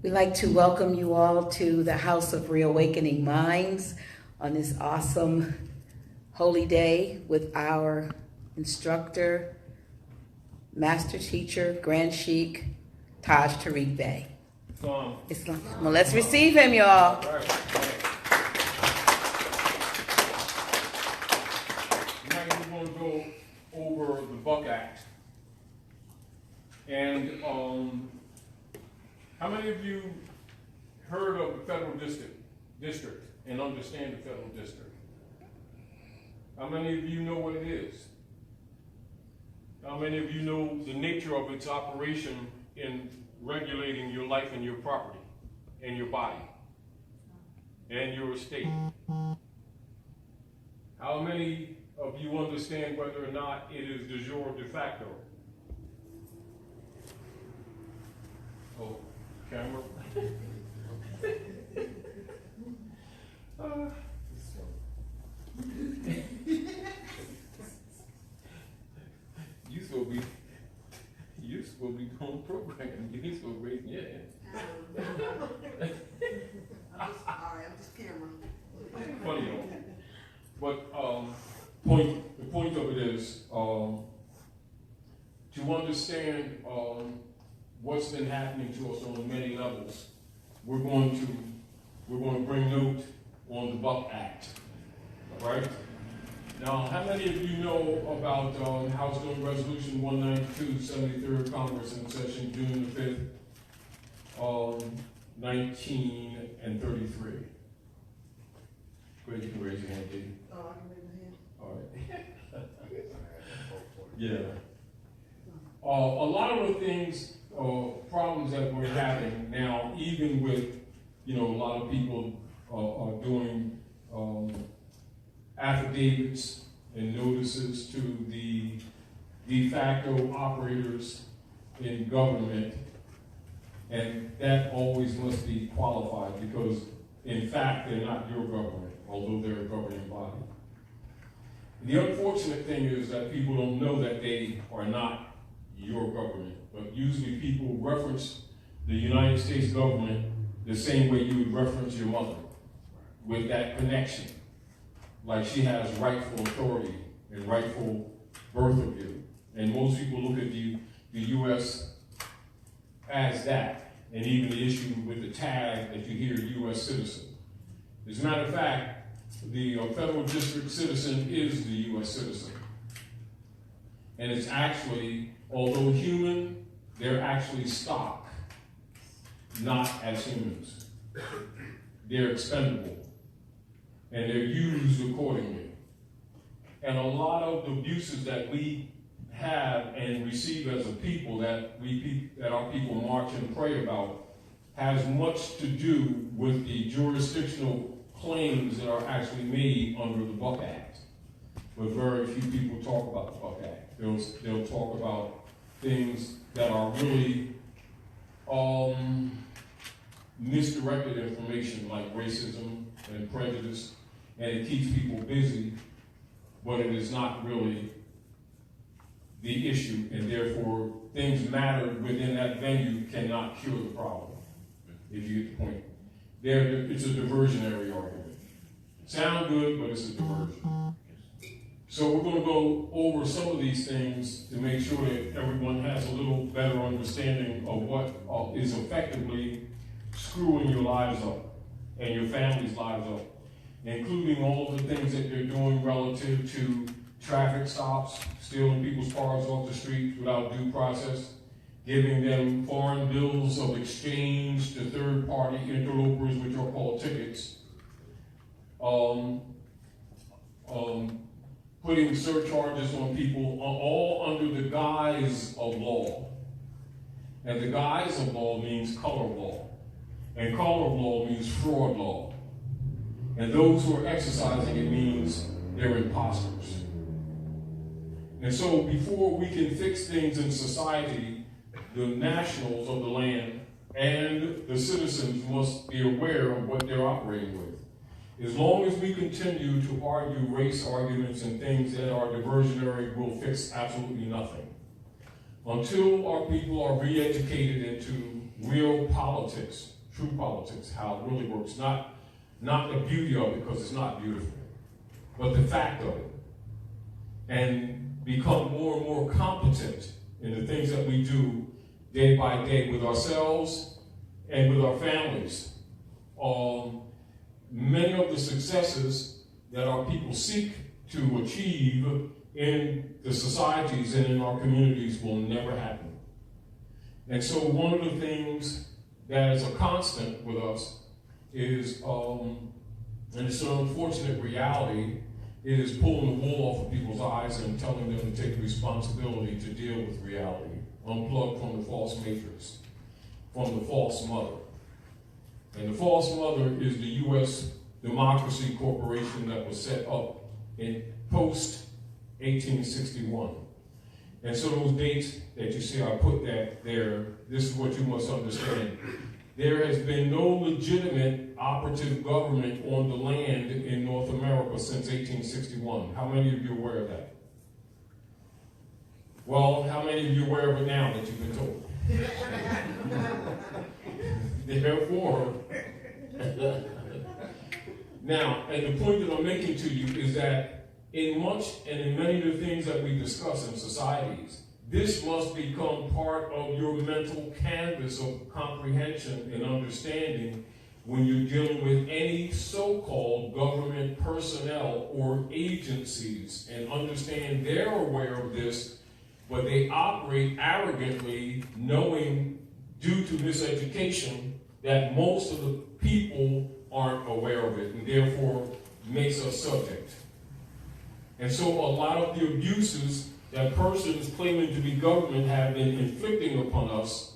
We'd like to welcome you all to the House of Reawakening Minds on this awesome holy day with our instructor, master teacher, Grand Sheikh, Taj Tarik Bey. Islam. Well, let's receive him, y'all. Tonight we're going to go over the Buck Act. And how many of you heard of the federal district and understand the federal district? How many of you know what it is? How many of you know the nature of its operation in regulating your life and your property and your body and your estate? How many of you understand whether or not it is de jure or de facto? Oh, camera. You supposed to be doing programming. You ain't supposed to raise your hand. I'm just camera. Funny though. But the point of it is to understand what's been happening to us on many levels. We're going to bring note on the Buck Act. All right? Now, how many of you know about House Joint Resolution 192, 73rd Congress in session June the 5th, 1933? Great, you can raise your hand, Dave. Oh, I can raise my hand. All right. Yeah. A lot of the things, problems that we're having now, even with, a lot of people are doing affidavits and notices to the de facto operators in government, and that always must be qualified because, in fact, they're not your government, although they're a governing body. The unfortunate thing is that people don't know that they are not your government, but usually people reference the United States government the same way you would reference your mother, with that connection. Like she has rightful authority and rightful birth of you. And most people look at the U.S. as that, and even the issue with the tag that you hear U.S. citizen. As a matter of fact, the federal district citizen is the U.S. citizen. And it's actually, although human, they're actually stock, not as humans. They're expendable. And they're used accordingly. And a lot of the abuses that we have and receive as a people that our people march and pray about has much to do with the jurisdictional claims that are actually made under the Buck Act. But very few people talk about the Buck Act. They'll talk about things that are really misdirected information like racism and prejudice, and it keeps people busy, but it is not really the issue, and therefore things mattered within that venue cannot cure the problem, if you get the point. It's a diversionary argument. Sound good, but it's a diversion. So we're going to go over some of these things to make sure that everyone has a little better understanding of what is effectively screwing your lives up and your family's lives up, including all of the things that they're doing relative to traffic stops, stealing people's cars off the street without due process, giving them foreign bills of exchange to third-party interlopers, which are called tickets, putting surcharges on people, all under the guise of law. And the guise of law means color law. And color law means fraud law. And those who are exercising it means they're imposters. And so before we can fix things in society, the nationals of the land and the citizens must be aware of what they're operating with. As long as we continue to argue race arguments and things that are diversionary, we'll fix absolutely nothing. Until our people are re-educated into real politics, true politics, how it really works. Not the beauty of it, because it's not beautiful, but the fact of it. And become more and more competent in the things that we do day by day with ourselves and with our families. Many of the successes that our people seek to achieve in the societies and in our communities will never happen. And so one of the things that is a constant with us is, and it's an unfortunate reality, is pulling the wool off of people's eyes and telling them to take responsibility to deal with reality. Unplug from the false matrix, from the false mother. And the false mother is the U.S. Democracy Corporation that was set up in post-1861. And so those dates that you see, I put that there, this is what you must understand. There has been no legitimate operative government on the land in North America since 1861. How many of you are aware of that? Well, how many of you are aware of it now that you've been told? Therefore, now, and the point that I'm making to you is that in much and in many of the things that we discuss in societies, this must become part of your mental canvas of comprehension and understanding when you're dealing with any so-called government personnel or agencies, and understand they're aware of this, but they operate arrogantly, knowing due to miseducation that most of the people aren't aware of it, and therefore makes us subject. And so a lot of the abuses that persons claiming to be government have been inflicting upon us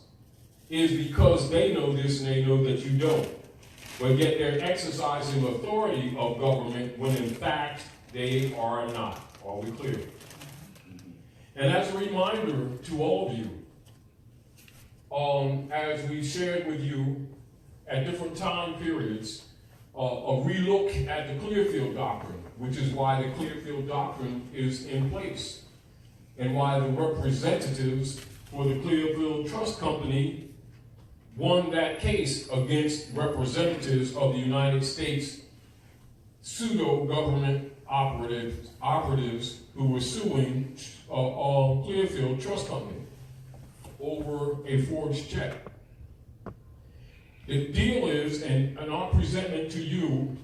is because they know this and they know that you don't. But yet they're exercising authority of government when in fact they are not. Are we clear? And as a reminder to all of you, as we shared with you at different time periods, a relook at the Clearfield Doctrine, which is why the Clearfield Doctrine is in place, and why the representatives for the Clearfield Trust Company won that case against representatives of the United States pseudo-government operatives who were suing Clearfield Trust Company over a forged check. The deal is, and our presentment to you,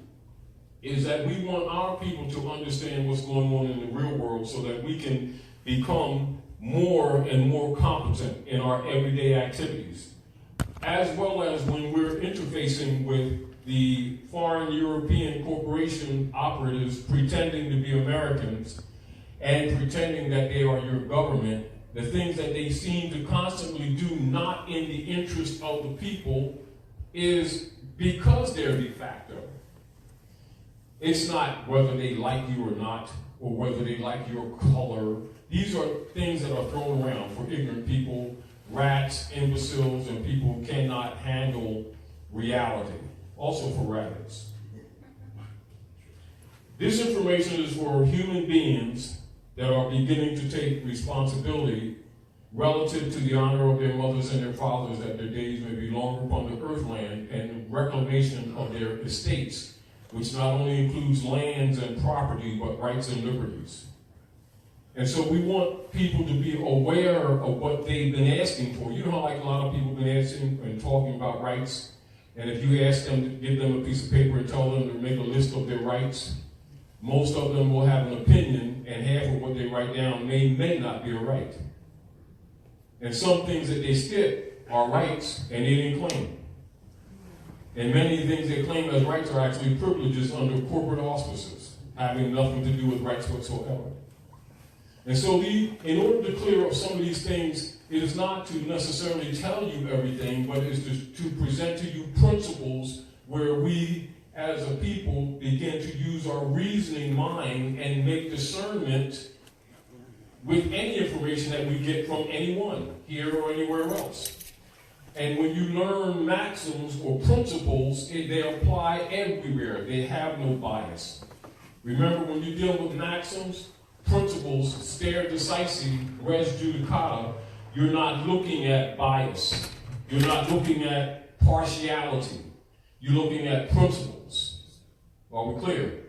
is that we want our people to understand what's going on in the real world so that we can become more and more competent in our everyday activities, as well as when we're interfacing with the foreign European corporation operatives pretending to be Americans and pretending that they are your government. The things that they seem to constantly do not in the interest of the people is because they're de facto. It's not whether they like you or not, or whether they like your color. These are things that are thrown around for ignorant people, rats, imbeciles, and people who cannot handle reality. Also for rabbits. This information is for human beings that are beginning to take responsibility relative to the honor of their mothers and their fathers, that their days may be longer upon the earth land, and reclamation of their estates, which not only includes lands and property, but rights and liberties. And so we want people to be aware of what they've been asking for. You know how like a lot of people have been asking and talking about rights, and if you ask them to give them a piece of paper and tell them to make a list of their rights, most of them will have an opinion, and half of what they write down may not be a right. And some things that they skip are rights, and they didn't claim. And many things they claim as rights are actually privileges under corporate auspices, having nothing to do with rights whatsoever. And so in order to clear up some of these things, it is not to necessarily tell you everything, but it is to present to you principles where we as a people begin to use our reasoning mind and make discernment with any information that we get from anyone, here or anywhere else. And when you learn maxims or principles, they apply everywhere. They have no bias. Remember, when you deal with maxims, principles, stare decisis, res judicata, you're not looking at bias. You're not looking at partiality. You're looking at principles. Are we clear?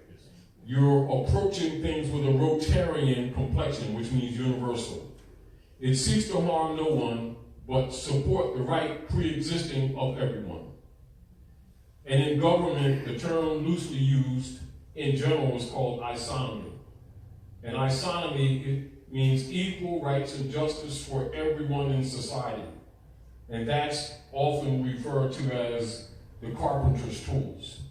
You're approaching things with a Rotarian complexion, which means universal. It seeks to harm no one, but support the right pre-existing of everyone. And in government, the term loosely used in general is called isonomy. And isonomy, it means equal rights and justice for everyone in society. And that's often referred to as the carpenter's tools.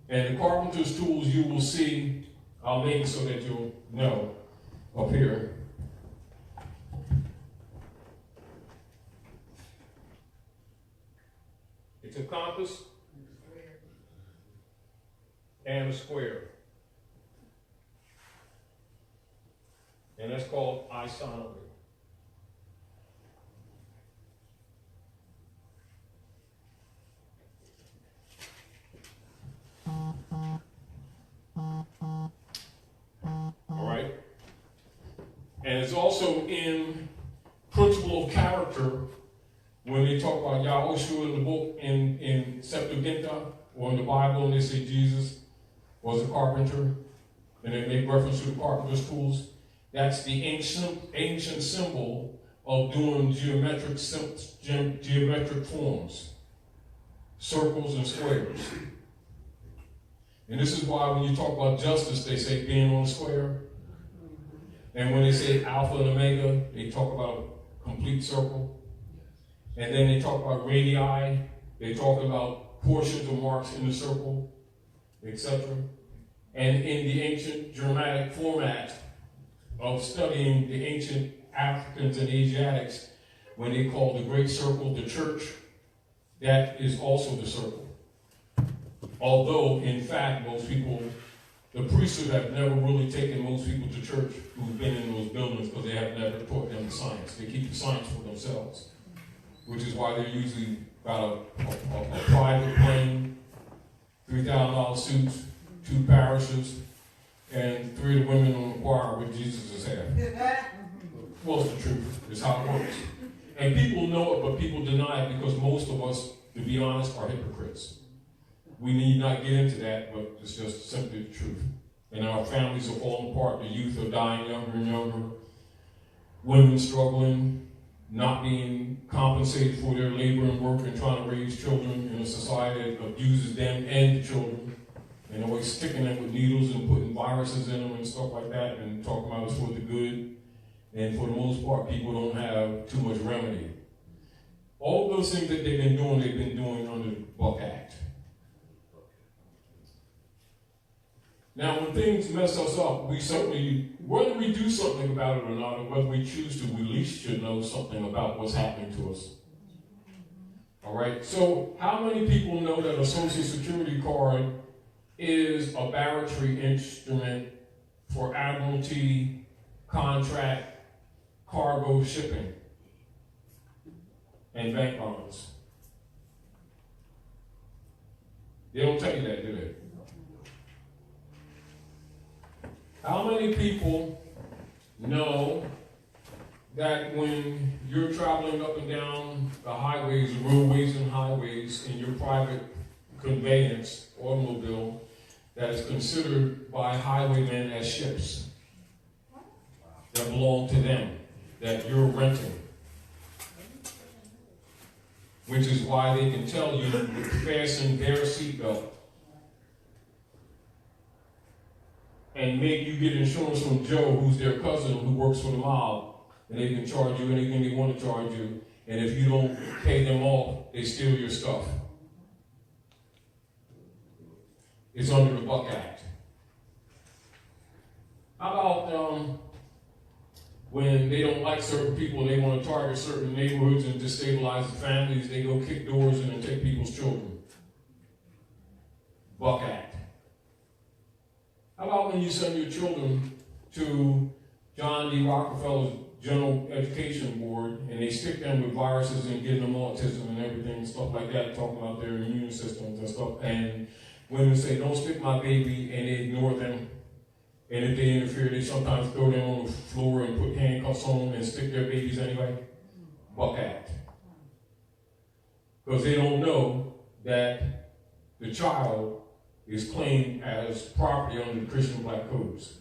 And the carpenter's tools you will see, I'll make so that you'll know, up here. It's a compass and a square. And that's called isonomy. All right? And it's also in principle of character when they talk about Yahushua in the book in Septuaginta or in the Bible, and they say Jesus was a carpenter, and they make reference to the carpenter's tools. That's the ancient symbol of doing geometric forms, circles and squares. And this is why when you talk about justice, they say being on a square. And when they say alpha and omega, they talk about complete circle. And then they talk about radii, they talk about portions or marks in the circle, etc. And in the ancient Germanic format of studying the ancient Africans and Asiatics, when they call the great circle the church, that is also the circle. Although, in fact, most people, the priesthood have never really taken most people to church who've been in those buildings because they have never taught them the science. They keep the science for themselves, which is why they're usually got a private plane, $3,000 suits, 2 parishes, and 3 of the women on the choir with Jesus' hair. Well, it's the truth. It's how it works. And people know it, but people deny it because most of us, to be honest, are hypocrites. We need not get into that, but it's just simply the truth. And our families are falling apart. The youth are dying younger and younger. Women struggling, not being compensated for their labor and work and trying to raise children in a society that abuses them and the children. And always sticking them with needles and putting viruses in them and stuff like that and talking about it's for the good. And for the most part, people don't have too much remedy. All those things that they've been doing under the Buck Act. Now, when things mess us up, we certainly, whether we do something about it or not, or whether we choose to, we at least should know something about what's happening to us. All right? So, how many people know that a Social Security card is a barratry instrument for admiralty, contract, cargo shipping, and bank bonds? They don't tell you that, do they? How many people know that when you're traveling up and down the highways, roadways and highways in your private conveyance, automobile, that is considered by highwaymen as ships that belong to them, that you're renting? Which is why they can tell you to fasten their seatbelt and make you get insurance from Joe, who's their cousin, who works for the mob, and they can charge you anything they want to charge you, and if you don't pay them off, they steal your stuff. It's under the Buck Act. How about when they don't like certain people, they want to target certain neighborhoods and destabilize the families, they go kick doors in and take people's children? Buck Act. How about when you send your children to John D. Rockefeller's General Education Board and they stick them with viruses and give them autism and everything, stuff like that, talking about their immune systems and stuff, and women say, don't stick my baby, and they ignore them. And if they interfere, they sometimes throw them on the floor and put handcuffs on them and stick their babies anyway. Buck Act. because they don't know that the child is claimed as property under the Christian Black codes.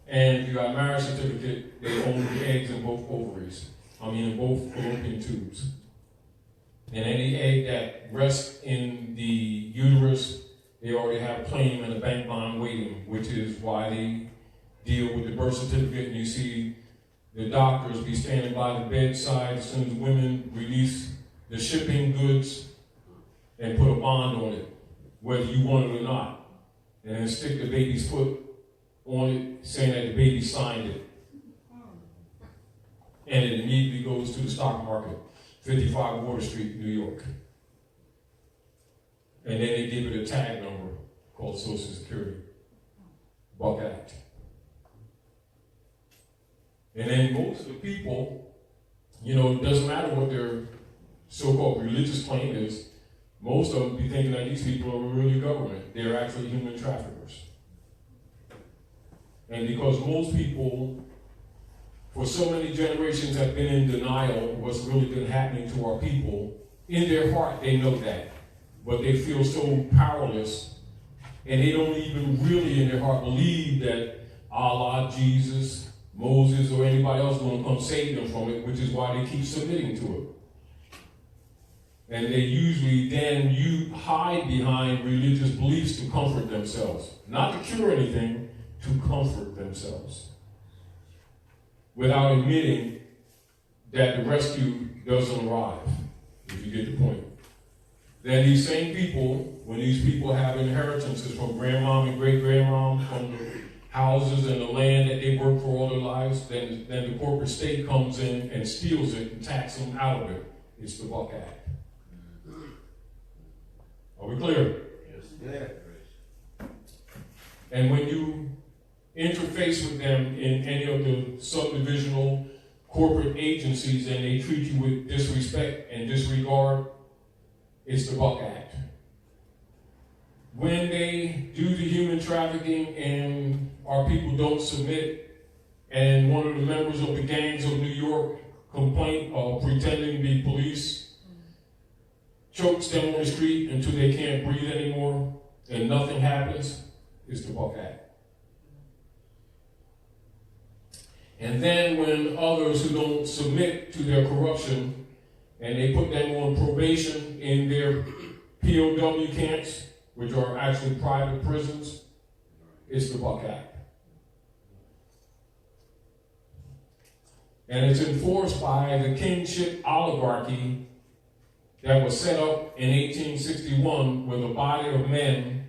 And if you got a marriage certificate, they own the eggs in both ovaries. In both fallopian tubes. And any egg that rests in the uterus, they already have a claim and a bank bond waiting, which is why they deal with the birth certificate. And you see the doctors be standing by the bedside as soon as women release the shipping goods and put a bond on it, whether you want it or not. And then stick the baby's foot on it, saying that the baby signed it. And it immediately goes to the stock market, 55 Water Street, New York. And then they give it a tag number called Social Security, Buck Act. And then most of the people, it doesn't matter what their so-called religious claim is, most of them be thinking that these people are really government. They're actually human traffickers. And because most people, for so many generations, have been in denial of what's really been happening to our people, in their heart they know that. But they feel so powerless, and they don't even really in their heart believe that Allah, Jesus, Moses, or anybody else is going to come save them from it, which is why they keep submitting to it. And they usually then hide behind religious beliefs to comfort themselves. Not to cure anything, to comfort themselves. Without admitting that the rescue doesn't arrive, if you get the point. Then these same people, when these people have inheritances from grandmom and great-grandmom, from the houses and the land that they worked for all their lives, then the corporate state comes in and steals it and taxes them out of it. It's the Buck Act. Are we clear? Yes. Yeah. And when you interface with them in any of the subdivisional corporate agencies and they treat you with disrespect and disregard, it's the Buck Act. When they do the human trafficking and our people don't submit, and one of the members of the gangs of New York pretending to be police, chokes them on the street until they can't breathe anymore and nothing happens, it's the Buck Act. And then when others who don't submit to their corruption and they put them on probation in their POW camps, which are actually private prisons, it's the Buck Act. And it's enforced by the kingship oligarchy that was set up in 1861 with a body of men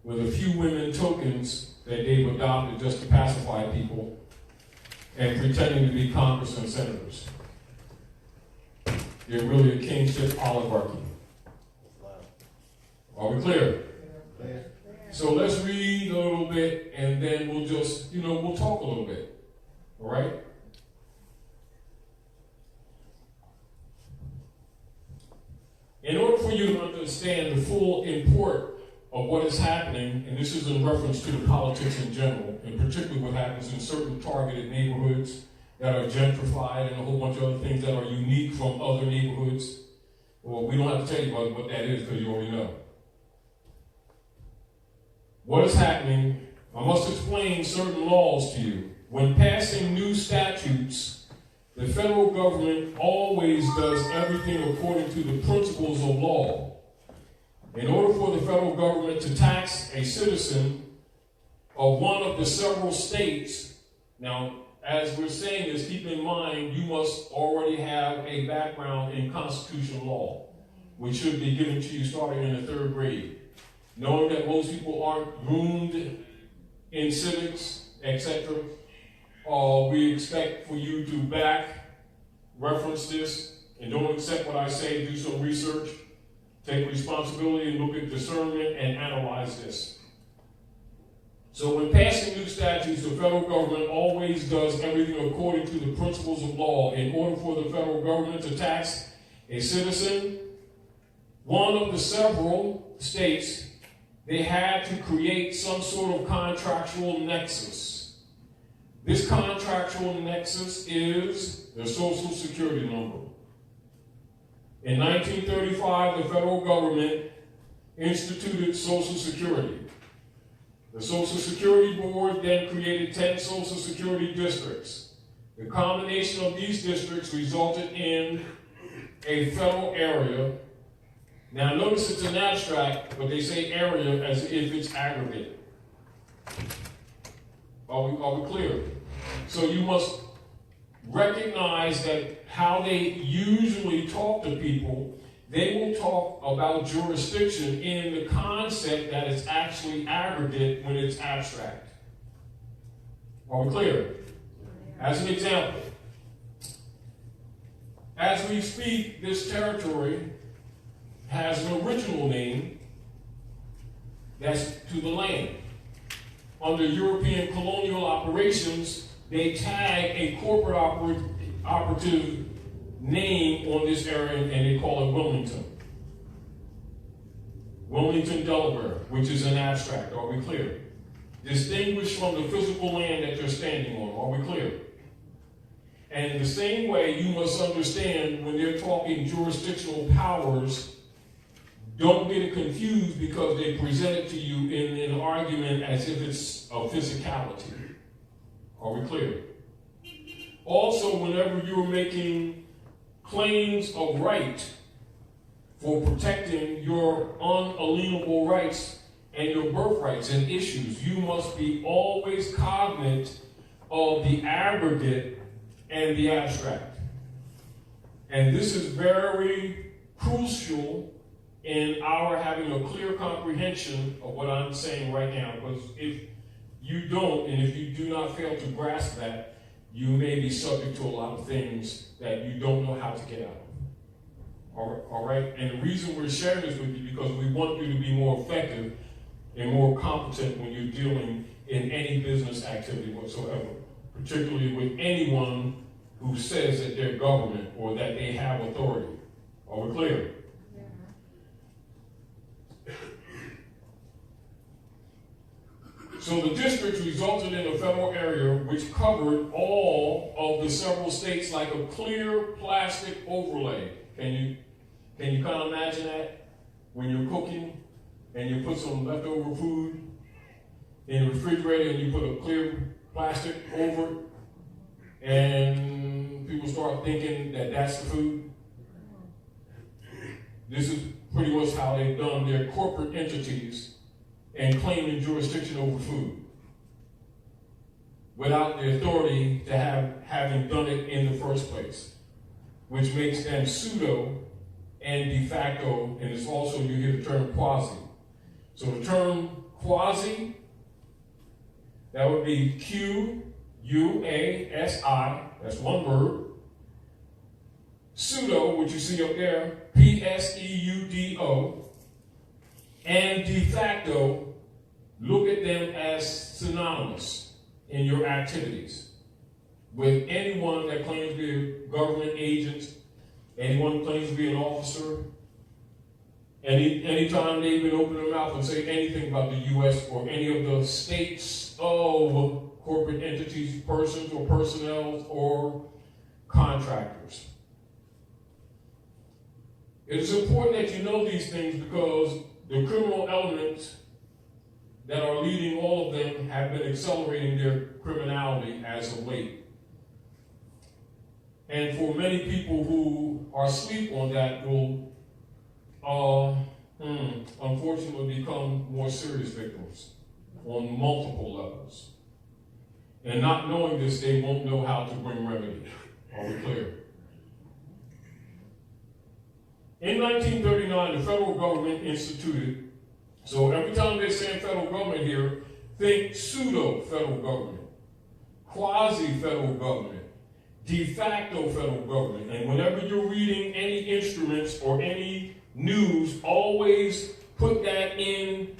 with a few women tokens that they've adopted just to pacify people and pretending to be Congress and senators. They're really a kingship oligarchy. Are we clear? Yeah. So let's read a little bit and then we'll just, we'll talk a little bit. All right? In order for you to understand the full import of what is happening, and this is in reference to the politics in general, and particularly what happens in certain targeted neighborhoods that are gentrified and a whole bunch of other things that are unique from other neighborhoods. Well, we don't have to tell you about what that is because you already know. What is happening, I must explain certain laws to you. When passing new statutes, the federal government always does everything according to the principles of law. In order for the federal government to tax a citizen of one of the several states, now, as we're saying this, keep in mind, you must already have a background in constitutional law, which should be given to you starting in the 3rd grade. Knowing that most people aren't groomed in civics, etc., we expect for you to reference this, and don't accept what I say, do some research, take responsibility and look at discernment and analyze this. So when passing new statutes, the federal government always does everything according to the principles of law. In order for the federal government to tax a citizen, one of the several states, they had to create some sort of contractual nexus. This contractual nexus is the Social Security number. In 1935, the federal government instituted Social Security. The Social Security Board then created 10 Social Security districts. The combination of these districts resulted in a federal area. Now notice it's an abstract, but they say area as if it's aggregate. Are we clear? So you must recognize that how they usually talk to people, they will talk about jurisdiction in the concept that it's actually aggregate when it's abstract. Are we clear? As an example, as we speak, this territory has an original name that's to the land. Under European colonial operations, they tag a corporate operative name on this area and they call it Wilmington. Wilmington, Delaware, which is an abstract. Are we clear? Distinguished from the physical land that they're standing on. Are we clear? And in the same way, you must understand when they're talking jurisdictional powers, don't get it confused because they present it to you in an argument as if it's a physicality. Are we clear? Also, whenever you're making claims of right for protecting your unalienable rights and your birthrights and issues, you must be always cognizant of the aggregate and the abstract. And this is very crucial in our having a clear comprehension of what I'm saying right now, because if you don't, and if you do not fail to grasp that, you may be subject to a lot of things that you don't know how to get out of. All right? And the reason we're sharing this with you because we want you to be more effective and more competent when you're dealing in any business activity whatsoever, particularly with anyone who says that they're government or that they have authority. Are we clear? So the districts resulted in a federal area which covered all of the several states like a clear plastic overlay. Can you kind of imagine that? When you're cooking and you put some leftover food in the refrigerator and you put a clear plastic over it and people start thinking that that's the food. This is pretty much how they've done their corporate entities and claiming jurisdiction over food without the authority to having done it in the first place, which makes them pseudo and de facto, and it's also, you hear the term quasi. So the term quasi, that would be Q-U-A-S-I, that's one word. Pseudo, which you see up there, P-S-E-U-D-O, and de facto, look at them as synonymous in your activities. With anyone that claims to be a government agent, anyone who claims to be an officer, anytime they even open their mouth and say anything about the U.S. or any of the states of corporate entities, persons or personnel or contractors. It is important that you know these things because the criminal elements that are leading all of them have been accelerating their criminality as of late. And for many people who are asleep on that will unfortunately become more serious victims on multiple levels. And not knowing this, they won't know how to bring remedy. Are we clear? In 1939, the federal government instituted, so every time they say federal government here, think pseudo-federal government, quasi-federal government, de facto federal government. And whenever you're reading any instruments or any news, always put that into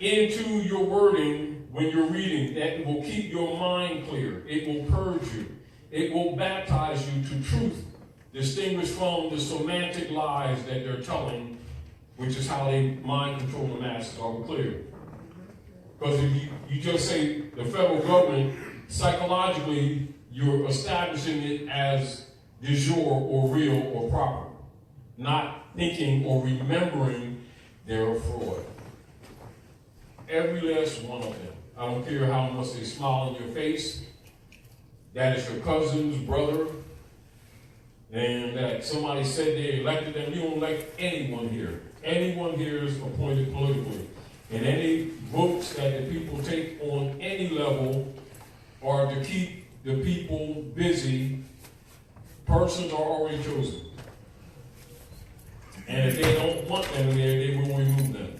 your wording when you're reading. That will keep your mind clear. It will purge you. It will baptize you to truth, distinguished from the semantic lies that they're telling, which is how they mind control the masses. Are we clear? Because if you just say the federal government, psychologically, you're establishing it as de jure or real or proper, not thinking or remembering they're a fraud. Every last one of them. I don't care how much they smile in your face, that is your cousin's brother, and that somebody said they elected them. You don't elect anyone here. Anyone here is appointed politically. And any votes that the people take on any level are to keep the people busy. Persons are already chosen. And if they don't want them there, they will remove them.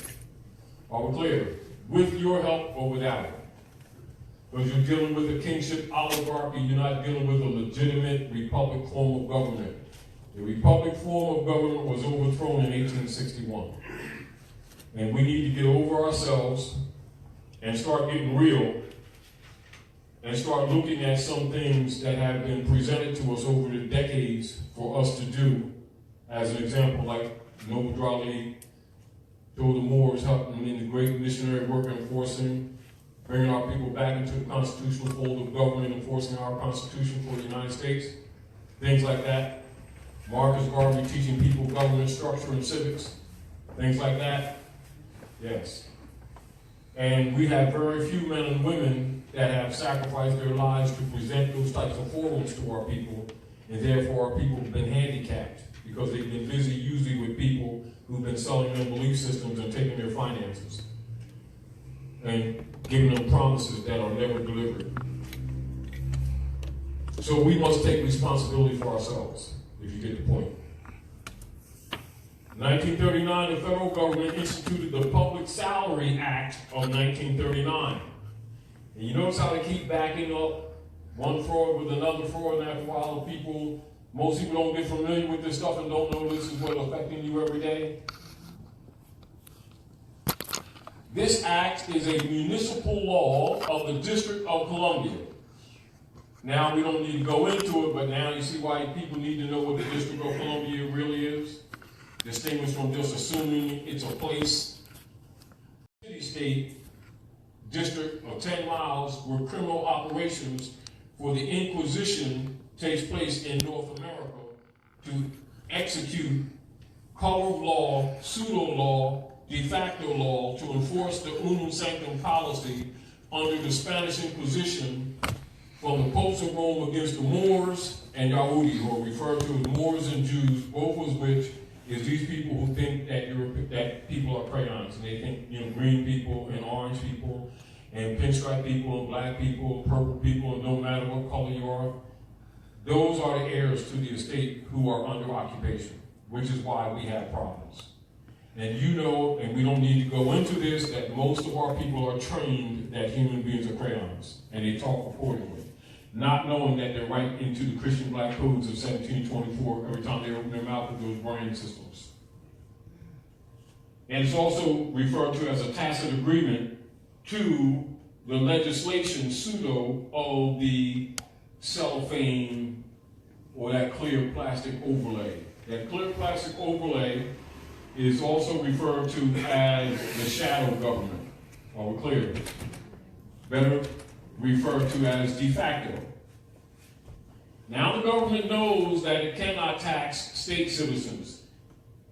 Are we clear? With your help or without it. Because you're dealing with a kingship oligarchy, you're not dealing with a legitimate republic form of government. The republic form of government was overthrown in 1861. And we need to get over ourselves and start getting real and start looking at some things that have been presented to us over the decades for us to do. As an example, like Noble Drawley told the Moors, helping in the great missionary work enforcing, bringing our people back into the constitutional fold of government, enforcing our Constitution for the United States, things like that. Marcus Garvey teaching people government structure and civics, things like that. Yes. And we have very few men and women that have sacrificed their lives to present those types of forums to our people, and therefore our people have been handicapped because they've been busy usually with people who've been selling them belief systems and taking their finances and giving them promises that are never delivered. So we must take responsibility for ourselves, if you get the point. In 1939, the federal government instituted the Public Salary Act of 1939. And you notice how they keep backing up one fraud with another fraud, and after a while, most people don't get familiar with this stuff and don't know this is what's affecting you every day. This act is a municipal law of the District of Columbia. Now, we don't need to go into it, but now you see why people need to know what the District of Columbia really is. Distinguished from just assuming it's a place, city-state district of 10 miles where criminal operations for the Inquisition takes place in North America to execute color of law, pseudo-law, de facto law to enforce the unum sanctum policy under the Spanish Inquisition from the popes of Rome against the Moors and Yahudi, who are referred to as Moors and Jews, both of which is these people who think that people are crayons, and they think green people and orange people and pinstripe people and black people and purple people, and no matter what color you are, those are the heirs to the estate who are under occupation, which is why we have problems. And you know, and we don't need to go into this, that most of our people are trained that human beings are crayons, and they talk accordingly, not knowing that they're right into the Christian black codes of 1724 every time they open their mouth with those brand systems. And it's also referred to as a tacit agreement to the legislation pseudo of the cellophane or that clear plastic overlay. That clear plastic overlay is also referred to as the shadow government. Are we clear? Better referred to as de facto. Now the government knows that it cannot tax state citizens.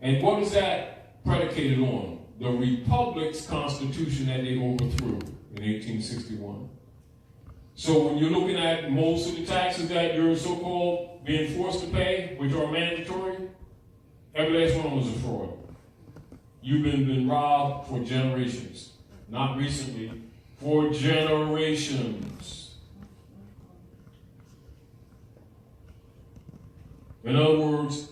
And what is that predicated on? The Republic's Constitution that they overthrew in 1861. So when you're looking at most of the taxes that you're so-called being forced to pay, which are mandatory, every last one was a fraud. You've been robbed for generations. Not recently, for generations. In other words,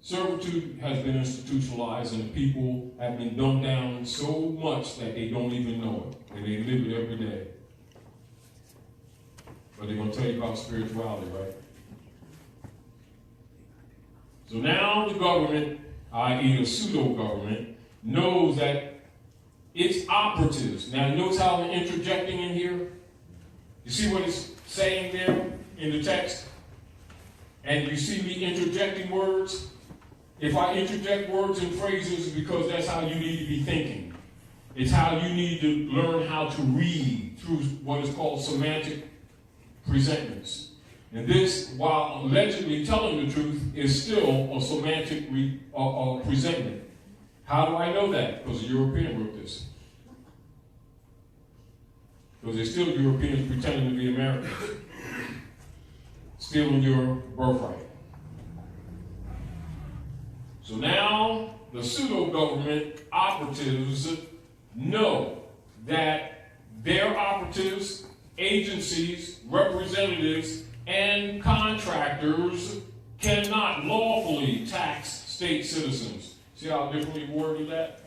servitude has been institutionalized and people have been dumbed down so much that they don't even know it. And they live it every day. But they're going to tell you about spirituality, right? So now the government, i.e. the pseudo-government, knows that its operatives. Now notice how I'm interjecting in here? You see what it's saying there in the text? And you see me interjecting words? If I interject words and phrases, it's because that's how you need to be thinking. It's how you need to learn how to read through what is called semantic presentments. And this, while allegedly telling the truth, is still a semantic presentment. How do I know that? Because a European wrote this. Because they're still Europeans pretending to be Americans. Stealing your birthright. So now the pseudo-government operatives know that their operatives, agencies, representatives, and contractors cannot lawfully tax state citizens. See how differently worded that?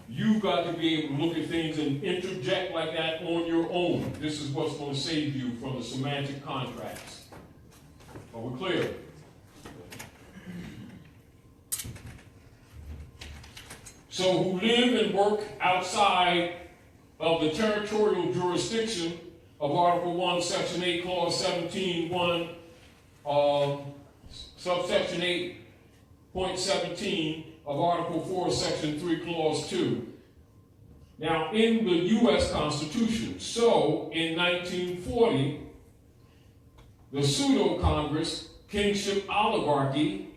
You've got to be able to look at things and interject like that on your own. This is what's going to save you from the semantic contracts. Are we clear? So who live and work outside of the territorial jurisdiction of Article 1, Section 8, Clause 17, 1, subsection 8.17 of Article 4, Section 3, Clause 2. Now, in the U.S. Constitution, so in 1940, the pseudo-Congress, kingship oligarchy,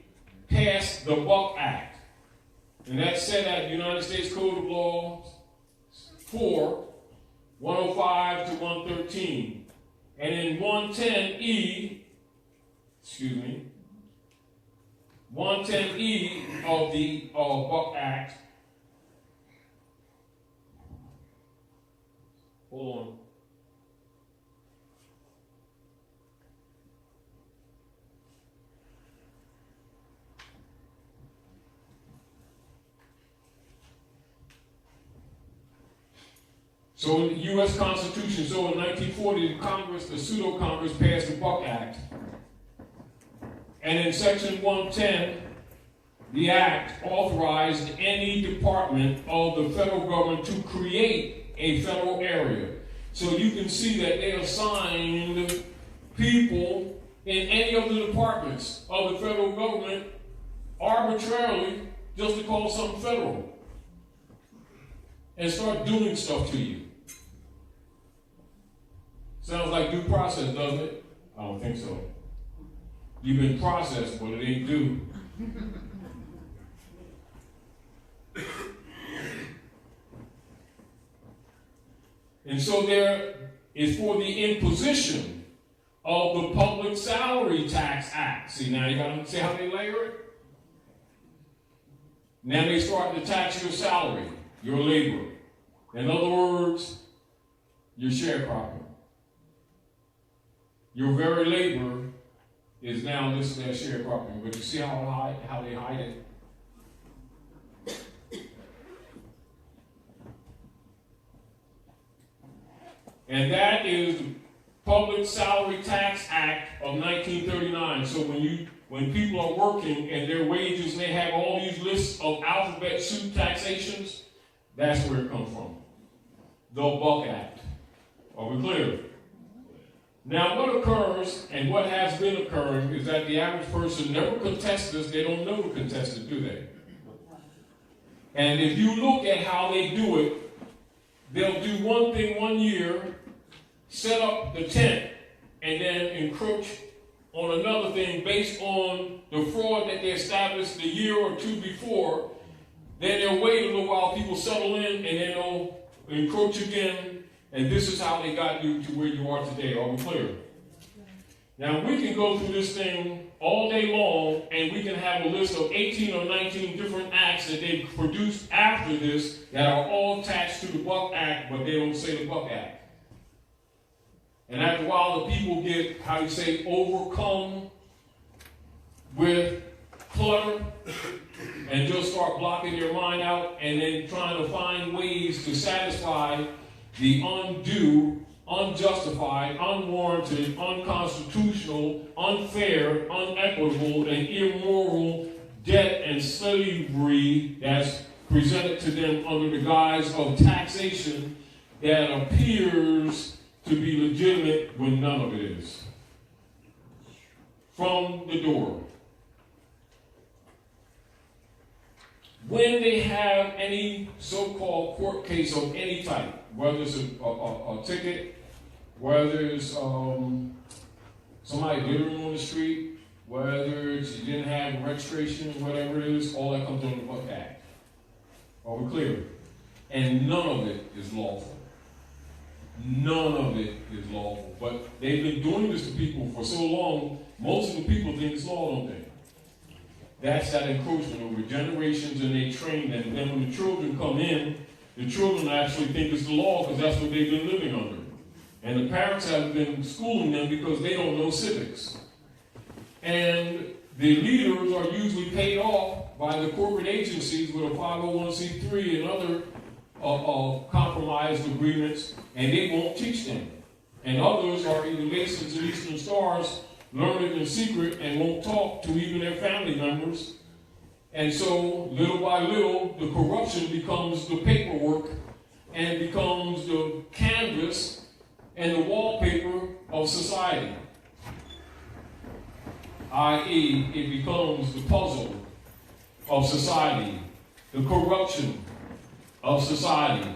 passed the Buck Act. And that's set at United States Code of Law 4, 105 to 113. And in 110E of the Buck Act, hold on. So in the U.S. Constitution, so in 1940, the Congress, the pseudo-Congress, passed the Buck Act. And in Section 110, the Act authorized any department of the federal government to create a federal area. So you can see that they assigned people in any of the departments of the federal government arbitrarily just to call something federal and start doing stuff to you. Sounds like due process, doesn't it? I don't think so. You've been processed, but it ain't due. And so there is for the imposition of the Public Salary Tax Act. See, now you got to see how they layer it? Now they start to tax your salary, your labor. In other words, your sharecropping. Your very labor is now listed as sharecropping. But you see how they hide it? And that is the Public Salary Tax Act of 1939. So when people are working and their wages, and they have all these lists of alphabet soup taxations, that's where it comes from. The Buck Act. Are we clear? Now what occurs, and what has been occurring, is that the average person never contests this. They don't know to contest it, do they? And if you look at how they do it, they'll do one thing 1 year, set up the tent, and then encroach on another thing based on the fraud that they established the year or two before. Then they'll wait a little while, people settle in, and then they'll encroach again. And this is how they got you to where you are today. Are we clear? Now, we can go through this thing all day long, and we can have a list of 18 or 19 different acts that they've produced after this that are all attached to the Buck Act, but they don't say the Buck Act. And after a while, the people get, overcome with clutter and just start blocking their mind out and then trying to find ways to satisfy the undue, unjustified, unwarranted, unconstitutional, unfair, unequitable, and immoral debt and slavery that's presented to them under the guise of taxation that appears to be legitimate when none of it is. From the door. When they have any so-called court case of any type, whether it's a ticket, whether it's somebody littering on the street, whether it's you didn't have registration, whatever it is, all that comes under the Buck Act. Are we clear? And none of it is lawful. None of it is lawful. But they've been doing this to people for so long, most of the people think it's law, don't they? That's that encroachment over generations, and they train them. Then when the children come in, the children actually think it's the law because that's what they've been living under. And the parents have been schooling them because they don't know civics. And the leaders are usually paid off by the corporate agencies with a 501c3 and other compromised agreements, and they won't teach them. And others are either Masons and Eastern Stars, learn it in secret and won't talk to even their family members. And so, little by little, the corruption becomes the paperwork and becomes the canvas and the wallpaper of society. I.e., it becomes the puzzle of society, the corruption of society,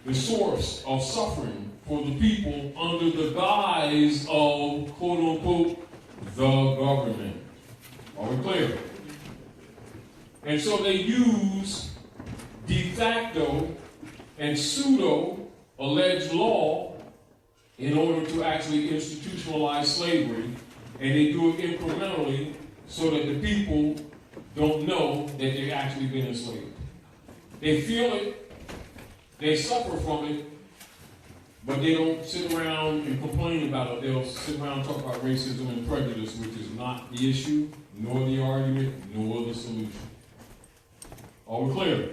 the source of suffering for the people under the guise of, quote unquote, the government. Are we clear? And so they use de facto and pseudo alleged law in order to actually institutionalize slavery, and they do it incrementally so that the people don't know that they've actually been enslaved. They feel it, they suffer from it, but they don't sit around and complain about it. They'll sit around and talk about racism and prejudice, which is not the issue, nor the argument, nor the solution. Are we clear?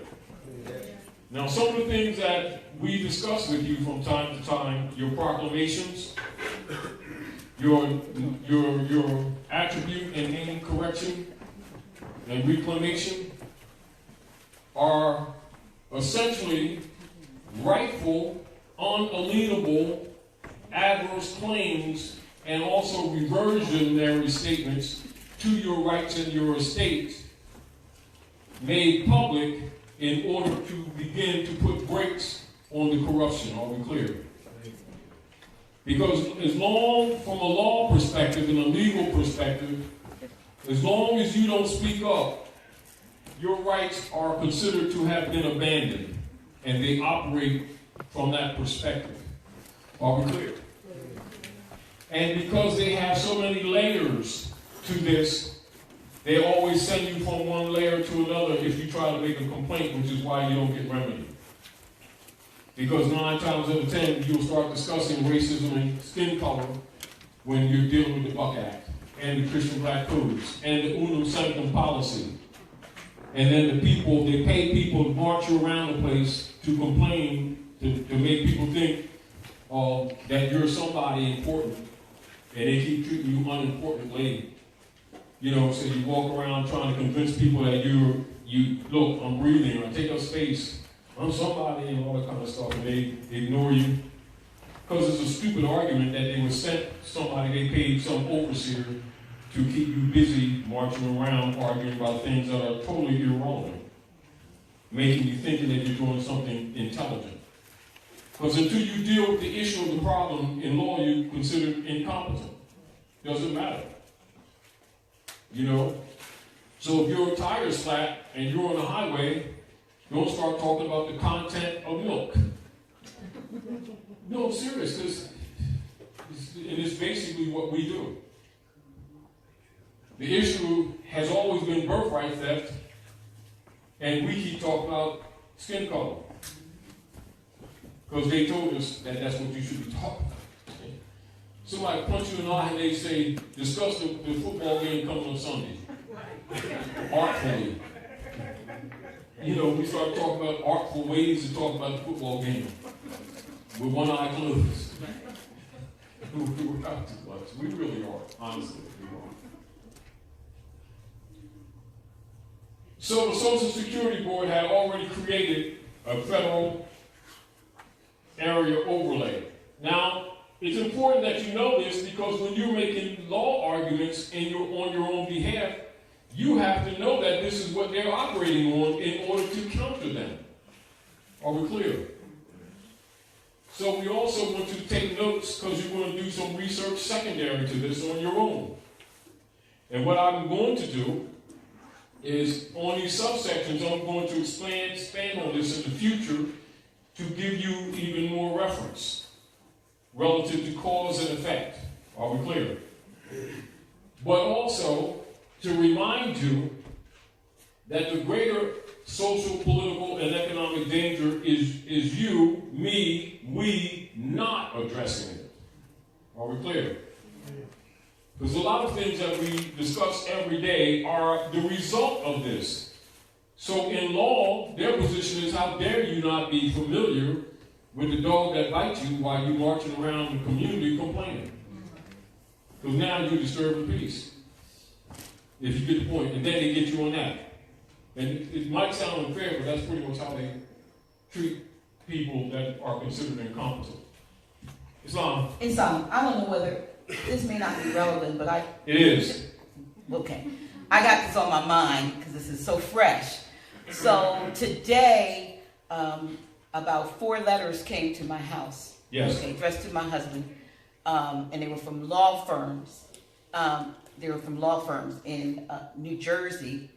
Now, some of the things that we discuss with you from time to time, your proclamations, your attribute and name correction and reclamation are essentially rightful, unalienable, adverse claims and also reversionary statements to your rights and your estate made public in order to begin to put brakes on the corruption. Are we clear? Because as long, from a law perspective and a legal perspective, as long as you don't speak up, your rights are considered to have been abandoned, and they operate from that perspective. Are we clear? And because they have so many layers to this, they always send you from one layer to another if you try to make a complaint, which is why you don't get remedy. Because 9 times out of 10, you'll start discussing racism and skin color when you're dealing with the Buck Act and the Christian Black Codes and the Unum Sanctum policy. And then the people, they pay people to march you around the place to complain, to make people think that you're somebody important. And they keep treating you unimportantly. You know, so you walk around trying to convince people that you look, I'm breathing, I take up space, I'm somebody, and all that kind of stuff, and they ignore you. Because it's a stupid argument that they would send somebody, they paid some overseer to keep you busy marching around arguing about things that are totally irrelevant, making you thinking that you're doing something intelligent. Because until you deal with the issue of the problem in law, you're considered incompetent. Doesn't matter. You know? So if your tire's flat and you're on the highway, don't start talking about the content of milk. No, I'm serious, because it's basically what we do. The issue has always been birthright theft, and we keep talking about skin color. Because they told us that that's what you should be talking about. Somebody punch you in the eye and they say, discuss the football game coming on Sunday. Artfully. You know, we start talking about artful ways to talk about the football game with one eye closed. We're out too much. We really are, honestly. We are. So the Social Security Board had already created a federal area overlay. Now, it's important that you know this because when you're making law arguments on your own behalf, you have to know that this is what they're operating on in order to counter them. Are we clear? So we also want you to take notes because you're going to do some research secondary to this on your own. And what I'm going to do is on these subsections, I'm going to expand on this in the future to give you even more reference relative to cause and effect. Are we clear? But also to remind you that the greater social, political, and economic danger is you, me, we not addressing it. Are we clear? Because a lot of things that we discuss every day are the result of this. So in law, their position is, how dare you not be familiar with the dog that bites you while you're marching around the community complaining. Because now you're disturbing peace. If you get the point, and then they get you on that. And it might sound unfair, but that's pretty much how they treat people that are considered incompetent. Islam. I don't know whether this may not be relevant, but It is. Okay. I got this on my mind because this is so fresh. So today, about 4 letters came to my house. Yes. Okay, addressed to my husband. And they were from law firms. They were from law firms in New Jersey.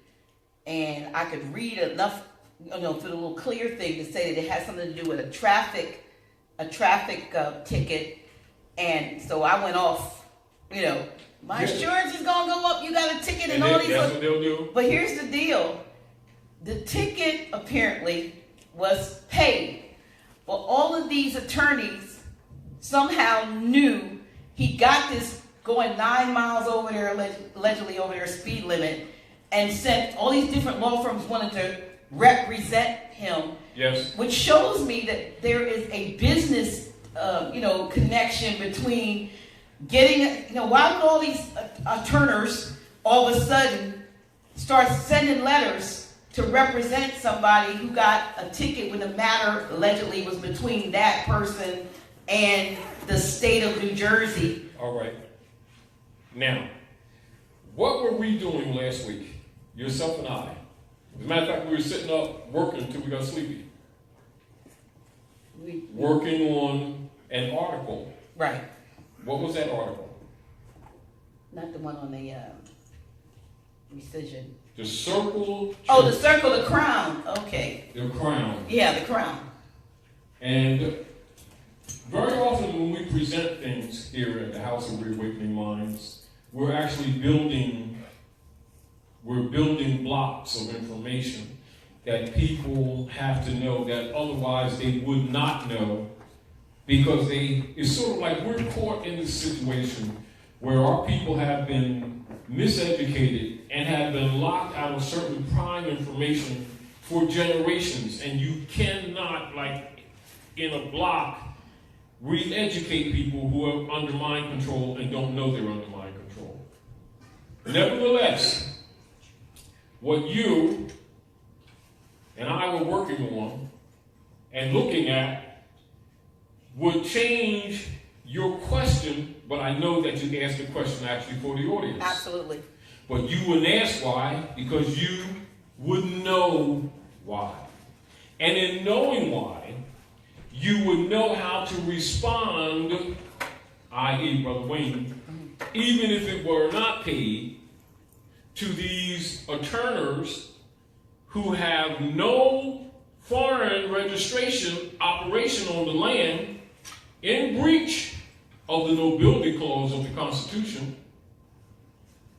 And I could read enough, for the little clear thing to say that it has something to do with a traffic ticket. And so I went off, my insurance is going to go up. You got a ticket and all these. That's what they'll do. But here's the deal. The ticket apparently was paid. Well, all of these attorneys somehow knew he got this going 9 miles over there, allegedly over their speed limit, and sent all these different law firms wanted to represent him. Yes. Which shows me that there is a business, connection between getting, why would all these attorneys all of a sudden start sending letters to represent somebody who got a ticket when the matter allegedly was between that person and the state of New Jersey? All right. Now, what were we doing last week? Yourself and I. As a matter of fact, we were sitting up working until we got sleepy. Working on an article. Right. What was that article? Not the one on the rescission. The Circle. Oh, the Circle, the Crown. Okay. The Crown. Yeah, the Crown. And very often when we present things here at the House of Reawakening Minds, we're actually building blocks of information that people have to know that otherwise they would not know, because it's sort of like we're caught in this situation where our people have been miseducated and have been locked out of certain prime information for generations, and you cannot, like in a block, re-educate people who are under mind control and don't know they're under mind control. Nevertheless, what you and I were working on and looking at would change your question, but I know that you asked the question actually for the audience. Absolutely. But you wouldn't ask why, because you would know why. And in knowing why, you would know how to respond, i.e. Brother Wayne, even if it were not paid, to these attorneys who have no foreign registration operation on the land, in breach of the nobility clause of the Constitution.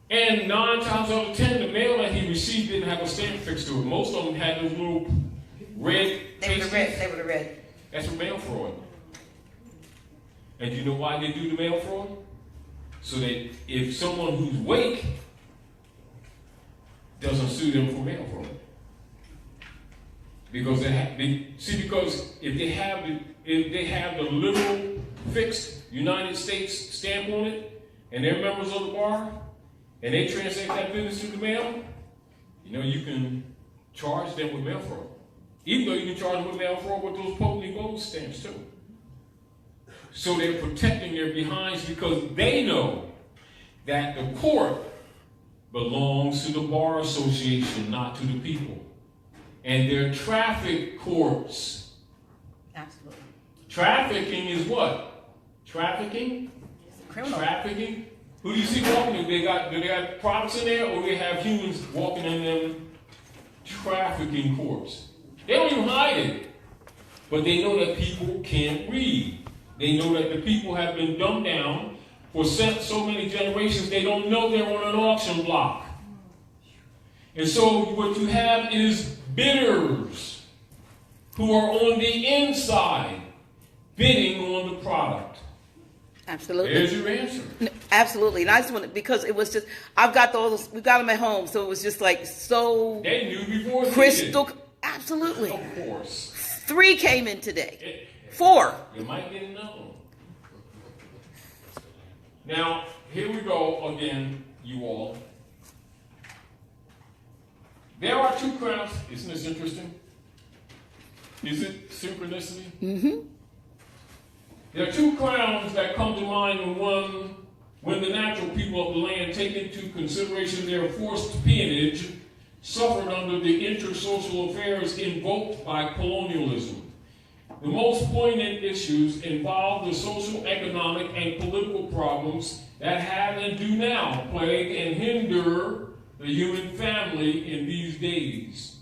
And 9 times out of 10, the mail that he received didn't have a stamp fixed to it. Most of them had those little red. They were the red. That's for mail fraud. And you know why they do the mail fraud? So that if someone who's wake doesn't sue them for mail fraud. Because because if they have the literal fixed United States stamp on it, and they're members of the bar, and they transact that business through the mail, you can charge them with mail fraud. Even though you can charge them with mail fraud with those potently gold stamps too. So they're protecting their behinds because they know that the court belongs to the Bar Association, not to the people. And they're traffic courts. Absolutely. Trafficking is what? Trafficking? Criminal. Trafficking? Who do you see walking? Do they got props in there, or they have humans walking in them trafficking courts? They don't even hide it. But they know that people can't read. They know that the people have been dumbed down for so many generations, they don't know they're on an auction block. And so what you have is bidders who are on the inside bidding on the product. Absolutely. There's your answer. Absolutely. And I just wanted, because it was just, I've got those, we got them at home, so it was just like so They knew before they crystal. did. Absolutely. Of course. 3 came in today. 4. You might get another one. Now, here we go again, you all. There are 2 crowns. Isn't this interesting? Is it synchronicity? Mm-hmm. There are 2 crowns that come to mind when the natural people of the land take into consideration their forced peonage suffered under the intersocial affairs invoked by colonialism. The most poignant issues involve the social, economic, and political problems that have and do now plague and hinder the human family in these days.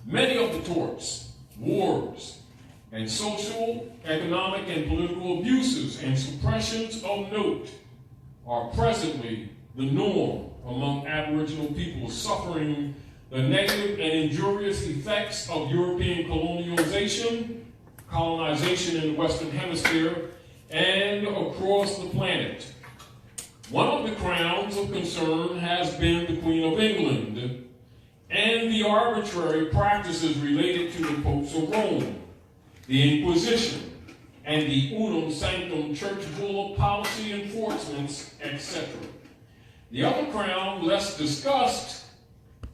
Many of the torts, wars, and social, economic, and political abuses and suppressions of note are presently the norm among Aboriginal people suffering the negative and injurious effects of European colonization in the Western Hemisphere, and across the planet. One of the crowns of concern has been the Queen of England and the arbitrary practices related to the popes of Rome, the Inquisition, and the unum sanctum church bull of policy enforcements, etc. The other crown, less discussed,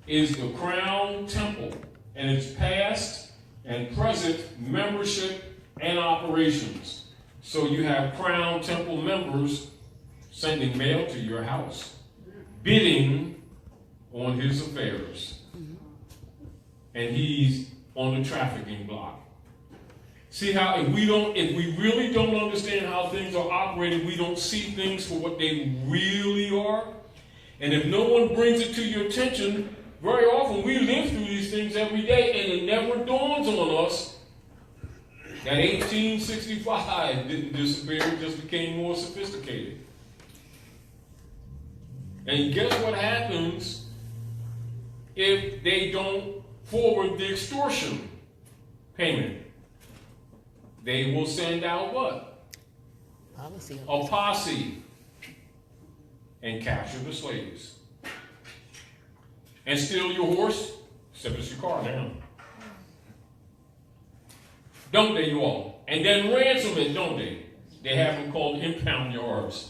is the Crown Temple and its past and present membership and operations. So you have Crown Temple members sending mail to your house, bidding on his affairs. And he's on the trafficking block. See how if we really don't understand how things are operating, we don't see things for what they really are. And if no one brings it to your attention, very often we live through these things every day, and it never dawns on us that 1865 didn't disappear, it just became more sophisticated. And guess what happens if they don't forward the extortion payment? They will send out what? Policy. A posse and capture the slaves. And steal your horse, except it's your car now. Don't they, you all? And then ransom it, don't they? They have them called impound yards.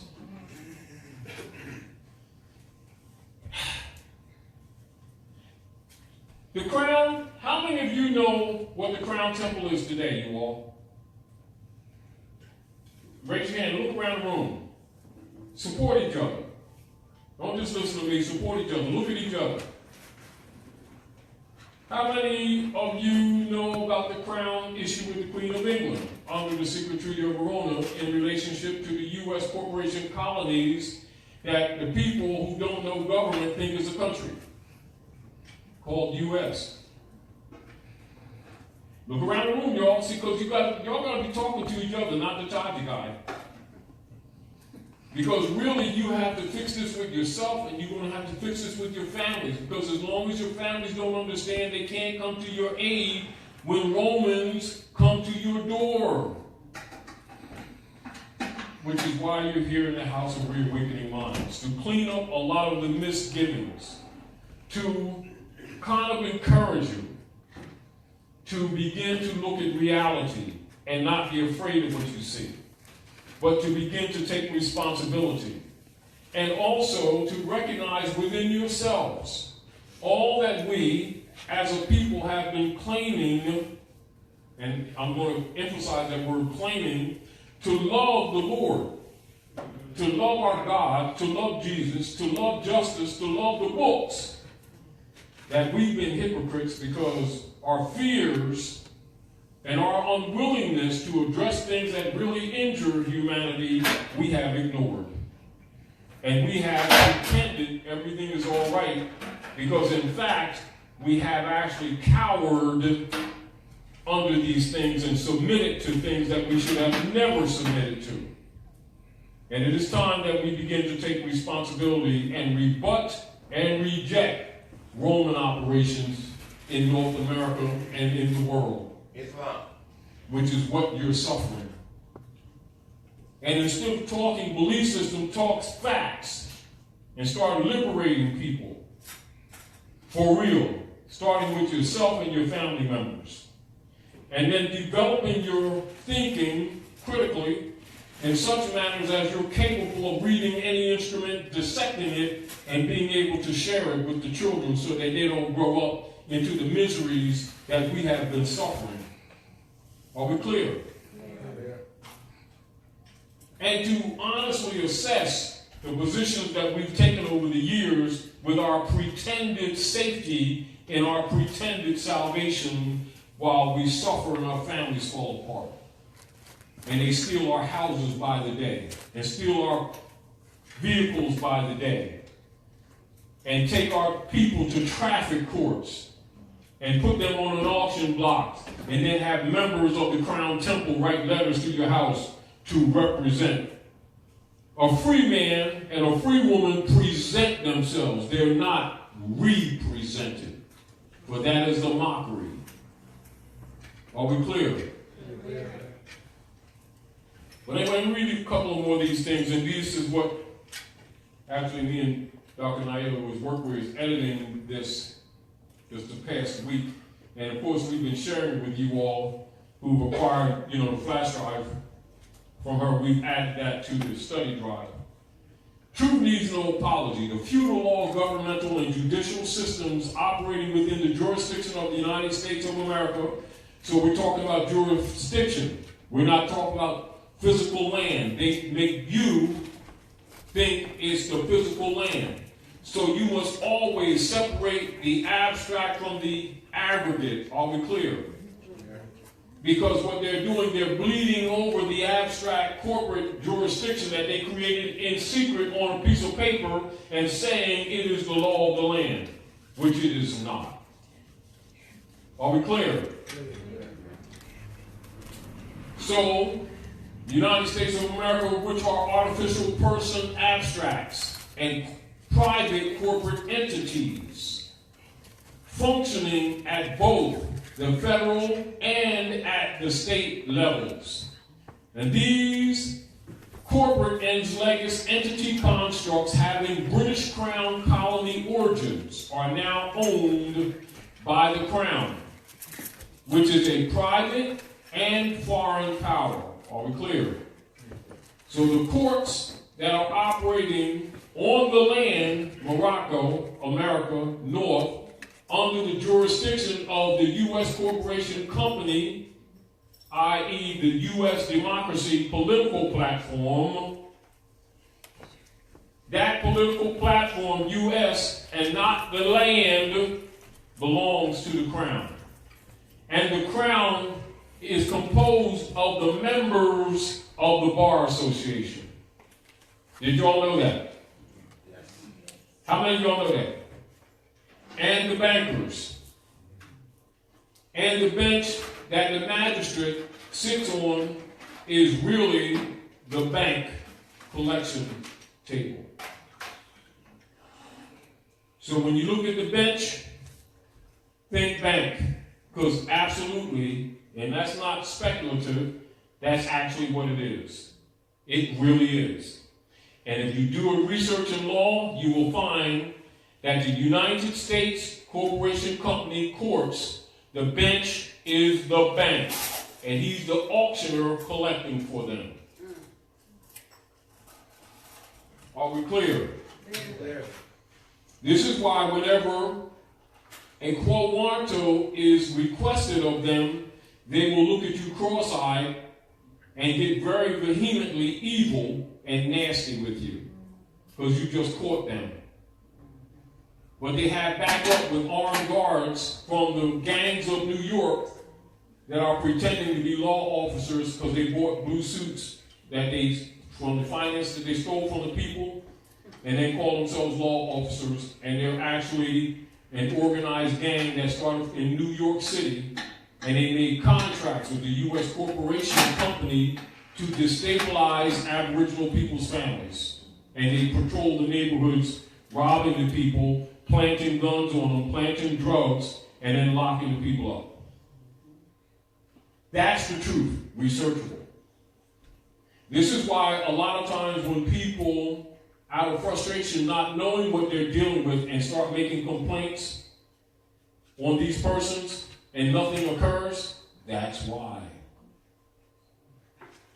The Crown, how many of you know what the Crown Temple is today, you all? Raise your hand, look around the room. Support each other. Don't just listen to me, support each other. Look at each other. How many of you know about the Crown issue with the Queen of England under the Secret Treaty of Verona in relationship to the U.S. corporation colonies that the people who don't know government think is a country called U.S.? Look around the room, y'all. See, because y'all got to be talking to each other, not the Taj guy. Because really, you have to fix this with yourself, and you're going to have to fix this with your families. Because as long as your families don't understand, they can't come to your aid when Romans come to your door. Which is why you're here in the House of Reawakening Minds, to clean up a lot of the misgivings, to kind of encourage you to begin to look at reality and not be afraid of what you see, but to begin to take responsibility. And also to recognize within yourselves all that we as a people have been claiming, and I'm going to emphasize that word claiming, to love the Lord, to love our God, to love Jesus, to love justice, to love the books, that we've been hypocrites because our fears and our unwillingness to address things that really injure humanity, we have ignored. And we have pretended everything is all right, because in fact, we have actually cowered under these things and submitted to things that we should have never submitted to. And it is time that we begin to take responsibility and rebut and reject Roman operations in North America and in the world. Islam. Which is what you're suffering. And instead of talking belief system, talks facts and start liberating people for real, starting with yourself and your family members. And then developing your thinking critically in such manners as you're capable of reading any instrument, dissecting it, and being able to share it with the children so that they don't grow up into the miseries that we have been suffering. Are we clear? Yeah. And to honestly assess the positions that we've taken over the years with our pretended safety and our pretended salvation while we suffer and our families fall apart. And they steal our houses by the day, and steal our vehicles by the day, and take our people to traffic courts, and put them on an auction block, and then have members of the Crown Temple write letters to your house to represent. A free man and a free woman present themselves. They're not represented. For that is the mockery. Are we clear? Yeah. But anyway, let me read a couple more of these things, and this is what actually me and Dr. Nailah was working with, editing this just the past week. And of course, we've been sharing with you all who've acquired, the flash drive from her. We've added that to the study drive. Truth needs no apology. The feudal law, governmental, and judicial systems operating within the jurisdiction of the United States of America. So we're talking about jurisdiction. We're not talking about physical land. They make you think it's the physical land. So you must always separate the abstract from the aggregate. Are we clear? Because what they're doing, they're bleeding over the abstract corporate jurisdiction that they created in secret on a piece of paper and saying it is the law of the land, which it is not. Are we clear? So, the United States of America, which are artificial person abstracts and private corporate entities, functioning at both the federal and at the state levels. And these corporate legacy entity constructs having British Crown colony origins are now owned by the Crown, which is a private and foreign power. Are we clear? So the courts that are operating on the land, Morocco, America, North, under the jurisdiction of the U.S. Corporation Company, i.e. the U.S. democracy political platform, that political platform, U.S. and not the land, belongs to the Crown. And the Crown is composed of the members of the Bar Association. Did you all know that? How many of y'all know that? And the bankers. And the bench that the magistrate sits on is really the bank collection table. So when you look at the bench, think bank. Because absolutely, and that's not speculative, that's actually what it is. It really is. And if you do a research in law, you will find that the United States Corporation Company courts, the bench is the bank, and he's the auctioneer collecting for them. Are we clear? Clear. This is why whenever a quo warranto is requested of them, they will look at you cross-eyed and get very vehemently evil and nasty with you because you just caught them. But they have backup with armed guards from the gangs of New York that are pretending to be law officers because they bought blue suits that they from the finance that they stole from the people, and they call themselves law officers, and they're actually an organized gang that started in New York City, and they made contracts with the U.S. corporation company to destabilize Aboriginal people's families. And they patrol the neighborhoods, robbing the people, planting guns on them, planting drugs, and then locking the people up. That's the truth, researchable. This is why a lot of times when people, out of frustration, not knowing what they're dealing with, and start making complaints on these persons, and nothing occurs, that's why.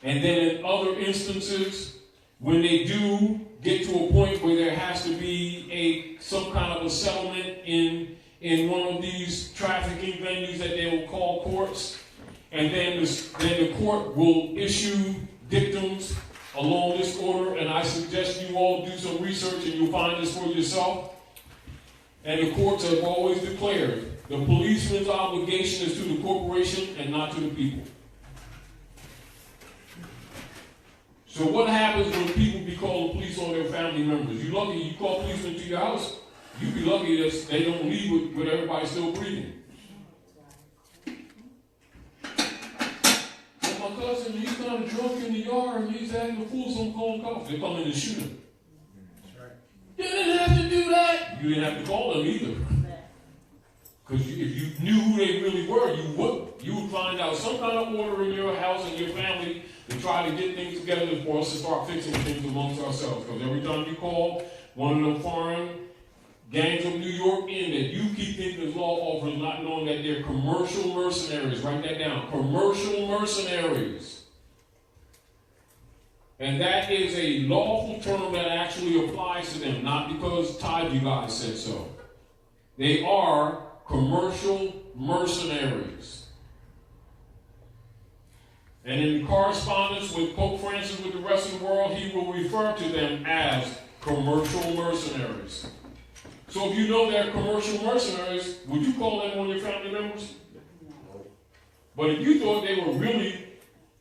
And then in other instances, when they do get to a point where there has to be some kind of a settlement in one of these trafficking venues that they will call courts, and then the court will issue dictums along this order, and I suggest you all do some research and you'll find this for yourself. And the courts have always declared the policeman's obligation is to the corporation and not to the people. So what happens when people be called the police on their family members? You lucky you call policemen to your house, you be lucky that they don't leave with everybody still breathing. Well, my cousin, he's kind of drunk in the yard and he's acting a fool, so I'm calling cops. They come in and shoot him. That's right. You didn't have to do that. You didn't have to call them either. Because if you knew who they really were, you would find out some kind of order in your house and your family to try to get things together for us to start fixing things amongst ourselves. Because every time you call one of the foreign gangs of New York in that you keep thinking as law officers, not knowing that they're commercial mercenaries. Write that down. Commercial mercenaries. And that is a lawful term that actually applies to them, not because Taj you guys said so. They are commercial mercenaries. And in correspondence with Pope Francis with the rest of the world, he will refer to them as commercial mercenaries. So if you know they're commercial mercenaries, would you call them one of your family members? But if you thought they were really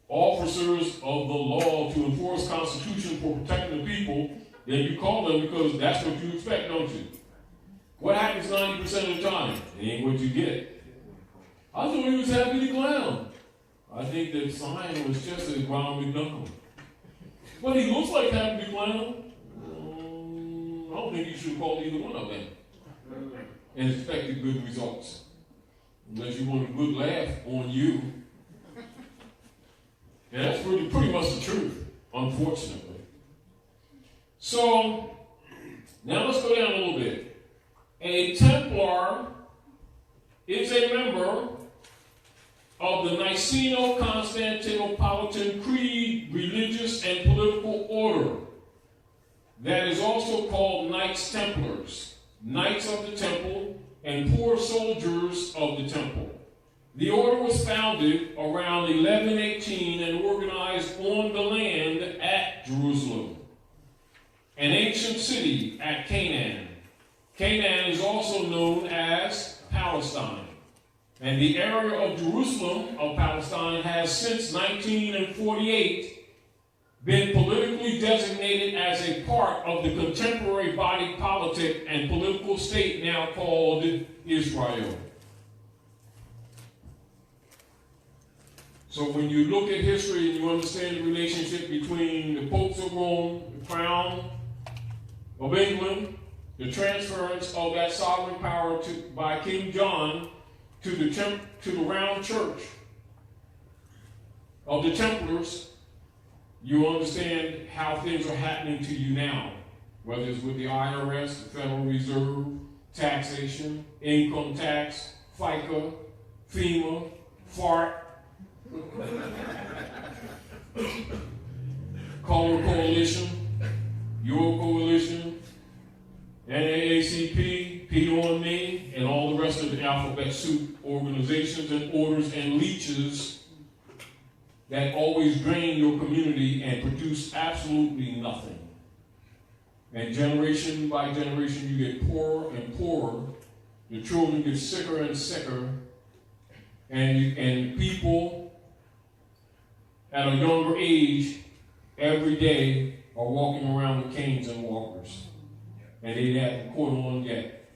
officers of the law to enforce Constitution for protecting the people, then you call them because that's what you expect, don't you? What happens 90% of the time? It ain't what you get. I thought he was Happy the Clown. I think that sign was just a Ronald McDonald. But he looks like Happy the Clown. I don't think you should have called either one of them and expected good results. Unless you want a good laugh on you. And that's pretty much the truth, unfortunately. So, now let's go down a little bit. A Templar is a member of the Niceno-Constantinopolitan Creed religious and political order that is also called Knights Templars, Knights of the Temple, and poor soldiers of the Temple. The order was founded around 1118 and organized on the land at Jerusalem, an ancient city at Canaan. Canaan is also known as Palestine. And the area of Jerusalem, of Palestine, has since 1948 been politically designated as a part of the contemporary body politic and political state now called Israel. So when you look at history and you understand the relationship between the popes of Rome, the crown of England, the transference of that sovereign power by King John to the round church of the Templars, you understand how things are happening to you now, whether it's with the IRS, the Federal Reserve, taxation, income tax, FICA, FEMA, FART, Color Coalition, Your Coalition, NAACP, P on Me, and all the rest of the alphabet soup organizations and orders and leeches that always drain your community and produce absolutely nothing. And generation by generation, you get poorer and poorer. The children get sicker and sicker. And people at a younger age every day are walking around with canes and walkers. And they haven't caught on yet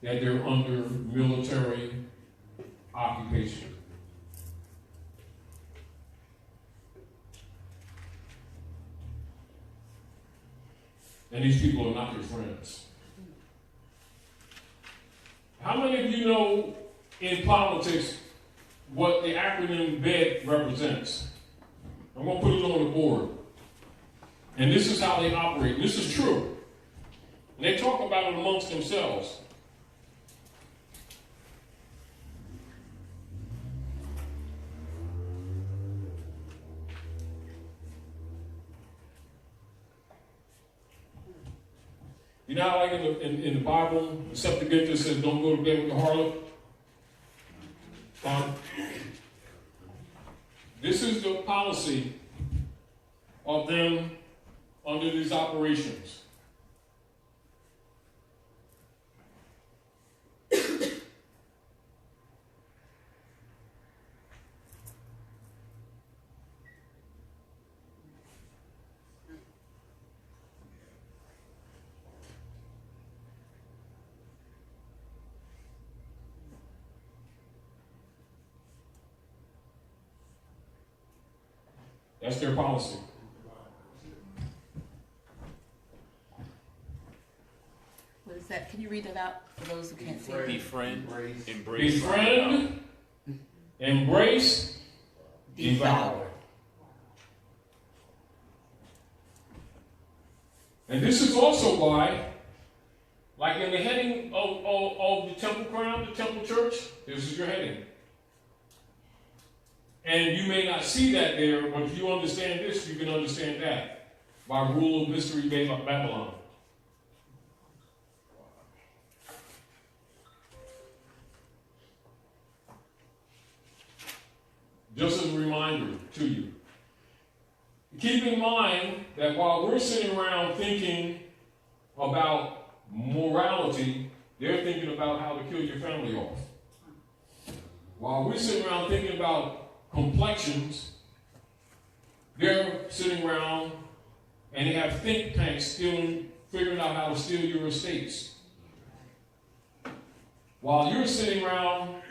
that they're under military occupation. And these people are not your friends. How many of you know in politics what the acronym BED represents? I'm going to put it on the board. And this is how they operate. And this is true. And they talk about it amongst themselves. You know how like in the Bible, the Septuagint says don't go to bed with the harlot? This is the policy of them under these operations. That's their policy. What is that? Can you read it out for those who can't see? Befriend, embrace, Befriend, embrace, devour. And this is also why, like in the heading of the temple crown, the temple church, this is your heading. And you may not see that there, but if you understand this, you can understand that. By rule of mystery Babylon. Just as a reminder to you. Keep in mind that while we're sitting around thinking about morality, they're thinking about how to kill your family off. While we're sitting around thinking about complexions, they're sitting around and they have think tanks figuring out how to steal your estates. While you're sitting around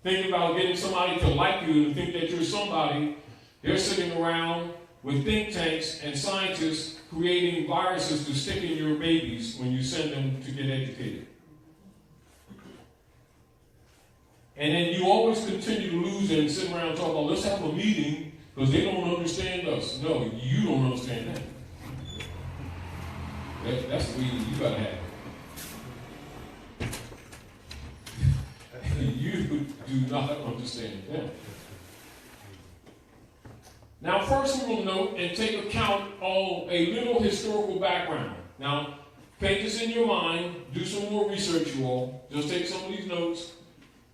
thinking about getting somebody to like you and think that you're somebody, they're sitting around with think tanks and scientists creating viruses to stick in your babies when you send them to get educated. And then you always continue to lose and sit around and talk about, let's have a meeting because they don't understand us. No, you don't understand them. That's the meeting you got to have. You do not understand them. Now, first we will note and take account of a little historical background. Now, paint this in your mind. Do some more research, you all. Just take some of these notes.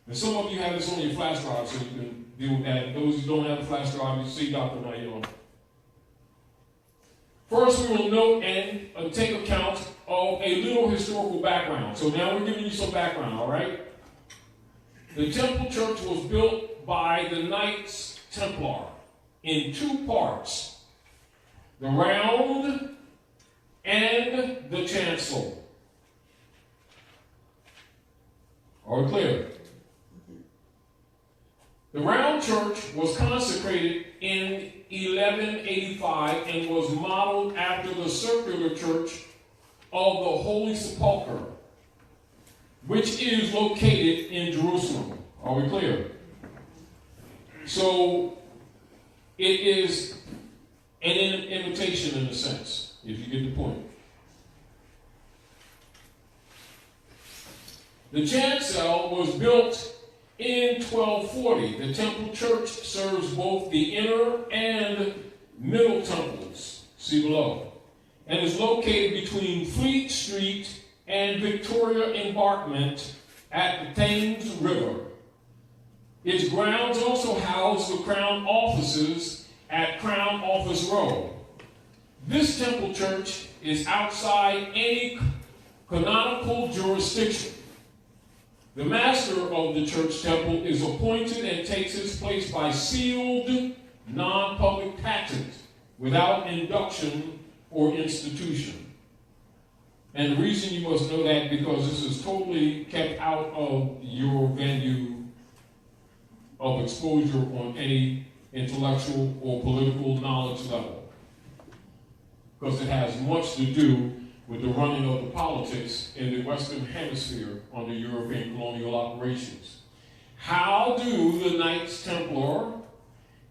And some of you have this on your flash drive, so you can deal with that. Those who don't have a flash drive, you see Dr. Nailah. First, we will note and take account of a little historical background. So now we're giving you some background, all right? The temple church was built by the Knights Templar in two parts, the round and the chancel. Are we clear? The round church was consecrated in 1185 and was modeled after the circular church of the Holy Sepulchre, which is located in Jerusalem. Are we clear? So it is an imitation in a sense, if you get the point. The chancel was built in 1240. The temple church serves both the inner and middle temples, see below, and is located between Fleet Street and Victoria Embankment at the Thames River. Its grounds also house the Crown offices at Crown Office Row. This temple church is outside any canonical jurisdiction. The master of the church temple is appointed and takes his place by sealed, non-public patent, without induction or institution. And the reason you must know that because this is totally kept out of your venue of exposure on any intellectual or political knowledge level. Because it has much to do with the running of the politics in the Western Hemisphere under European colonial operations. How do the Knights Templar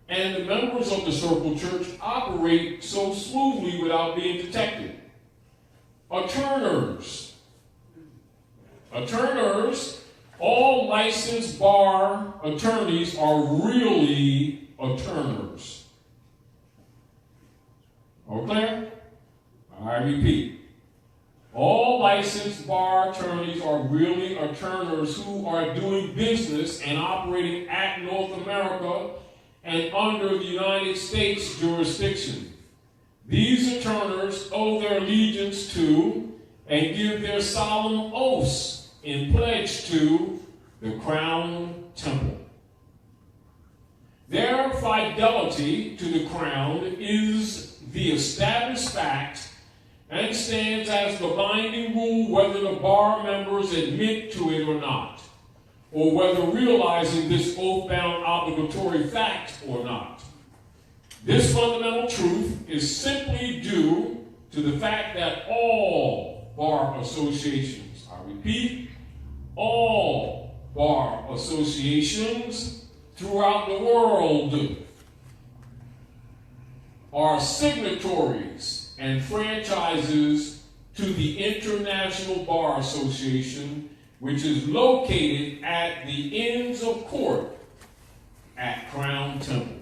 and the members of the Circle Church operate so smoothly without being detected? Attorneys. All licensed bar attorneys are really attorneys. All clear? I repeat. All licensed bar attorneys are really attorneys who are doing business and operating at North America and under the United States jurisdiction. These attorneys owe their allegiance to and give their solemn oaths in pledge to the Crown Temple. Their fidelity to the Crown is the established fact and stands as the binding rule whether the bar members admit to it or not, or whether realizing this oath-bound obligatory fact or not. This fundamental truth is simply due to the fact that all bar associations, I repeat, all bar associations throughout the world are signatories and franchises to the International Bar Association, which is located at the Inns of Court at Crown Temple.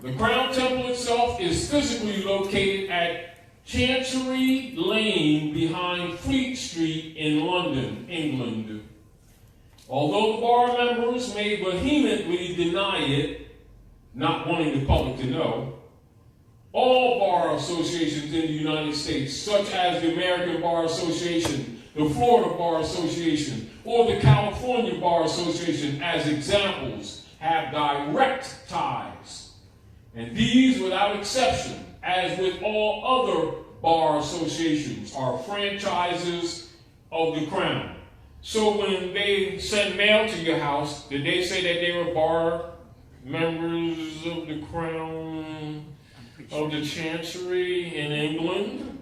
The Crown Temple itself is physically located at Chancery Lane behind Fleet Street in London, England. Although the bar members may vehemently deny it, not wanting the public to know, all bar associations in the United States, such as the American Bar Association, the Florida Bar Association, or the California Bar Association, as examples, have direct ties. And these, without exception, as with all other bar associations, are franchises of the Crown. So when they send mail to your house, did they say that they were bar members of the Crown of the Chancery in England?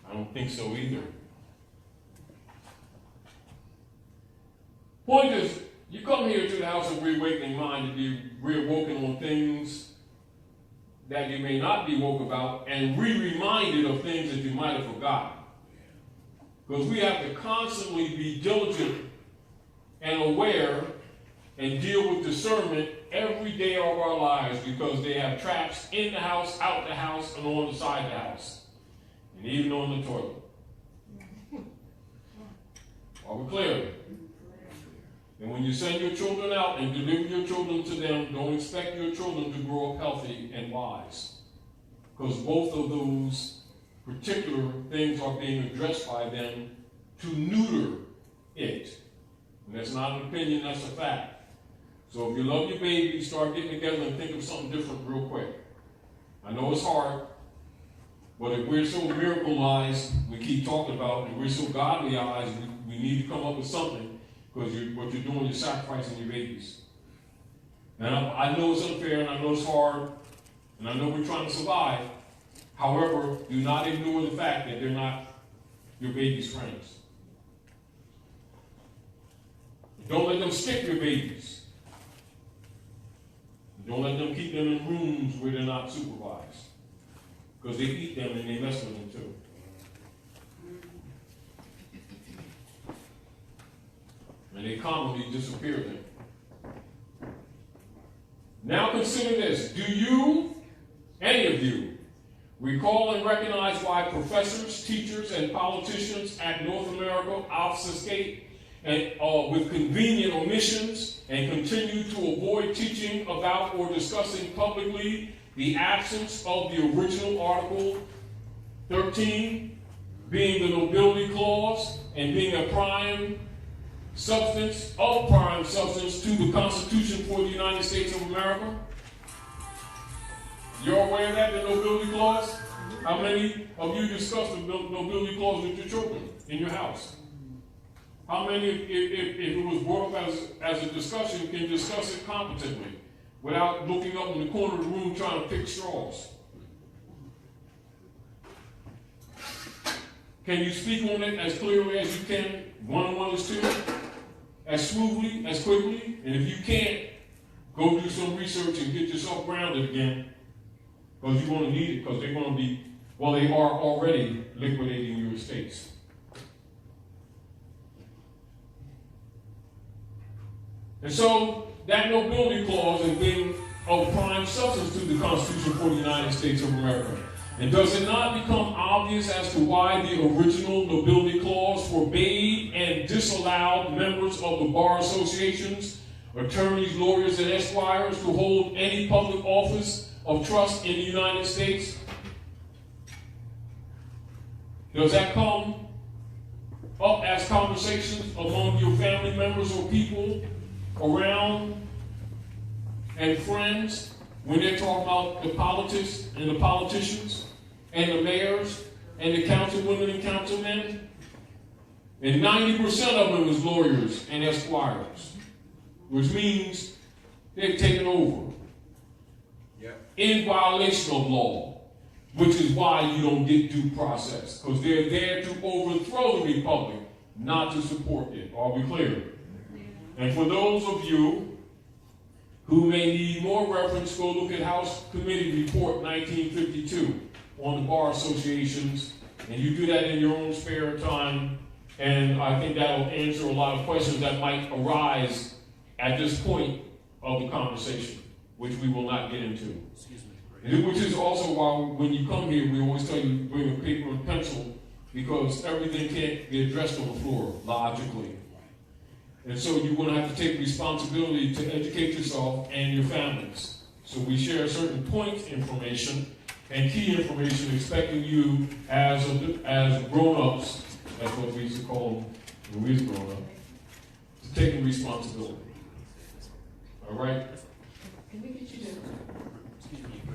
I don't think so either. Point is, you come here to the house of reawakening mind to be reawoken on things that you may not be woke about and reminded of things that you might have forgotten. Because we have to constantly be diligent and aware and deal with discernment every day of our lives because they have traps in the house, out the house, and on the side of the house. And even on the toilet. Are we clear? And when you send your children out and deliver your children to them, don't expect your children to grow up healthy and wise. Because both of those particular things are being addressed by them to neuter it. And that's not an opinion, that's a fact. So if you love your baby, start getting together and think of something different real quick. I know it's hard, but if we're so miracleized, we keep talking about, and we're so godlyized, we need to come up with something. Because what you're doing, you're sacrificing your babies. And I know it's unfair, and I know it's hard, and I know we're trying to survive. However, do not ignore the fact that they're not your baby's friends. Don't let them stick your babies. Don't let them keep them in rooms where they're not supervised. Because they eat them and they mess with them too. And they commonly disappear them. Now consider this. Do you, any of you, recall and recognize why professors, teachers, and politicians at North America obfuscate and with convenient omissions and continue to avoid teaching about or discussing publicly the absence of the original article 13, being the nobility clause and being a prime substance to the Constitution for the United States of America. You're aware of that, the nobility clause? How many of you discussed the nobility clause with your children in your house? How many, if it was brought up as a discussion, can discuss it competently without looking up in the corner of the room trying to pick straws? Can you speak on it as clearly as you can, 1 and 1 is 2, as smoothly, as quickly? And if you can't, go do some research and get yourself grounded again, because you're going to need it, because they're going to be, well, they are already liquidating your estates. And so, that nobility clause has been of prime substance to the Constitution for the United States of America. And does it not become obvious as to why the original nobility clause forbade and disallowed members of the bar associations, attorneys, lawyers, and esquires to hold any public office of trust in the United States? Does that come up as conversations among your family members or people around and friends when they're talking about the politics and the politicians and the mayors and the councilwomen and councilmen? And 90% of them is lawyers and esquires, which means they've taken over in violation of law, which is why you don't get due process, because they're there to overthrow the republic, not to support it. Are we clear? And for those of you who may need more reference, go look at House Committee Report 1952 on the bar associations, and you do that in your own spare time, and I think that'll answer a lot of questions that might arise at this point of the conversation, which we will not get into. Which is also why when you come here, we always tell you bring a paper and pencil, because everything can't be addressed on the floor logically. And so you're going to have to take responsibility to educate yourself and your families. So we share certain point information and key information, expecting you as grown-ups, that's what we used to call them when we was growing up, to take responsibility. All right? Can we get you to?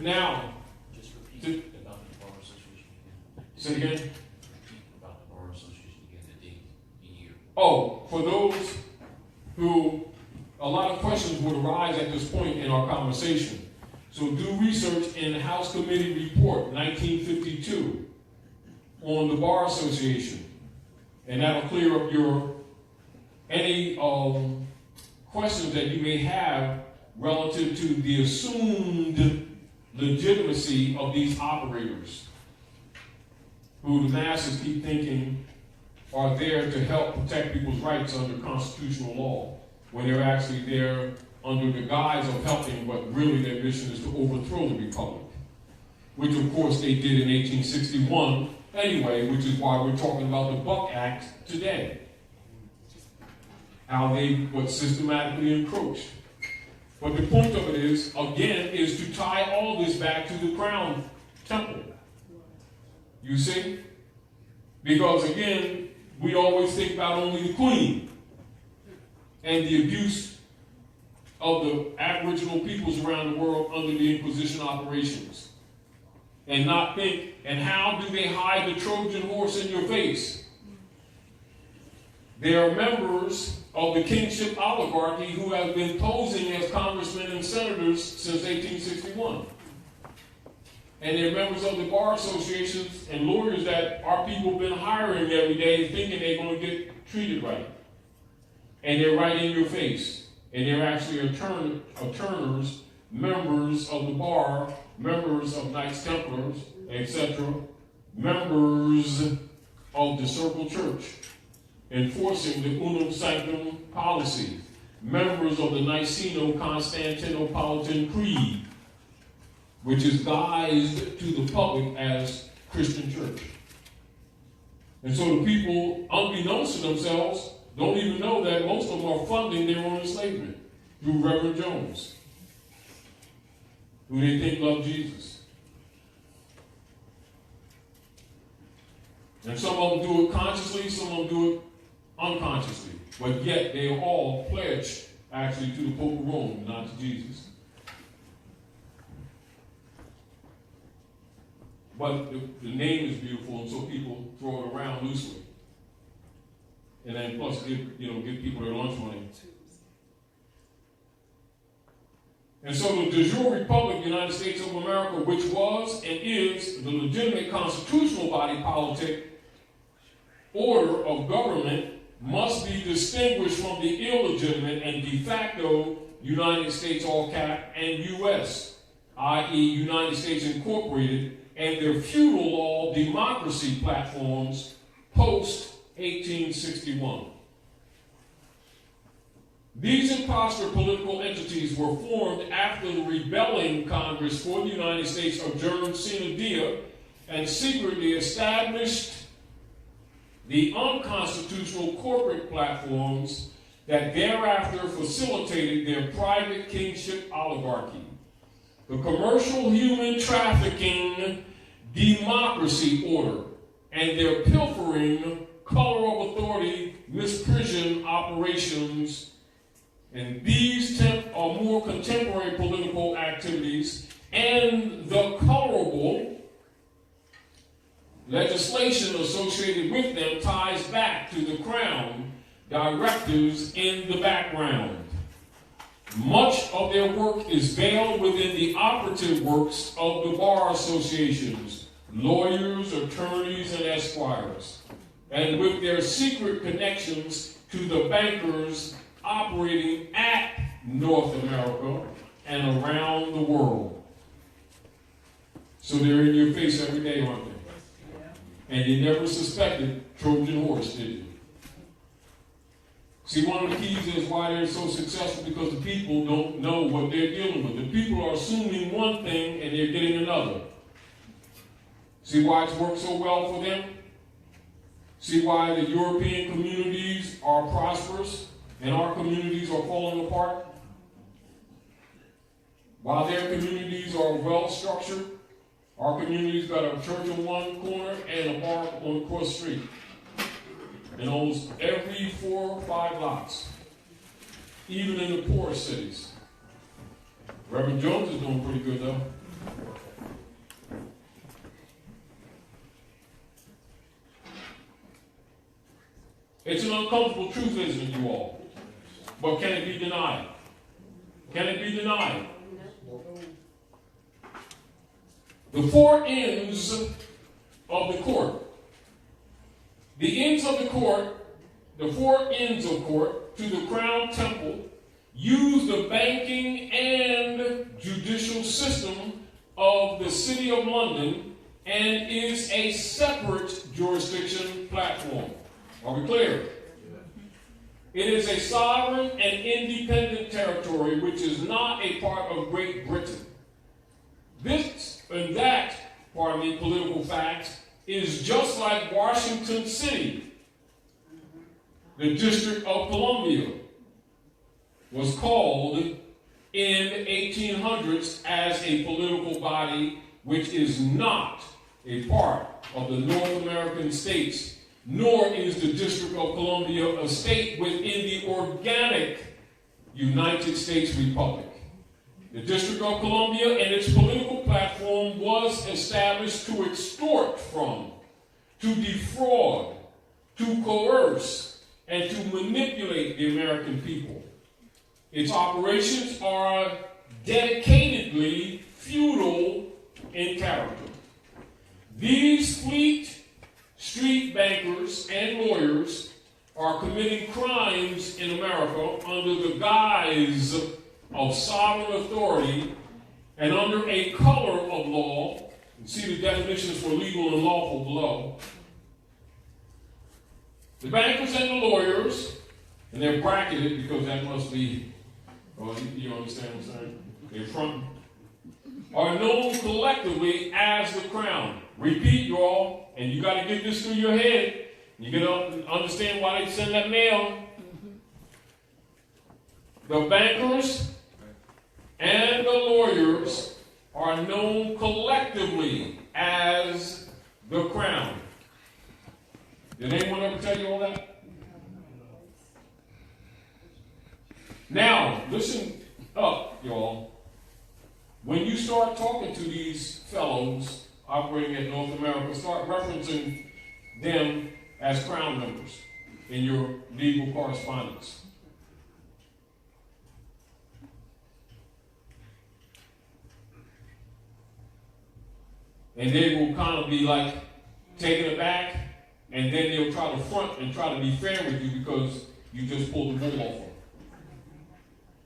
Now, just repeat about the bar association again. say again. Repeat about the bar association again, the date, the year. Oh, for those who, a lot of questions would arise at this point in our conversation. So do research in the House Committee Report 1952 on the Bar Association, and that'll clear up any questions that you may have relative to the assumed legitimacy of these operators, who the masses keep thinking are there to help protect people's rights under constitutional law, when they're actually there under the guise of helping, but really their mission is to overthrow the republic, which of course they did in 1861 anyway, which is why we're talking about the Buck Act today. How they systematically encroached. But the point of it is, again, is to tie all this back to the Crown Temple. You see? Because again, we always think about only the Queen and the abuse of the Aboriginal peoples around the world under the Inquisition operations. And not think, and how do they hide the Trojan horse in your face? They are members of the kingship oligarchy who have been posing as congressmen and senators since 1861. And they're members of the bar associations and lawyers that our people have been hiring every day, thinking they're going to get treated right. And they're right in your face. And they're actually attorneys, members of the bar, members of Knights Templars, etc., members of the Circle Church, enforcing the Unum Sanctum policy, members of the Niceno-Constantinopolitan Creed, which is guised to the public as Christian church. And so the people, unbeknownst to themselves, don't even know that most of them are funding their own enslavement through Reverend Jones, who they think love Jesus. And some of them do it consciously, some of them do it unconsciously. But yet they are all pledged actually to the Pope of Rome, not to Jesus. But the name is beautiful, and so people throw it around loosely. And then plus give people their lunch money. And so the de jure Republic of the United States of America, which was and is the legitimate constitutional body politic order of government, must be distinguished from the illegitimate and de facto United States, all cap, and U.S., i.e. United States Incorporated, and their feudal law democracy platforms post-1861. These imposter political entities were formed after the rebelling Congress for the United States adjourned sine die and secretly established the unconstitutional corporate platforms that thereafter facilitated their private kingship oligarchy. The commercial human trafficking democracy order and their pilfering color of authority misprision operations, and these are more contemporary political activities, and the colorable legislation associated with them ties back to the Crown directives in the background. Much of their work is veiled within the operative works of the bar associations, lawyers, attorneys, and esquires, and with their secret connections to the bankers operating at North America and around the world. So they're in your face every day, aren't they? And you never suspected Trojan horse, did you? See, one of the keys is why they're so successful, because the people don't know what they're dealing with. The people are assuming one thing and they're getting another. See why it's worked so well for them? See why the European communities are prosperous and our communities are falling apart? While their communities are well structured, our community's got a church on one corner and a bar on across the street. In almost every 4 or 5 lots, even in the poorest cities. Reverend Jones is doing pretty good, though. It's an uncomfortable truth, isn't it, you all? But can it be denied? Can it be denied? The 4 ends of the court. The ends of the court, the 4 ends of court to the Crown Temple, use the banking and judicial system of the City of London and is a separate jurisdiction platform. Are we clear? It is a sovereign and independent territory which is not a part of Great Britain. This and that, political fact, is just like Washington City. The District of Columbia was called in 1800s as a political body which is not a part of the North American states, nor is the District of Columbia a state within the organic United States Republic. The District of Columbia and its political platform was established to extort from, to defraud, to coerce, and to manipulate the American people. Its operations are dedicatedly feudal in character. These fleet street bankers and lawyers are committing crimes in America under the guise of sovereign authority and under a color of law. You see the definitions for legal and lawful below. The bankers and the lawyers, and they're bracketed because that must be, you understand what I'm saying? They're front, are known collectively as the Crown. Repeat, y'all, and you got to get this through your head. You got to understand why they send that mail. The bankers and the lawyers are known collectively as the Crown. Did anyone ever tell you all that? Now, listen up, y'all. When you start talking to these fellows operating in North America, start referencing them as Crown members in your legal correspondence. And they will kind of be like taken aback, and then they'll try to front and try to be fair with you because you just pulled the wool off them.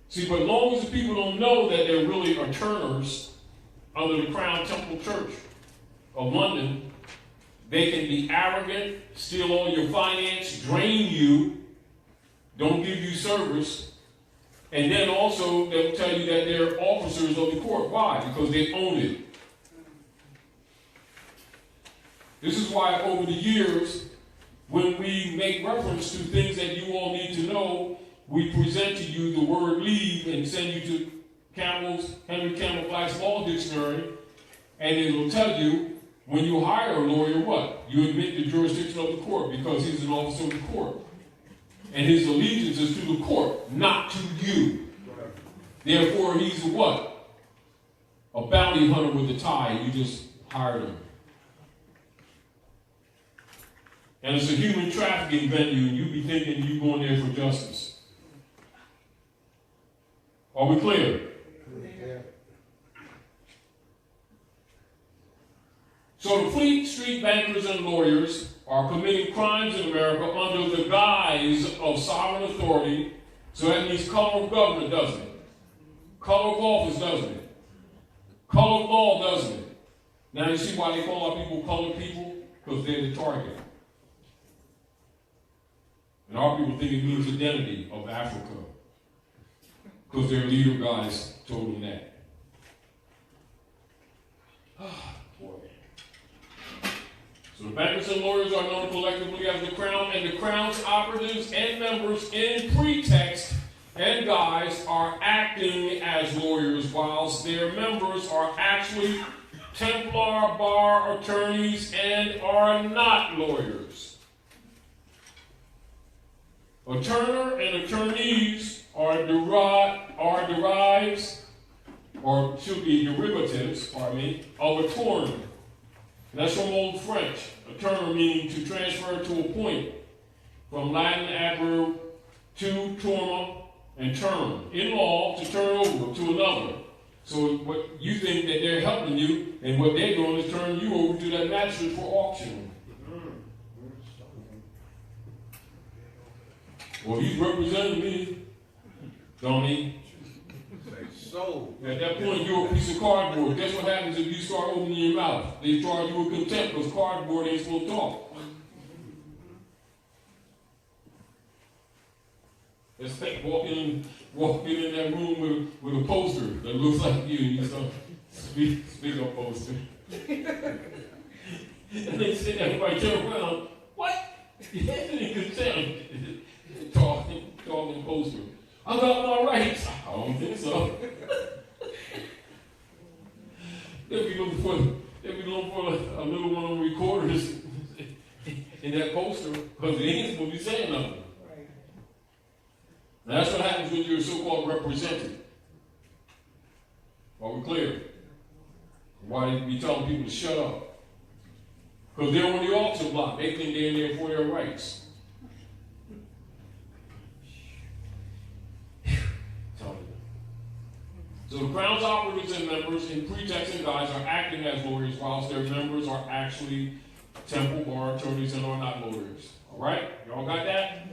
See, but as long as the people don't know that they're really attorneys under the Crown Temple Church of London, they can be arrogant, steal all your finance, drain you, don't give you service, and then also they'll tell you that they're officers of the court. Why? Because they own it. This is why over the years, when we make reference to things that you all need to know, we present to you the word leave and send you to Henry Campbell Black's Law Dictionary, and it will tell you when you hire a lawyer what? You admit the jurisdiction of the court because he's an officer of the court. And his allegiance is to the court, not to you. Therefore, he's a what? A bounty hunter with a tie, and you just hired him. And it's a human trafficking venue, and you be thinking you're going there for justice. Are we clear? Yeah. So the Fleet Street bankers and lawyers are committing crimes in America under the guise of sovereign authority. So that means color of government, doesn't it? Color of office, doesn't it? Color of law, doesn't it? Now you see why they call our people colored people? Because they're the target. And our people think it means identity of Africa. Because their leader guys told them that. Boy. So the bankers and lawyers are known collectively as the Crown, and the Crown's operatives and members in pretext and guise are acting as lawyers, whilst their members are actually Templar bar attorneys and are not lawyers. Attorney and attorneys are derivatives, of attorney. That's from Old French. Attorney meaning to transfer to a point. From Latin adverb to turma and term. In law, to turn over to another. So what you think that they're helping you, and what they're doing is turning you over to that magistrate for auction. Well, he's representing me, don't he? So, At that point, you're a piece of cardboard. Guess what happens if you start opening your mouth? They charge you with contempt because cardboard ain't supposed to talk. It's like walking in that room with a poster that looks like you, and you start speak up poster. And they sit there, everybody turn around. What? In contempt. Talking poster. I got my rights. I don't think so. They'll be looking for a little one on recorders in that poster because they ain't supposed to be saying nothing. Now that's what happens when you're so-called represented. Are we clear? Why they be telling people to shut up? Because they're on the auction block. They think they're in there for their rights. So the Crown's operatives and members in pretext and guise are acting as lawyers, whilst their members are actually temple bar attorneys and are not lawyers. All right? Y'all got that?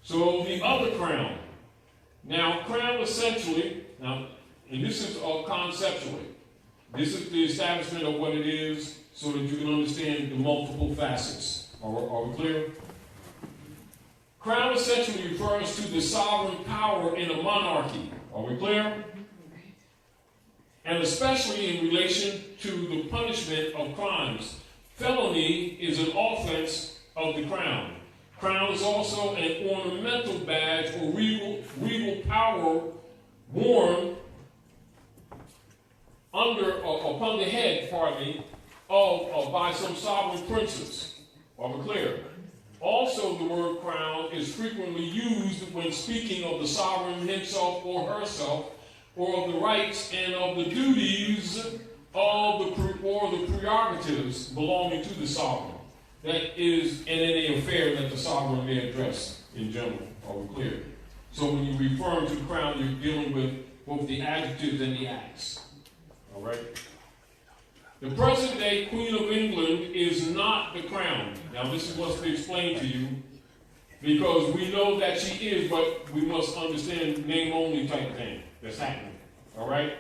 So the other Crown. Now, Crown essentially, and this is conceptually, this is the establishment of what it is so that you can understand the multiple facets. Are we clear? Crown essentially refers to the sovereign power in a monarchy. Are we clear? And especially in relation to the punishment of crimes. Felony is an offense of the crown. Crown is also an ornamental badge or regal power worn upon the head, by some sovereign princes Are we clear? Also, the word crown is frequently used when speaking of the sovereign himself or herself, or of the rights and of the duties of the prerogatives belonging to the sovereign. That is in any affair that the sovereign may address in general. Are we clear? So when you refer to crown, you're dealing with both the adjectives and the acts. All right? The present-day Queen of England is not the crown. Now, this is what's been explained to you, because we know that she is, but we must understand name-only type thing that's happening. All right?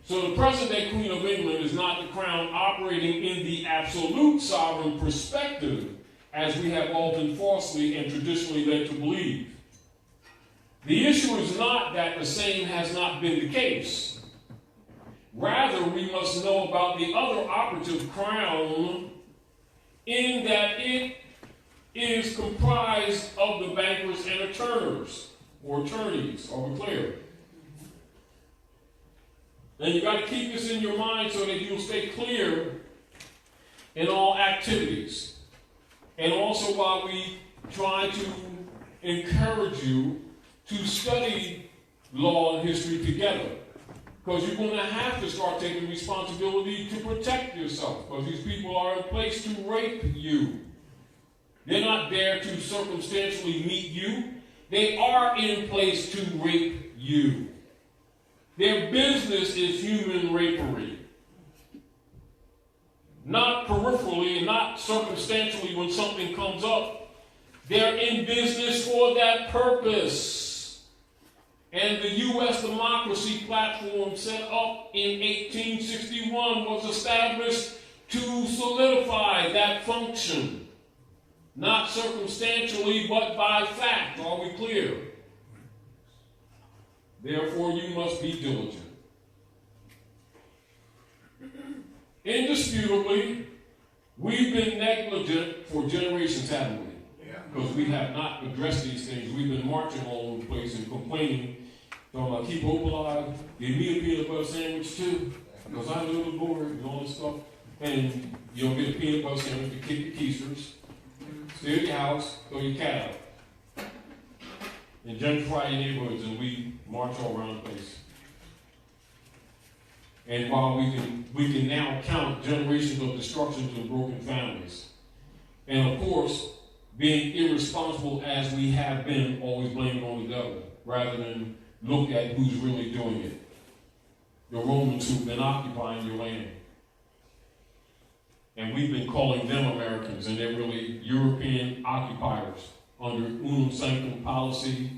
So the present-day Queen of England is not the crown operating in the absolute sovereign perspective, as we have all been falsely and traditionally led to believe. The issue is not that the same has not been the case. Rather, we must know about the other operative crown, in that it is comprised of the bankers and attorneys, or attorneys. Are we clear? And you got to keep this in your mind so that you'll stay clear in all activities. And also while we try to encourage you to study law and history together. Because you're going to have to start taking responsibility to protect yourself. Because these people are in place to rape you. They're not there to circumstantially meet you. They are in place to rape you. Their business is human rapery. Not peripherally, not circumstantially when something comes up. They're in business for that purpose. And the U.S. democracy platform set up in 1861 was established to solidify that function. Not circumstantially, but by fact. Are we clear? Therefore, you must be diligent. Indisputably, we've been negligent for generations, haven't we? Because we have not addressed these things. We've been marching all over the place and complaining. Talking about keep hope alive, give me a peanut butter sandwich too, because I'm a little bored and all this stuff. And you don't get a peanut butter sandwich to kick your keisters, steal your house, throw your cat out. And gentrify your neighborhoods, and we march all around the place. And while we can now count generations of destruction to broken families. And of course, being irresponsible as we have been, always blaming on the devil, rather than look at who's really doing it. The Romans who've been occupying your land. And we've been calling them Americans, and they're really European occupiers under unum sanctum policy,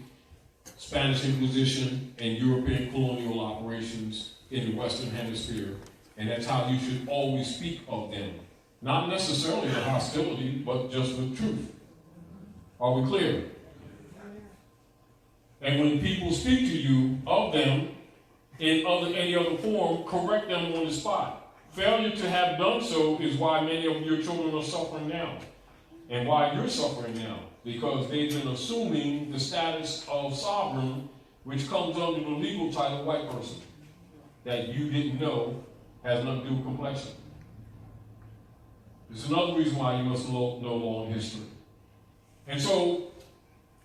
Spanish Inquisition, and European colonial operations in the Western Hemisphere. And that's how you should always speak of them. Not necessarily with hostility, but just with truth. Are we clear? And when people speak to you of them in any other form, correct them on the spot. Failure to have done so is why many of your children are suffering now. And why you're suffering now. Because they've been assuming the status of sovereign, which comes under the legal title white person, that you didn't know has nothing to do with complexion. This is another reason why you must know law and history. And so,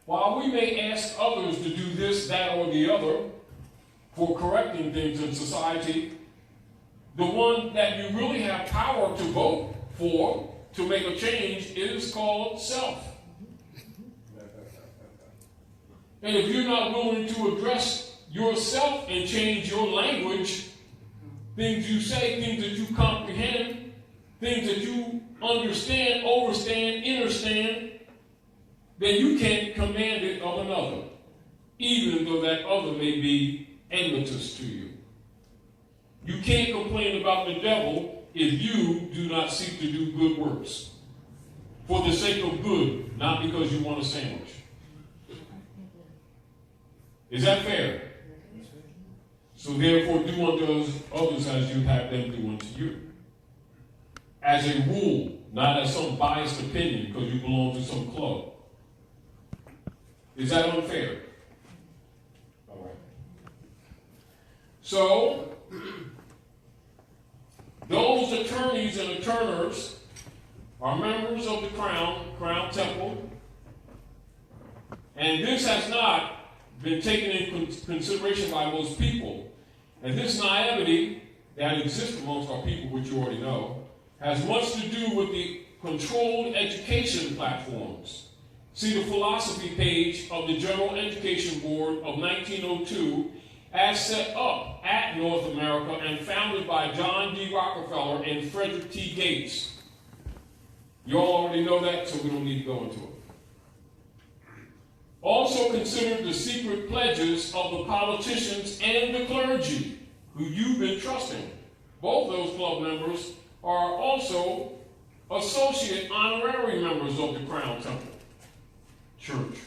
while we may ask others to do this, that, or the other for correcting things in society, the one that you really have power to vote for to make a change is called self. And if you're not willing to address yourself and change your language, things you say, things that you comprehend, things that you understand, overstand, understand, then you can't command it of another, even though that other may be enmity to you. You can't complain about the devil if you do not seek to do good works. For the sake of good, not because you want a sandwich. Is that fair? So therefore, do unto others as you have them do unto you. As a rule, not as some biased opinion because you belong to some club. Is that unfair? All right. So, those attorneys and attorneys are members of the Crown Temple, and this has not been taken into consideration by most people. And this naivety that exists amongst our people, which you already know, has much to do with the controlled education platforms. See the philosophy page of the General Education Board of 1902 as set up at North America and founded by John D. Rockefeller and Frederick T. Gates. You all already know that, so we don't need to go into it. Also consider the secret pledges of the politicians and the clergy who you've been trusting. Both those club members are also associate honorary members of the Crown Temple Church.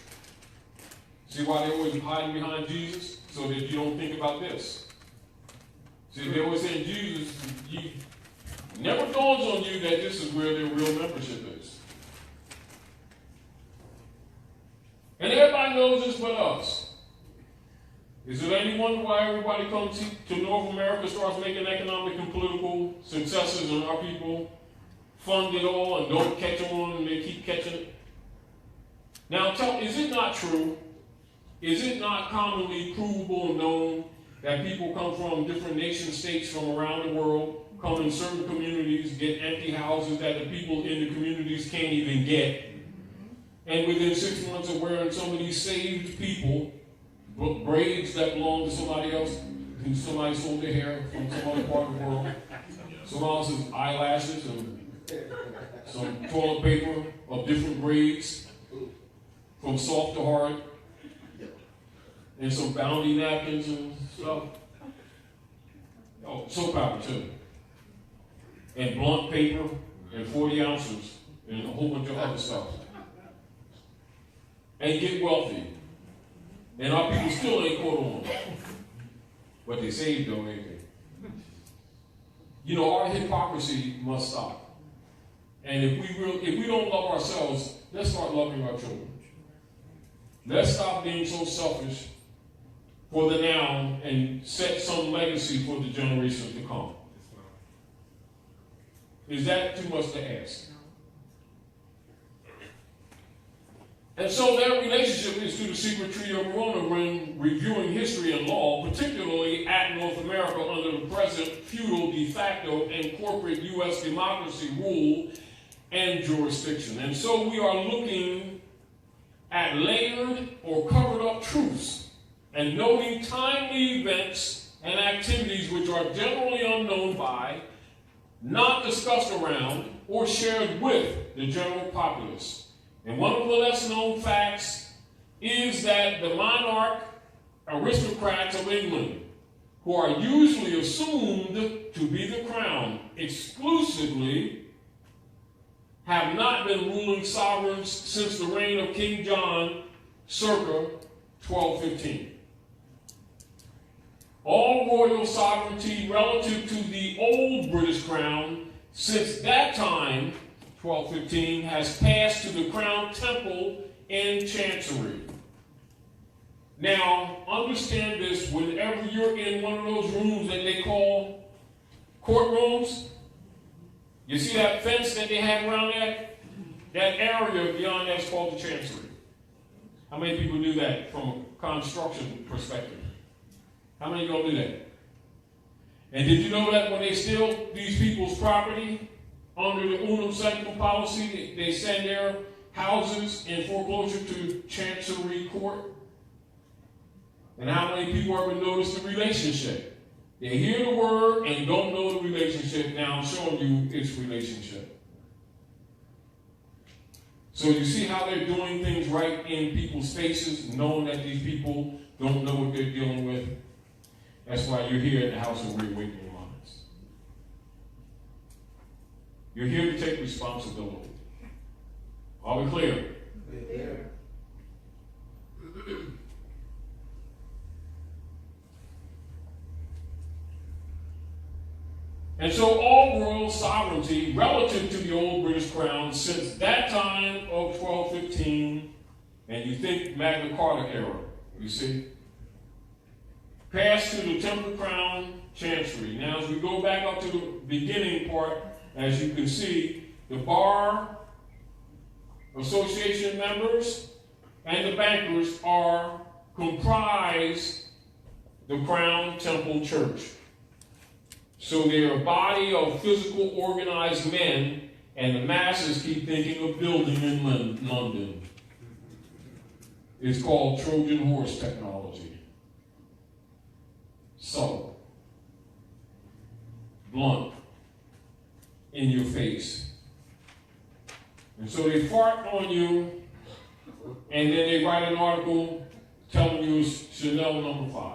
See why they always hiding behind Jesus? So that you don't think about this. See, they always say Jesus, never dawns on you that this is where their real membership is. And everybody knows this but us. Is it any wonder why everybody comes to North America, starts making economic and political successes, and our people fund it all and don't catch on and they keep catching it? Now, is it not true? Is it not commonly provable and known that people come from different nation states from around the world, come in certain communities, get empty houses that the people in the communities can't even get, and within 6 months of wearing some of these saved people braids that belong to somebody else, and somebody sold their hair from some other part of the world, someone else's eyelashes and some toilet paper of different grades, from soft to hard, and some Bounty napkins and stuff. Oh, soap powder too. And blunt paper and 40 ounces and a whole bunch of other stuff. And get wealthy. And our people still ain't caught on. But they saved though, ain't they? You know, our hypocrisy must stop. And if we don't love ourselves, let's start loving our children. Let's stop being so selfish for the now and set some legacy for the generations to come. Is that too much to ask? And so their relationship is through the secret tree of Morona when reviewing history and law, particularly at North America under the present feudal, de facto, and corporate U.S. democracy rule and jurisdiction. And so we are looking at layered or covered up truths and noting timely events and activities which are generally unknown by, not discussed around, or shared with the general populace. And one of the less known facts is that the monarch aristocrats of England, who are usually assumed to be the crown exclusively, have not been ruling sovereigns since the reign of King John circa 1215. All royal sovereignty relative to the old British crown since that time, 1215, has passed to the Crown Temple and Chancery. Now, understand this, whenever you're in one of those rooms that they call courtrooms, you see that fence that they have around that area beyond that's called the Chancery. How many people do that from a construction perspective? How many don't do that? And did you know that when they steal these people's property under the unum sanctum policy, they send their houses in foreclosure to Chancery Court? And how many people ever notice the relationship? They hear the word and don't know the relationship. Now I'm showing you its relationship. So you see how they're doing things right in people's faces, knowing that these people don't know what they're dealing with. That's why you're here at the House of Reawakening Minds. You're here to take responsibility. Are we clear? Yeah. And so all royal sovereignty relative to the old British crown since that time of 1215, and you think Magna Carta era, you see, passed to the Temple Crown Chancery. Now as we go back up to the beginning part, as you can see, the bar association members, and the bankers comprise the Crown Temple Church. So they're a body of physical, organized men, and the masses keep thinking of building in London. It's called Trojan horse technology. So, blunt, in your face. And so they fart on you, and then they write an article telling you it's Chanel number 5.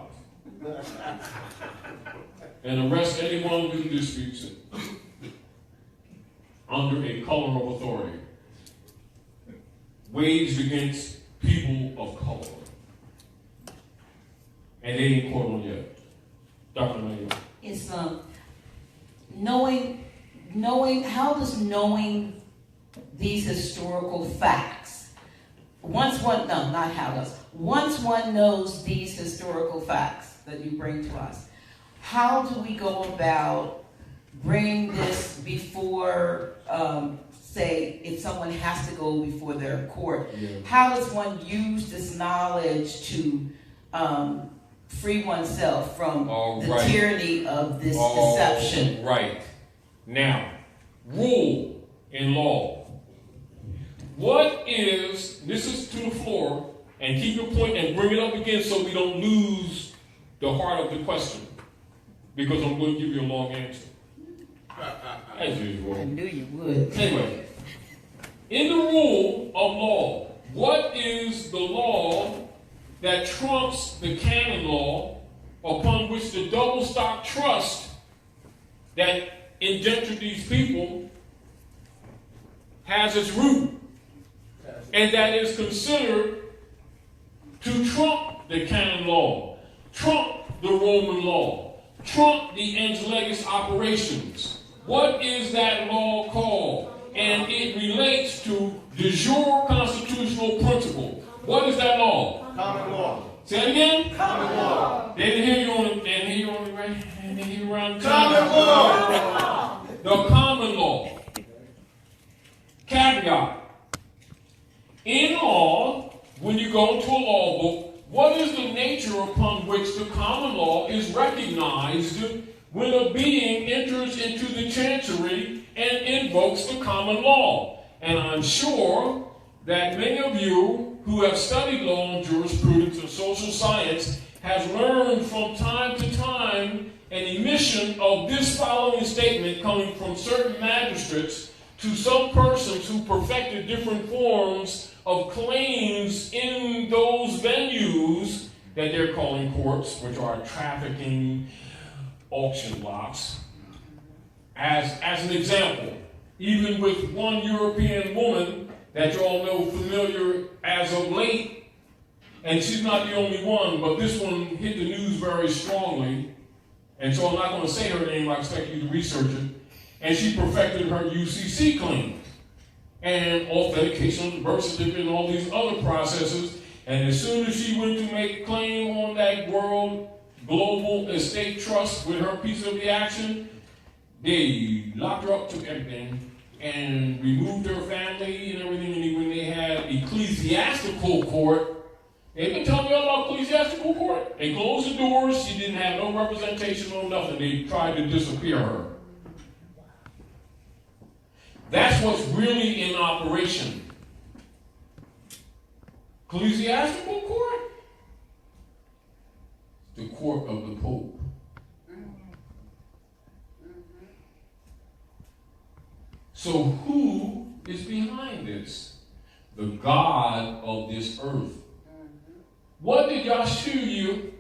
And arrest anyone who disputes it under a color of authority waged against people of color. And they ain't caught on yet. Dr. Nailah. It's how does knowing these historical facts, once one knows these historical facts that you bring to us, how do we go about bringing this before, say, if someone has to go before their court? Yeah. How does one use this knowledge to free oneself from the tyranny of this deception? Right. Now, rule in law. What is, this is to the floor, and keep your point and bring it up again so we don't lose the heart of the question. Because I'm going to give you a long answer. As usual. I knew you would. Anyway, in the rule of law, what is the law that trumps the canon law upon which the double stock trust that indentured these people has its root? And that is considered to trump the canon law, trump the Roman law, trump the Angelegis operations. What is that law called? And it relates to de jure constitutional principle. What is that law? Common law. Say it again? Common law. They didn't hear you on the, and hear on the right, and then hear around the Common law. The common law. Caveat. In law, when you go to a law book, what is the nature upon which the common law is recognized when a being enters into the chancery and invokes the common law? And I'm sure that many of you who have studied law and jurisprudence and social science has learned from time to time an emission of this following statement coming from certain magistrates to some persons who perfected different forms of claims in those venues that they're calling courts, which are trafficking auction blocks. As an example, even with one European woman that you all know familiar as of late, and she's not the only one, but this one hit the news very strongly, and so I'm not going to say her name, I expect you to research it, and she perfected her UCC claims and authentication of the birth certificate and all these other processes. And as soon as she went to make a claim on that World Global Estate Trust with her piece of the action, they locked her up, took everything, and removed her family and everything. And when they had ecclesiastical court, they've been telling you all about ecclesiastical court. They closed the doors. She didn't have no representation or nothing. They tried to disappear her. That's what's really in operation. Ecclesiastical court? The court of the Pope. So who is behind this? The God of this earth. What did Yahshua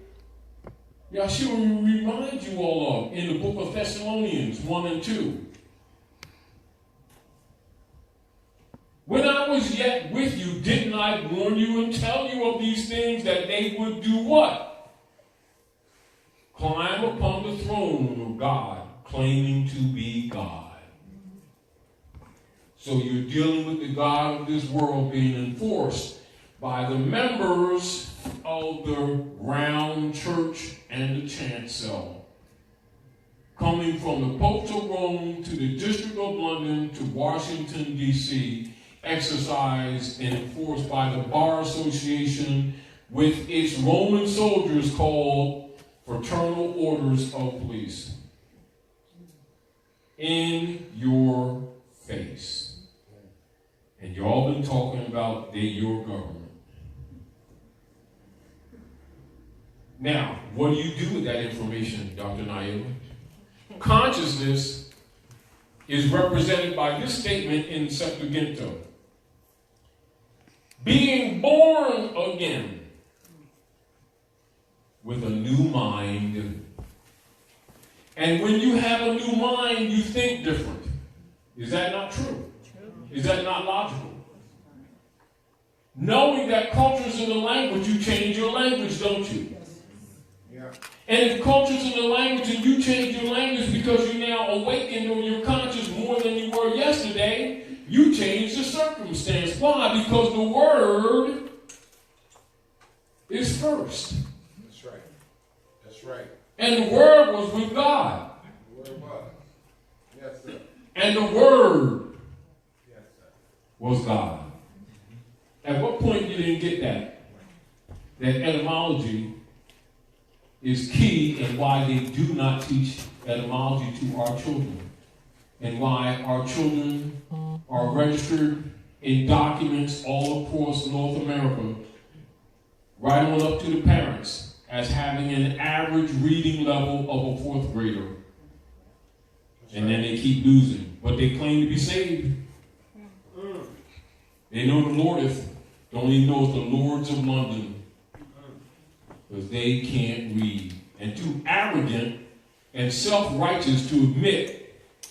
remind you all of in the book of Thessalonians 1 and 2? When I was yet with you, didn't I warn you and tell you of these things, that they would do what? Climb upon the throne of God, claiming to be God. So you're dealing with the God of this world being enforced by the members of the round church and the chancel. coming from the Popes of Rome to the District of London to Washington, D.C., exercised and enforced by the Bar Association with its Roman soldiers called Fraternal Orders of Police. In your face. And y'all been talking about your government. Now, what do you do with that information, Dr. Nailah? Consciousness is represented by this statement in Septuaginta. Being born again with a new mind. And when you have a new mind, you think different. Is that not true? Is that not logical? Knowing that culture's in the language, you change your language, don't you? Yeah. And if culture's in the language and you change your language because you now awakened or you're conscious more than you were yesterday, you change the circumstance. Why? Because the word is first. That's right. That's right. And the word was with God. The word was. Yes, sir. And the word Yes, sir. was God. At what point you didn't get that? That etymology is key in why they do not teach etymology to our children. And why our children are registered in documents all across North America, right on up to the parents, as having an average reading level of a fourth grader. And then they keep losing. But they claim to be saved. They know the Lordeth. Don't even know it's the Lords of London. Because they can't read. And too arrogant and self-righteous to admit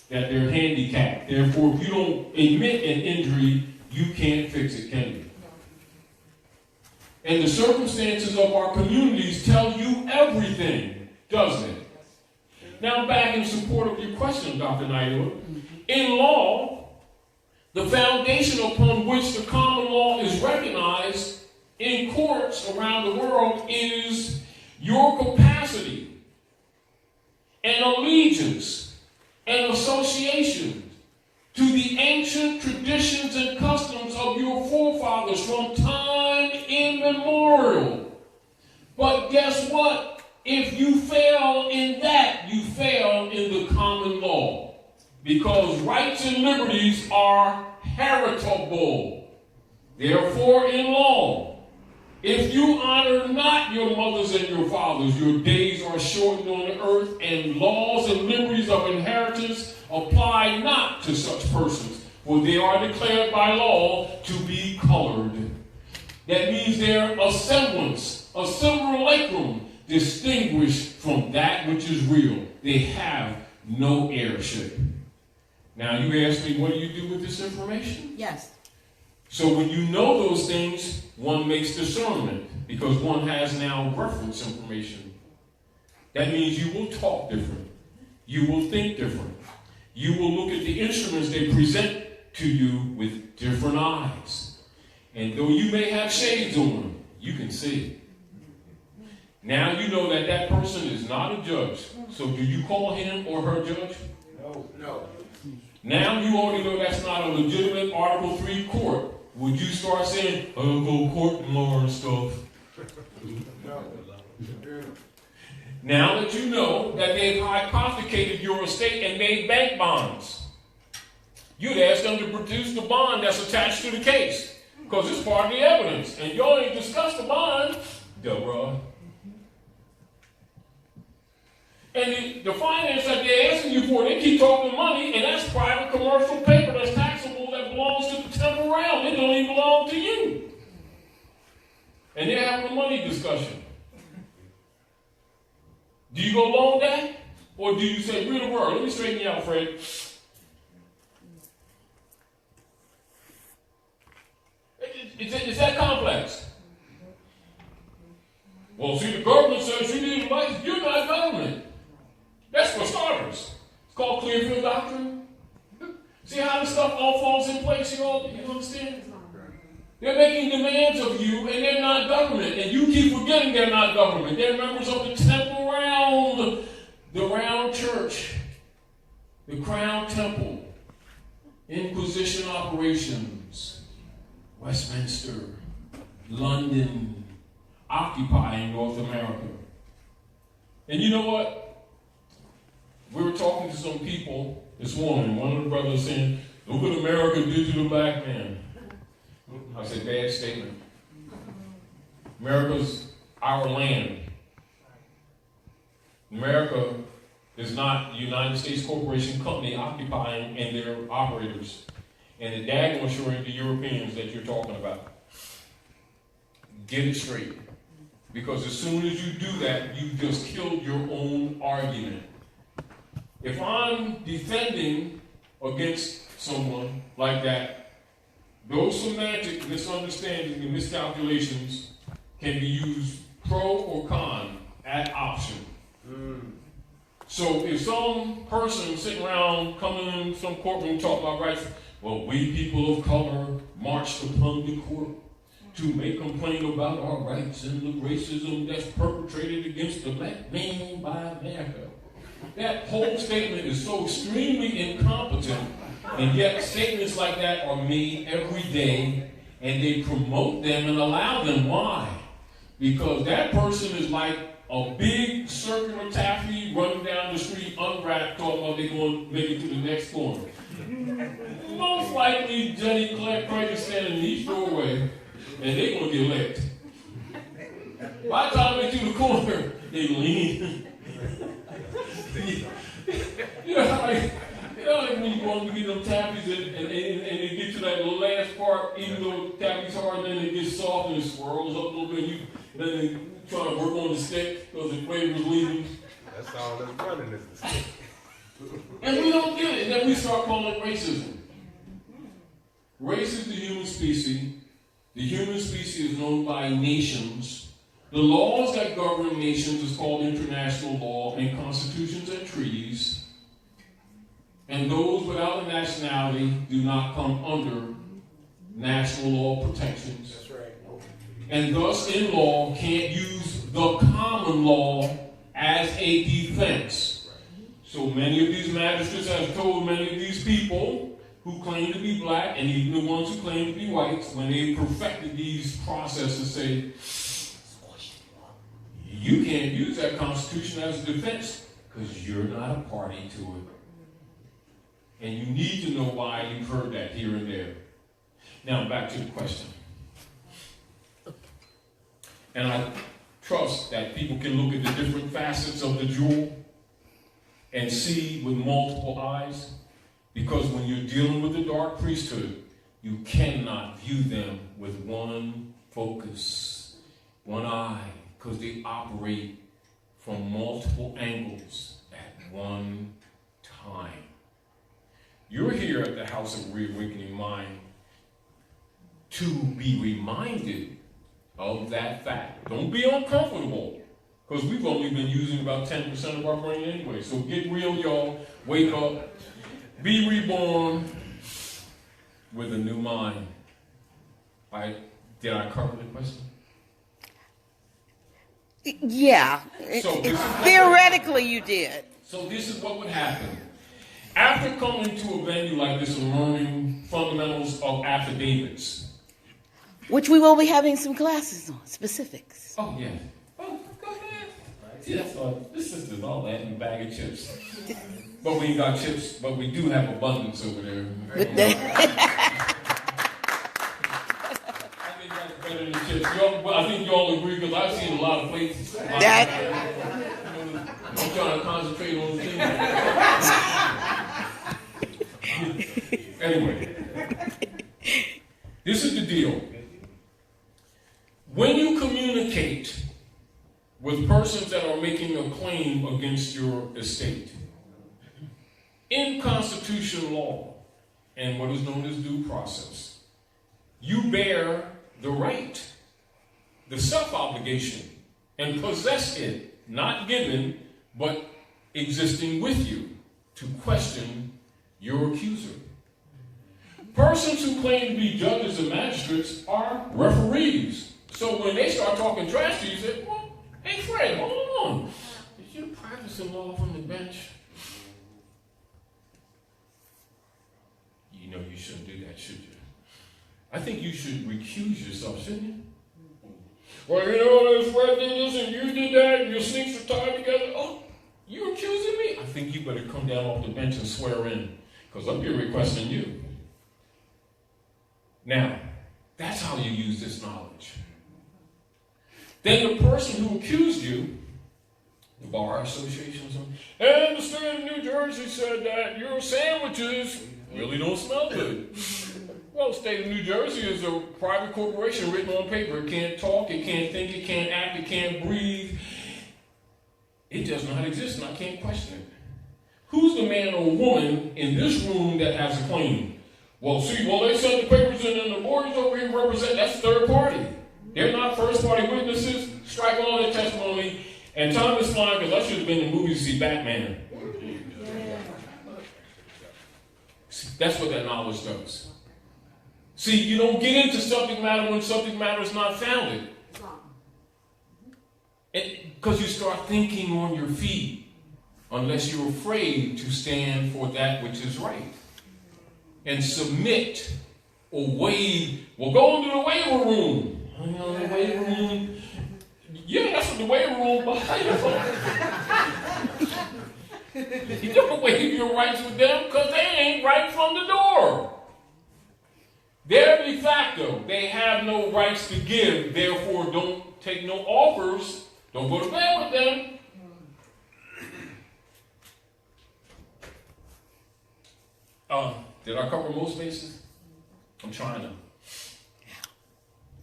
that they're handicapped. Therefore, if you don't admit an injury, you can't fix it, can you? And the circumstances of our communities tell you everything, doesn't it? Now, back in support of your question, Dr. Nailah, in law, the foundation upon which the common law is recognized in courts around the world is your capacity and allegiance and association to the ancient traditions and customs of your forefathers from time immemorial. But guess what? If you fail in that, you fail in the common law. Because rights and liberties are heritable. Therefore, in law, if you honor not your mothers and your fathers, your days are shortened on the earth, and laws and liberties of inheritance apply not to such persons, for they are declared by law to be colored. That means they're a semblance, a simulacrum, distinguished from that which is real. They have no heirship. Now you ask me, what do you do with this information? Yes. So when you know those things, one makes discernment, because one has now reference information. That means you will talk different. You will think different. You will look at the instruments they present to you with different eyes. And though you may have shades on, you can see. Now you know that that person is not a judge. So do you call him or her judge? No, no. Now you already know that's not a legitimate Article 3 court. Would you start saying, I'll go court and law and stuff? No. Now that you know that they've hypothecated your estate and made bank bonds, you'd ask them to produce the bond that's attached to the case, because it's part of the evidence. And y'all ain't discussed the bond, Deborah. And the finance that they're asking you for, they keep talking money, and that's private commercial paper that's taxable that belongs to the temple realm. It don't even belong to you. And they're having a money discussion. Do you go along with that? Or do you say, read the word? Let me straighten you out, Fred. Is that complex? Well, see, the government says you need a license. You're not government. That's for starters. It's called Clearfield Doctrine. See how this stuff all falls in place, you understand? They're making demands of you, and they're not government. And you keep forgetting they're not government. They're members of the temple round, the round church. the Crown Temple, Inquisition operations, Westminster, London, occupying North America. And you know what? We were talking to some people this morning. One of the brothers saying, look what America did to the black man. I said, bad statement. America's our land. America is not the United States Corporation Company occupying and their operators. And the daggone sure ain't the Europeans that you're talking about. Get it straight. Because as soon as you do that, you've just killed your own argument. If I'm defending against someone like that, those semantic misunderstandings and miscalculations can be used pro or con at option. So if some person sitting around coming in some courtroom talking about rights, well, we people of color marched upon the court to make complaint about our rights and the racism that's perpetrated against the black man by America. That whole statement is so extremely incompetent, and yet statements like that are made every day, and they promote them and allow them. Why? Because that person is like a big circular taffy running down the street unwrapped, talking about they're going to make it to the next corner. Most likely, Jenny Craig is standing in each doorway, and they're going to get licked. By the time they get to the corner, they lean. Like when you go to get them tappies and they get to that last part, even though taffy's hard, and then it gets soft and it swirls up a little bit, then they try to work on the stick because the flavor's leaving. That's all that's running is the stick. And we don't get it. And then we start calling it racism. Race is the human species. The human species is known by nations. The laws that govern nations is called international law and constitutions and treaties. And those without a nationality do not come under national law protections. That's right. And thus, in law, can't use the common law as a defense. So many of these magistrates have told many of these people who claim to be black, and even the ones who claim to be whites, when they perfected these processes, say, you can't use that Constitution as a defense because you're not a party to it. And you need to know why you've heard that here and there. Now, back to the question. And I trust that people can look at the different facets of the jewel and see with multiple eyes. Because when you're dealing with the dark priesthood, you cannot view them with one focus, one eye, because they operate from multiple angles at one time. You're here at the House of Reawakening Mind to be reminded of that fact. Don't be uncomfortable, because we've only been using about 10% of our brain anyway. So get real, y'all. Wake up. Be reborn with a new mind. Did I cover the question? Yeah. So Theoretically, you did. So this is what would happen. After coming to a venue like this and learning fundamentals of affidavits. Which we will be having some classes on, specifics. Oh, yeah. Oh, go ahead. See, that's all. This is all that in a bag of chips. But we ain't got chips, but we do have abundance over there. I think that's better than chips. I think y'all agree, because I've seen a lot of plates. I'm trying to concentrate on the thing. Anyway, this is the deal. When you communicate with persons that are making a claim against your estate, in constitutional law and what is known as due process, you bear the right, the self-obligation, and possess it, not given, but existing with you, to question your accuser. Persons who claim to be judges and magistrates are referees. So when they start talking trash to you, you say, well, hey Fred, hold on. Is you practicing law from the bench? I think you should recuse yourself, shouldn't you? Well, you know, this red did this and you did that and your sneaks are tied together. Oh, you accusing me? I think you better come down off the bench and swear in, because I'm here requesting you. Now, that's how you use this knowledge. Then the person who accused you, the Bar Association or something, and the state of New Jersey said that your sandwiches really don't smell good. Well, the state of New Jersey is a private corporation written on paper. It can't talk, it can't think, it can't act, it can't breathe. It does not exist, and I can't question it. Who's the man or woman in this room that has a claim? Well, they sent the papers in and the lawyers over here represent, that's third party. They're not first party witnesses. Strike all their testimony. And time is flying because I should have been in the movie to see Batman. That's what that knowledge does. See, you don't get into subject matter when subject matter is not founded. Because you start thinking on your feet, unless you're afraid to stand for that which is right. And submit or waive. Well, go into the waiver room. The waiver room. Yeah, that's what the waiver room behind you. You don't waive your rights with them because they ain't right from the door. They're de facto. They have no rights to give. Therefore, don't take no offers. Don't go to bed with them. Did I cover most bases? I'm trying to.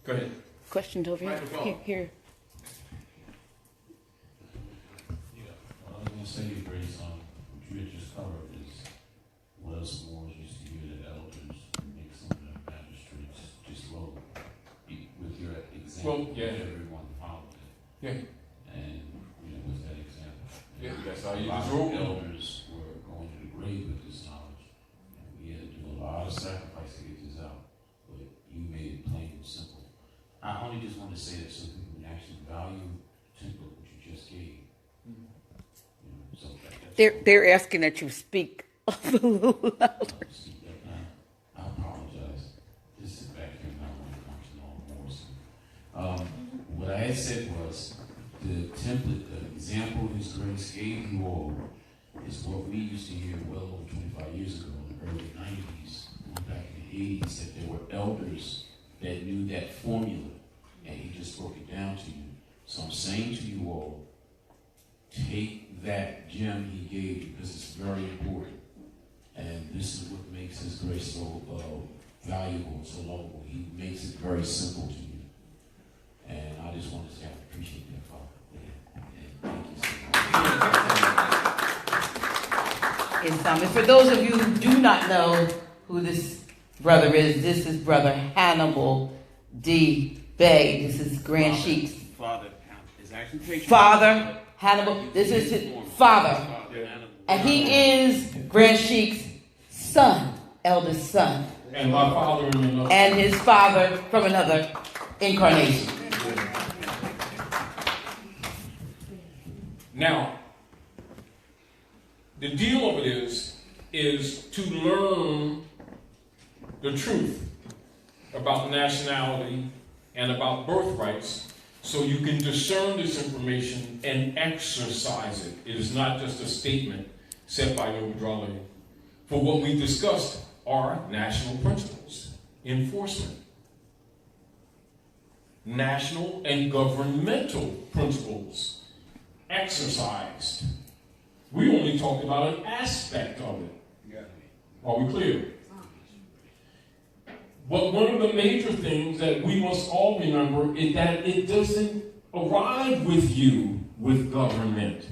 Go ahead. Questions over here? Here. Yeah, what I was going to say, Grace, on what you had just covered is what us Moors used to hear the elders make some of the magistrates just roll. With your example, everyone followed it. Yeah. And, with that example. Yeah, that's how you a lot just of roll. elders were going to the grave with this knowledge. And we had to do a lot of sacrifice to get this out. But you made it plain and simple. I only just want to say that so people can actually value the template what you just gave. So They're asking that you speak a little louder. I apologize. This is back here now when it comes to all Moors. What I had said was the template, the example His Grace gave you all is what we used to hear well over 25 years ago in the early 90s, going back in the 80s, that there were elders that knew that formula, and he just broke it down to you. So I'm saying to you all, take that gem he gave you because it's very important. And this is what makes His Grace so valuable and so lovable. He makes it very simple to you. And I just want to say I appreciate that, Father. And thank you so much. And for those of you who do not know who this brother is, this is Brother Hannibal D. Bey. This is Grand Sheik's father. Hannibal. This is his father. And he is Grand Sheik's son, eldest son. And my father in another. And his father from another incarnation. Now, the deal of it is to learn the truth about nationality and about birthrights so you can discern this information and exercise it. It is not just a statement said by Noble Drawley. For what we discussed are national principles, enforcement, national and governmental principles, exercised. We only talked about an aspect of it. Are we clear? But one of the major things that we must all remember is that it doesn't arrive with you with government.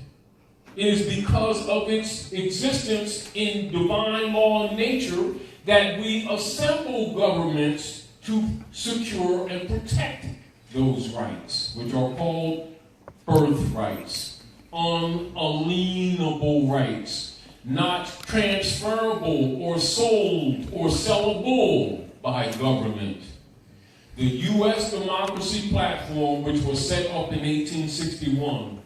It is because of its existence in divine law and nature that we assemble governments to secure and protect those rights, which are called birthrights, unalienable rights, not transferable or sold or sellable by government. The U.S. democracy platform, which was set up in 1861,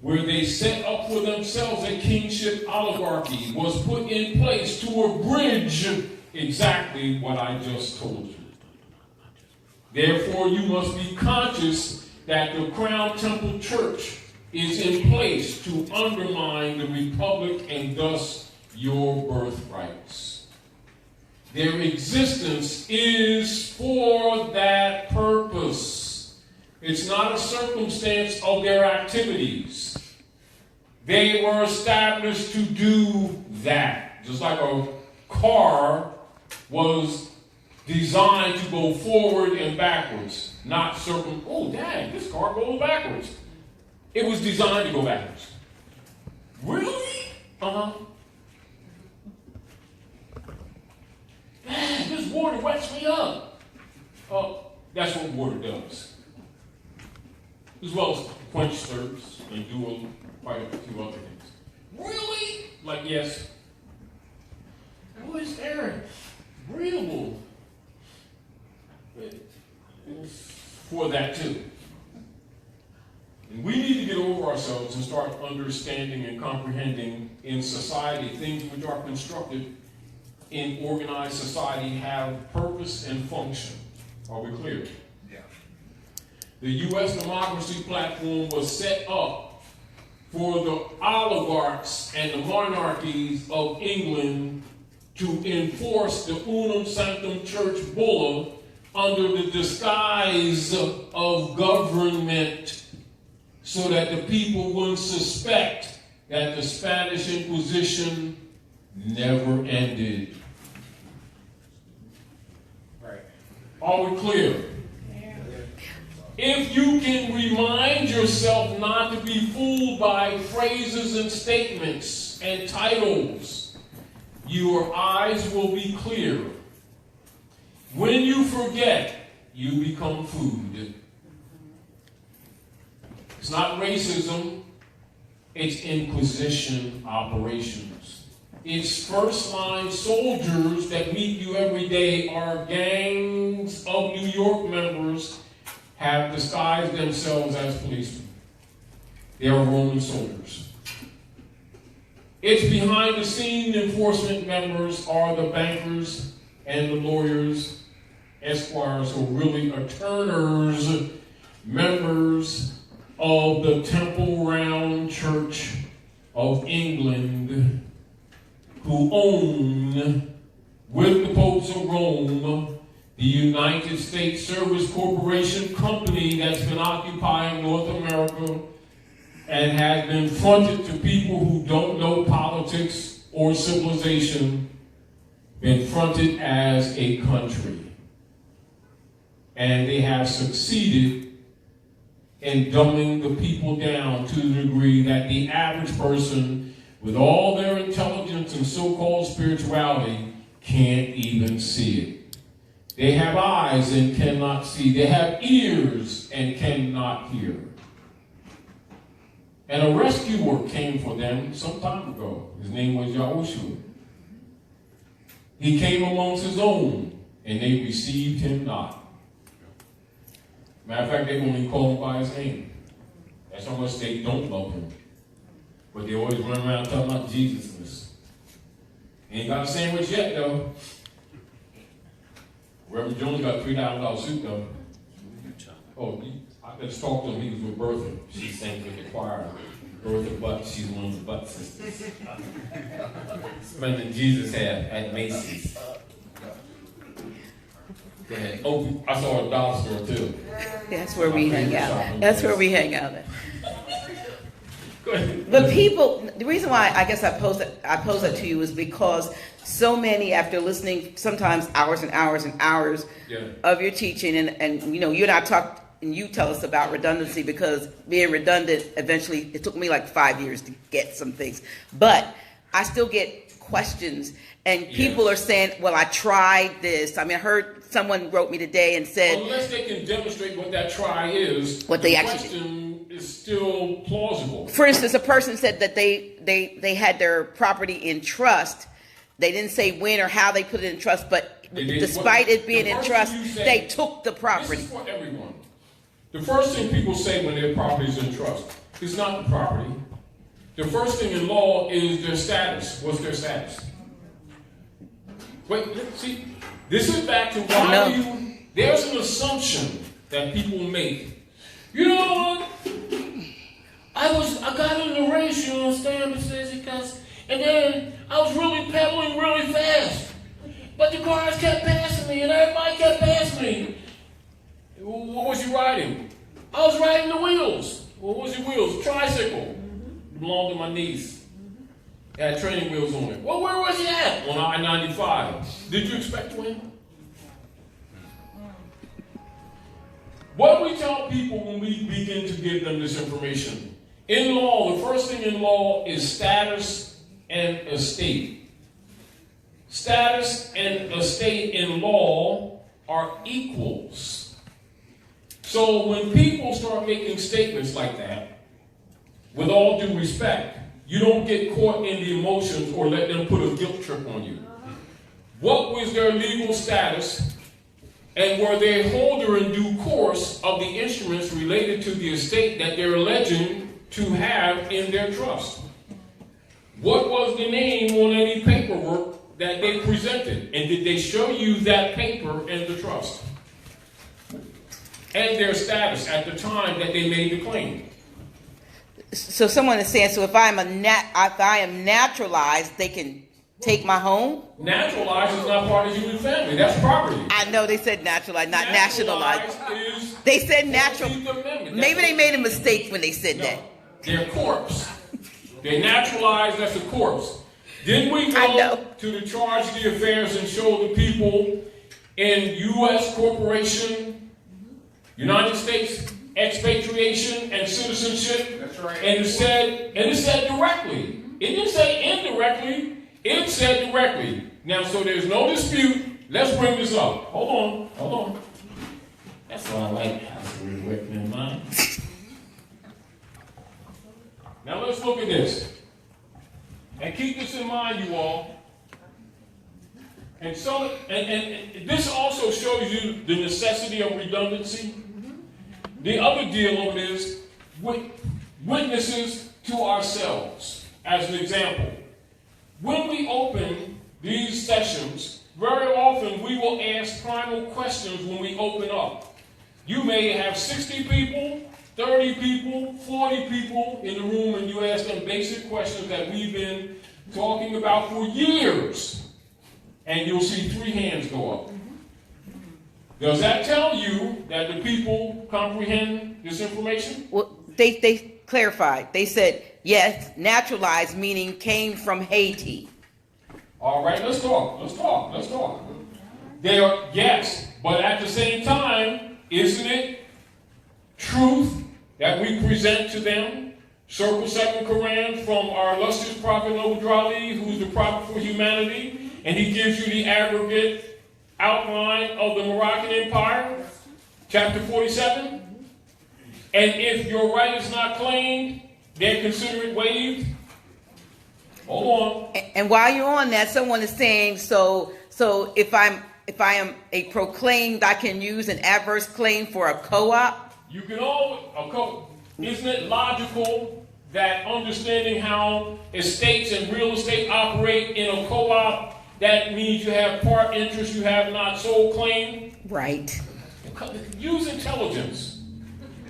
where they set up for themselves a kingship oligarchy, was put in place to abridge exactly what I just told you. Therefore, you must be conscious that the Crown Temple Church is in place to undermine the Republic and thus your birthrights. Their existence is for that purpose. It's not a circumstance of their activities. They were established to do that. Just like a car was designed to go forward and backwards, not oh dang, this car goes backwards. It was designed to go backwards. Really? Uh-huh. Man, this water wets me up. That's what water does. As well as quench thirst and do quite a few other things. Really? Like, yes. What is there? Breathable. For that too. And we need to get over ourselves and start understanding and comprehending in society things which are constructed in organized society have purpose and function. Are we clear? Yeah. The U.S. democracy platform was set up for the oligarchs and the monarchies of England to enforce the Unum Sanctum Church Bulla under the disguise of government, so that the people wouldn't suspect that the Spanish Inquisition never ended. Right. Are we clear? Yeah. If you can remind yourself not to be fooled by phrases and statements and titles, your eyes will be clear. When you forget, you become food. It's not racism, it's Inquisition operations. It's first-line soldiers that meet you every day. Our gangs of New York members have disguised themselves as policemen. They are Roman soldiers. Its behind-the-scene enforcement members are the bankers and the lawyers, esquires, who really are turners, members of the Temple Round Church of England, who own, with the popes of Rome, the United States Service Corporation company that's been occupying North America and has been fronted to people who don't know politics or civilization, been fronted as a country. And they have succeeded in dumbing the people down to the degree that the average person, with all their intelligence and so-called spirituality, can't even see it. They have eyes and cannot see. They have ears and cannot hear. And a rescuer came for them some time ago. His name was Yahushua. He came amongst his own, and they received him not. Matter of fact, they only call him by his name. That's how much they don't love him. But they always run around talking about Jesus. Ain't got a sandwich yet, though. Reverend Jones got a $3,000 suit, though. Oh, I just talked to him. He was with Bertha. She sang with the choir. Bertha Butt, she's one of the Butt sisters. Spending Jesus had at Macy's. Oh, I saw a dollar store too. That's where we hang out. That's where we hang out at. Go ahead. But people, the reason why I guess I pose that to you is because so many, after listening sometimes hours and hours and hours of your teaching, and you know, you and I talked, and you tell us about redundancy, because being redundant, eventually, it took me like 5 years to get some things. But I still get questions, and people are saying, well, I tried this. I mean, I heard someone wrote me today and said, unless they can demonstrate what that try is, what they actually question is still plausible. For instance, a person said that they had their property in trust. They didn't say when or how they put it in trust, but despite it being in trust, they took the property. This is for everyone. The first thing people say when their property is in trust is not the property. The first thing in law is their status. What's their status? Wait, see, this is back to why do you there's an assumption that people make. You know what? I got in the race, you understand, and then I was really pedaling really fast. But the cars kept passing me, and everybody kept passing me. What was you riding? I was riding the wheels. What was your wheels? Tricycle. Belonged to my niece. It had training wheels on it. Well, where was he at? On I-95. Did you expect to win? What do we tell people when we begin to give them this information? In law, the first thing in law is status and estate. Status and estate in law are equals. So when people start making statements like that, with all due respect, you don't get caught in the emotions or let them put a guilt trip on you. What was their legal status? And were they holder in due course of the instruments related to the estate that they're alleging to have in their trust? What was the name on any paperwork that they presented? And did they show you that paper in the trust? And their status at the time that they made the claim. So someone is saying, so if I am naturalized, they can take my home? Naturalized is not part of the human family. That's property. I know they said naturalized, not nationalized. They said natural. Maybe they made a mistake when they said that. They're corpse. They're naturalized, that's a corpse. Didn't we go to the charge of the affairs and show the people in U.S. corporation, United States expatriation and citizenship? That's right. And it said directly. It didn't say indirectly. It said directly. Now, so there's no dispute. Let's bring this up. Hold on. That's why I like House of Reawakening Mind. Now let's look at this. And keep this in mind, you all. And so, and this also shows you the necessity of redundancy. The other deal of it is witnesses to ourselves. As an example, when we open these sessions, very often we will ask primal questions when we open up. You may have 60 people, 30 people, 40 people in the room, and you ask them basic questions that we've been talking about for years. And you'll see 3 hands go up. Does that tell you that the people comprehend this information? Well, they clarified. They said, yes, naturalized, meaning came from Haiti. All right, let's talk. They are, yes, but at the same time, isn't it truth that we present to them? Circle 2nd Quran from our illustrious prophet Noble Drali, who's the prophet for humanity, and he gives you the aggregate outline of the Moroccan Empire, chapter 47. And if your right is not claimed, then consider it waived. Hold on. And while you're on that, someone is saying, so if I am a proclaimed, I can use an adverse claim for a co-op? You can always, isn't it logical that understanding how estates and real estate operate in a co-op, that means you have part interest, you have not sole claim? Right. Use intelligence.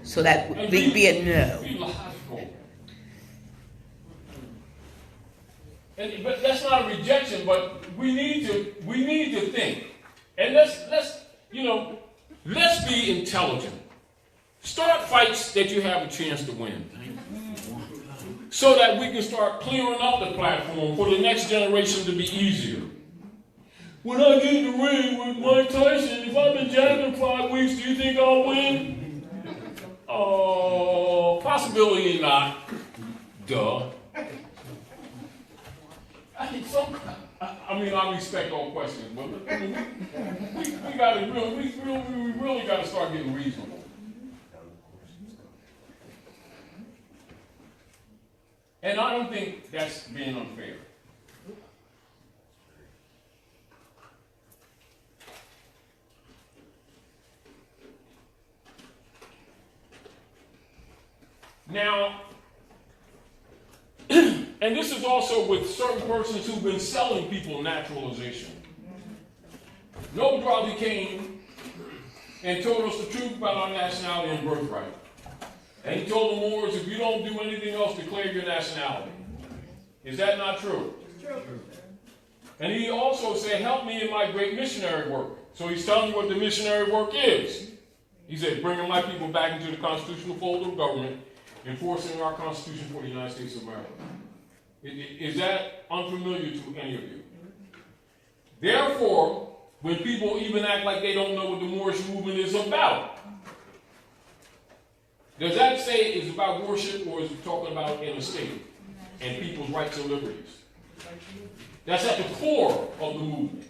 So that would be a no. Be logical. But that's not a rejection, but we need to think. And let's be intelligent. Start fights that you have a chance to win. So that we can start clearing up the platform for the next generation to be easier. When I get in the ring with Mike Tyson, if I've been jabbing 5 weeks, do you think I'll win? Oh, possibility not. Duh. I respect all questions, but we really got to start getting reasonable. And I don't think that's being unfair. Now, and this is also with certain persons who've been selling people naturalization. Noble Drali came and told us the truth about our nationality and birthright. And he told the Moors, if you don't do anything else, declare your nationality. Is that not true? It's true. And he also said, help me in my great missionary work. So he's telling you what the missionary work is. He said, bringing my people back into the constitutional fold of government, enforcing our Constitution for the United States of America. Is that unfamiliar to any of you? Therefore, when people even act like they don't know what the Moorish movement is about, does that say it's about worship, or is it talking about an estate and people's rights and liberties? That's at the core of the movement.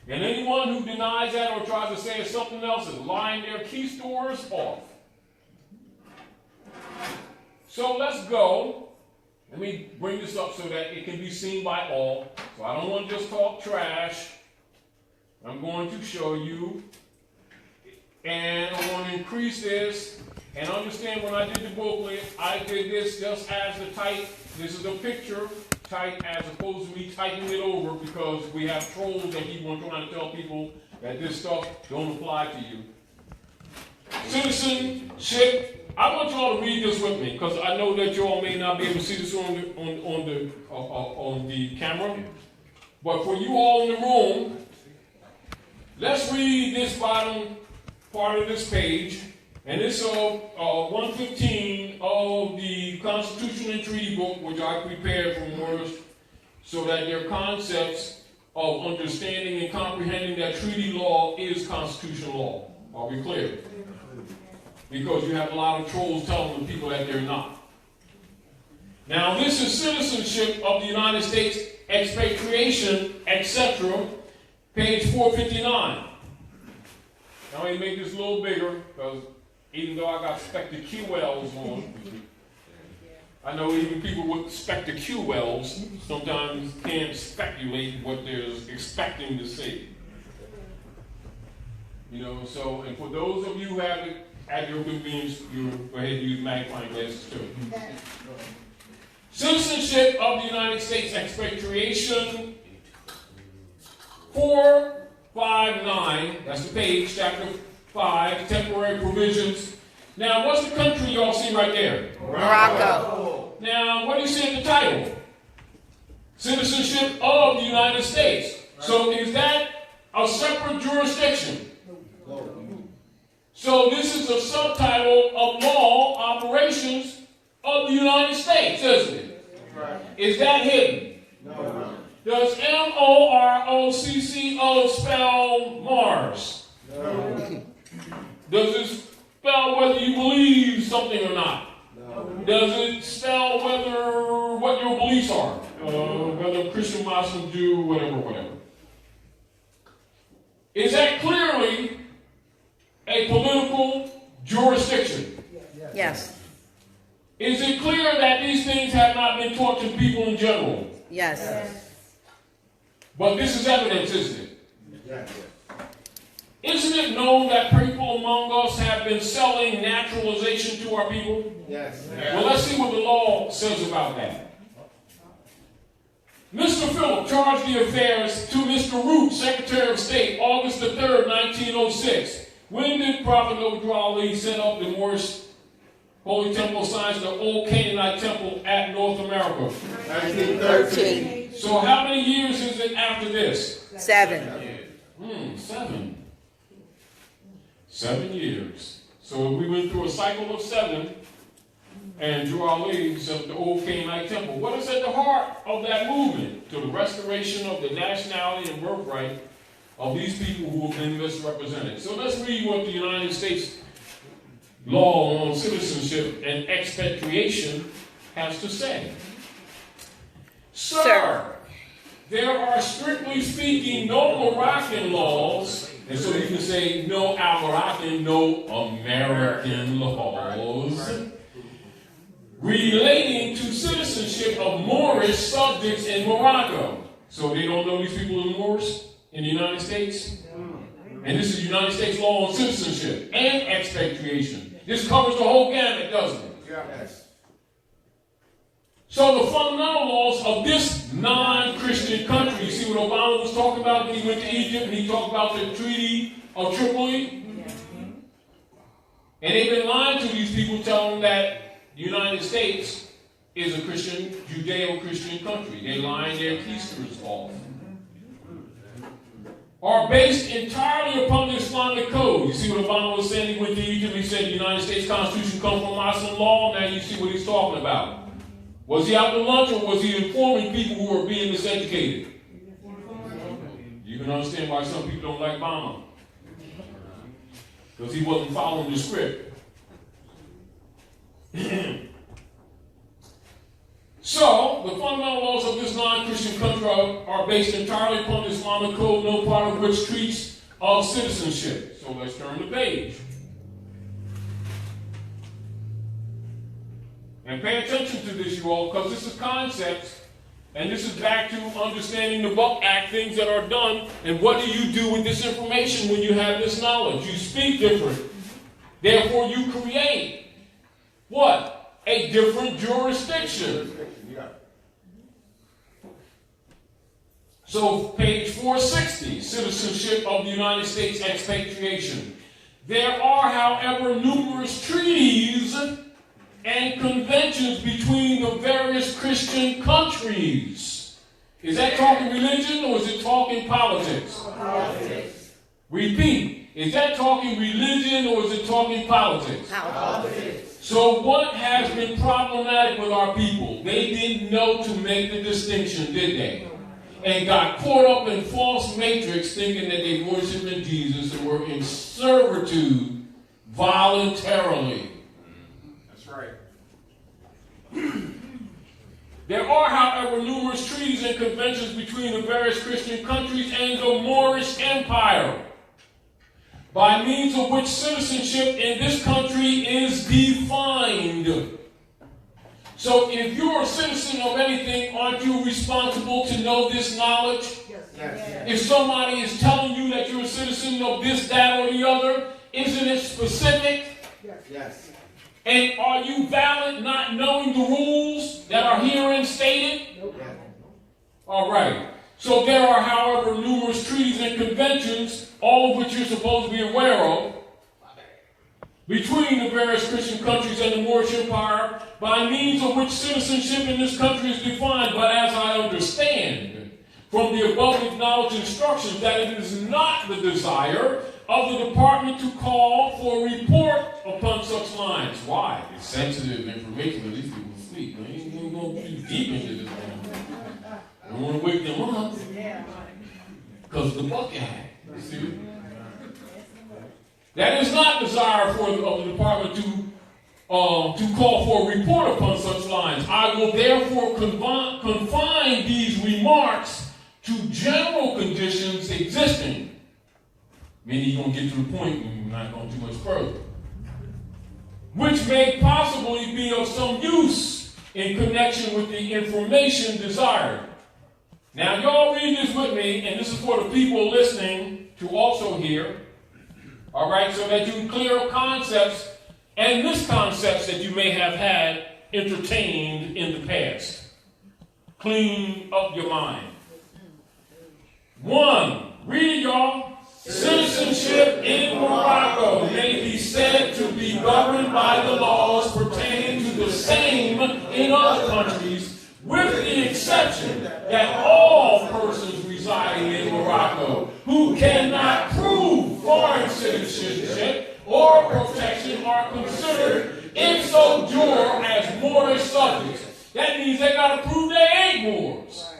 And anyone who denies that or tries to say it's something else is lying their key stores off. So let's go. Let me bring this up so that it can be seen by all. So I don't want to just talk trash. I'm going to show you. And I want to increase this. And understand, when I did the booklet, I did this just as the type. This is a picture type as opposed to me typing it over, because we have trolls that keep on trying to tell people that this stuff don't apply to you. Citizenship. I want you all to read this with me, because I know that you all may not be able to see this on the camera. But for you all in the room, let's read this bottom part of this page. And it's 115 of the Constitution and Treaty Book, which I prepared for Moors, so that their concepts of understanding and comprehending that treaty law is constitutional law. Are we clear? Because you have a lot of trolls telling the people that they're not. Now, this is citizenship of the United States, expatriation, etc., page 459. Now, let me make this a little bigger, because even though I got spectacles on, I know even people with spectacles sometimes can't speculate what they're expecting to see. You know, so, and for those of you who have it at your convenience, you go ahead and use magnifying glasses too. Citizenship of the United States, expatriation, 459, that's the page, chapter 5, temporary provisions. Now, what's the country y'all see right there? Morocco. Now, what do you see in the title? Citizenship of the United States. So is that a separate jurisdiction? So this is a subtitle of law operations of the United States, isn't it? Is that hidden? No. Does MOORSCCO spell Mars? No. Does it spell whether you believe something or not? No. Does it spell what your beliefs are? Whether Christian, Muslim, Jew, whatever. Is that clearly a political jurisdiction? Yes. Is it clear that these things have not been taught to people in general? Yes. But this is evidence, isn't it? Yes. Isn't it known that people among us have been selling naturalization to our people? Yes. Well, let's see what the law says about that. Mr. Phillip charged the affairs to Mr. Root, Secretary of State, August the 3rd, 1906. When did Prophet Ali set up the Moorish Holy Temple signs, the old Canaanite temple at North America? 1913. So how many years is it after this? 7. 7 years. So we went through a cycle of 7, and Drew Ali set up the old Canaanite temple. What is at the heart of that movement? To the restoration of the nationality and birthright of these people who have been misrepresented. So let's read what the United States law on citizenship and expatriation has to say. Sir, there are strictly speaking no Moroccan laws, and so you can say no Moroccan, no American laws, relating to citizenship of Moorish subjects in Morocco. So they don't know these people in Moors in the United States? And this is United States law on citizenship and expatriation. This covers the whole gamut, doesn't it? Yes. So the fundamental laws of this non-Christian country, you see what Obama was talking about when he went to Egypt and he talked about the Treaty of Tripoli? And they've been lying to these people, telling them that the United States is a Christian, Judeo-Christian country. They're lying their keisters off. Are based entirely upon the Islamic code. You see what Obama was saying? He went to Egypt, he said the United States Constitution comes from Muslim law. Now you see what he's talking about. Was he out to lunch, or was he informing people who are being miseducated? You can understand why some people don't like Obama. Because he wasn't following the script. So, the fundamental laws of this non-Christian country are based entirely upon the Islamic code, no part of which treats of citizenship. So let's turn the page. And pay attention to this, you all, because this is concepts, and this is back to understanding the Buck Act, things that are done, and what do you do with this information when you have this knowledge? You speak different. Therefore, you create what? A different jurisdiction. So, page 460, Citizenship of the United States Expatriation. There are, however, numerous treaties and conventions between the various Christian countries. Is that talking religion, or is it talking politics? Politics. Repeat. Is that talking religion, or is it talking politics? Politics. So what has been problematic with our people? They didn't know to make the distinction, did they? And got caught up in false matrix, thinking that they worshiped in Jesus and were in servitude voluntarily. That's right. There are, however, numerous treaties and conventions between the various Christian countries and the Moorish Empire, by means of which citizenship in this country is defined. So if you're a citizen of anything, aren't you responsible to know this knowledge? Yes. If somebody is telling you that you're a citizen of this, that, or the other, isn't it specific? Yes. And are you valid not knowing the rules that are herein stated? All right. So there are, however, numerous treaties and conventions, all of which you're supposed to be aware of, between the various Christian countries and the Moorish Empire, by means of which citizenship in this country is defined. But as I understand from the above acknowledged instructions, that it is not the desire of the department to call for a report upon such lines. Why? It's sensitive information that these people sleep. They ain't going to be deep into this one. I don't want to wake them up. Because the Buck Act. You see? That is not desire of the department to call for a report upon such lines. I will therefore confine these remarks to general conditions existing. Meaning you're going to get to the point and we're not going too much further. Which may possibly be of some use in connection with the information desired. Now y'all read this with me, and this is for the people listening to also hear. All right, so that you can clear up concepts and misconceptions that you may have had entertained in the past. Clean up your mind. 1, read it, y'all. Citizenship in Morocco may be said to be governed by the laws pertaining to the same in other countries, with the exception that all persons residing in Morocco who cannot prove foreign citizenship or protection are considered ipso jure as Moorish subjects. That means they got to prove they ain't Moors.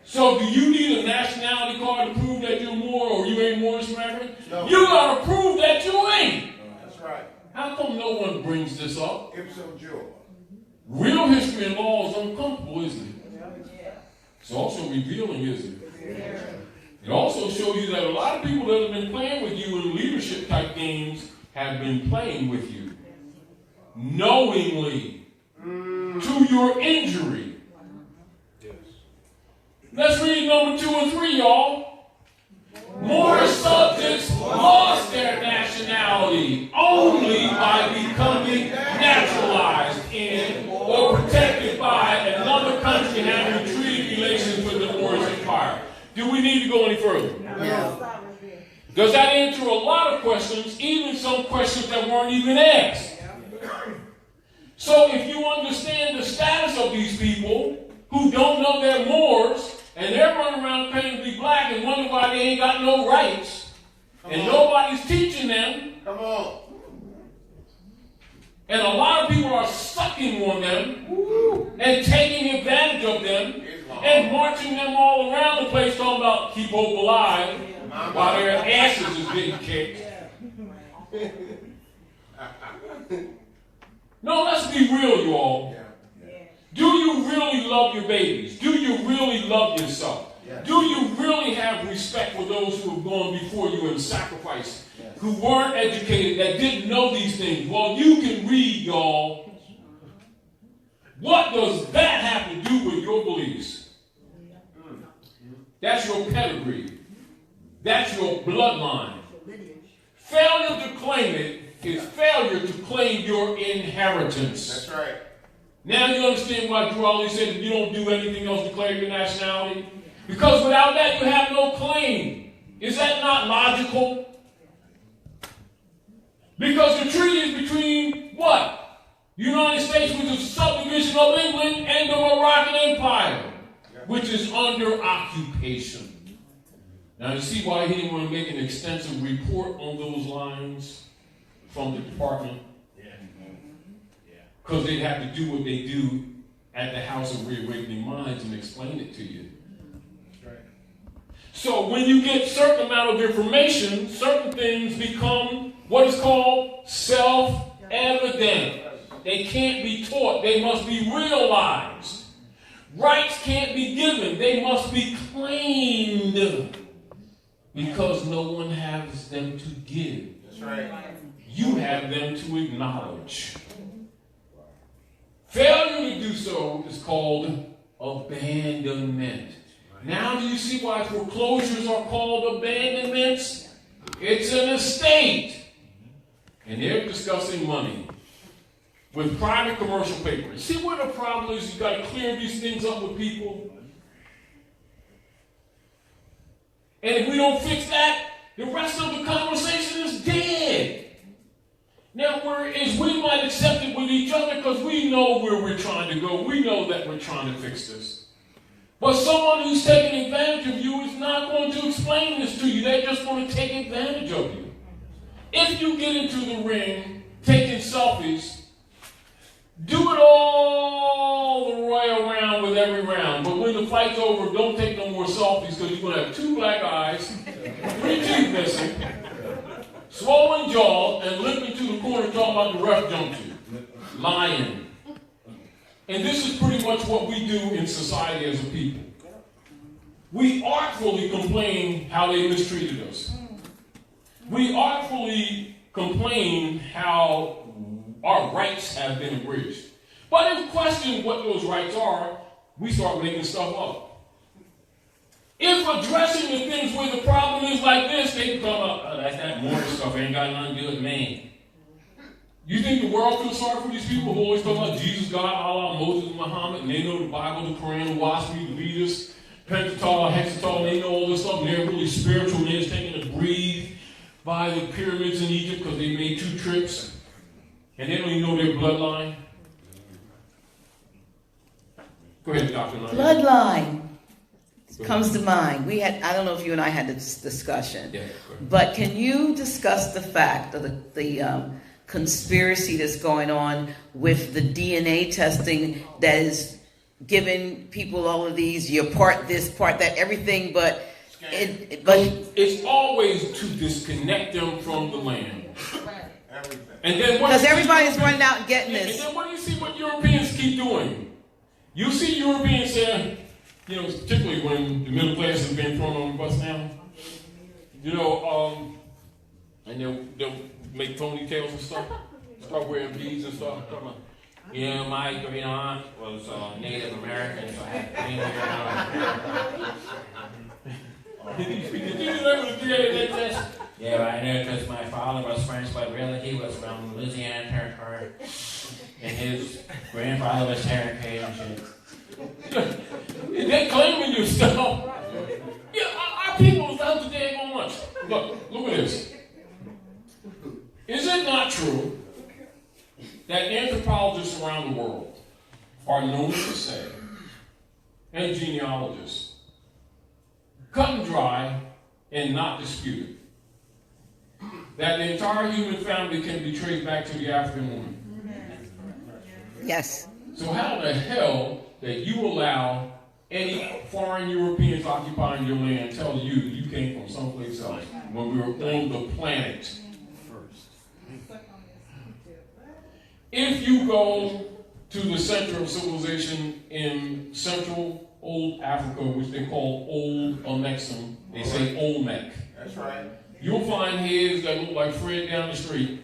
So do you need a nationality card to prove that you're Moor or you ain't Moorish American? No. You got to prove that you ain't. That's right. How come no one brings this up? Ipso jure. Real history and law is uncomfortable, isn't it? It's also revealing, isn't it? It also shows you that a lot of people that have been playing with you in leadership type games have been playing with you knowingly to your injury. Let's read number 2 and 3, y'all. Moorish subjects lost their nationality only by becoming naturalized in or protected by another country having treaty relations with the Moorish Empire. Do we need to go any further? No. Does that answer a lot of questions, even some questions that weren't even asked. So if you understand the status of these people who don't know they're Moors, and they're running around claiming to be black and wonder why they ain't got no rights, and nobody's teaching them. Come on. And a lot of people are sucking on them and taking advantage of them and marching them all around the place talking about keep hope alive while their asses is getting kicked. No, let's be real, you all. Do you really love your babies? Do you really love yourself? Do you really have respect for those who have gone before you and sacrificed? Who weren't educated, that didn't know these things? Well, you can read, y'all. What does that have to do with your beliefs? That's your pedigree. That's your bloodline. Failure to claim it is failure to claim your inheritance. That's right. Now you understand why Drew always said that you don't do anything else to declare your nationality? Because without that you have no claim. Is that not logical? Because the treaty is between what? United States, which is a subdivision of England, and the Moroccan Empire, which is under occupation. Now you see why he didn't want to make an extensive report on those lines from the department? Because they'd have to do what they do at the House of Reawakening Minds and explain it to you. So when you get certain amount of information, certain things become what is called self-evident. They can't be taught. They must be realized. Rights can't be given. They must be claimed. Because no one has them to give. That's right. You have them to acknowledge. Failure to do so is called abandonment. Now do you see why foreclosures are called abandonments? It's an estate. And they're discussing money with private commercial paper. See where the problem is? You've got to clear these things up with people. And if we don't fix that, the rest of the conversation is dead. Now, whereas we might accept it with each other because we know where we're trying to go. We know that we're trying to fix this. But someone who's taking advantage of you is not going to explain this to you. They're just going to take advantage of you. If you get into the ring taking selfies, do it all the way around with every round. But when the fight's over, don't take no more selfies because you're going to have 2 black eyes, 3 teeth missing, swollen jaw, and limping to the corner talking about the ref jumped you. Lying. And this is pretty much what we do in society as a people. We artfully complain how they mistreated us. We artfully complain how our rights have been abridged. But if questioning what those rights are, we start making stuff up. If addressing the things where the problem is like this, they come up, oh, that's that Moorish stuff, ain't got nothing to do with me. You think the world feels sorry for these people who always talk about Jesus, God, Allah, Moses, Muhammad, and they know the Bible, the Quran, the Waspi, the Vedas, Pentateuch, Hexateuch, and they know all this stuff, and they're really spiritual, and they're just taking a breathe by the pyramids in Egypt because they made 2 trips, and they don't even know their bloodline. Go ahead, Dr. Nailah. Bloodline comes to mind. I don't know if you and I had this discussion, but can you discuss the fact of the conspiracy that's going on with the DNA testing that is giving people all of these, you're part this, part that, everything, but it's always to disconnect them from the land. And then because everybody's running out and getting this. And then what do you see what Europeans keep doing? You see Europeans saying, particularly when the middle class has been thrown on the bus now, and they'll make ponytails and stuff, start wearing beads and stuff. Yeah, my great aunt was Native American, so I had Did you remember the DNA test? Yeah, I know because my father was French, but really he was from Louisiana Territory. And his grandfather was Cherokee. They're claiming your stuff. Yeah, our people is out to day on much. Look at this. not true that anthropologists around the world are known to say, and genealogists, cut and dry and not disputed, that the entire human family can be traced back to the African woman? Yes. So how the hell that you allow any foreign Europeans occupying your land tell you you came from someplace else when we were on the planet? If you go to the center of civilization in central old Africa, which they call Old Amexem, they say Olmec. That's right. You'll find heads that look like Fred down the street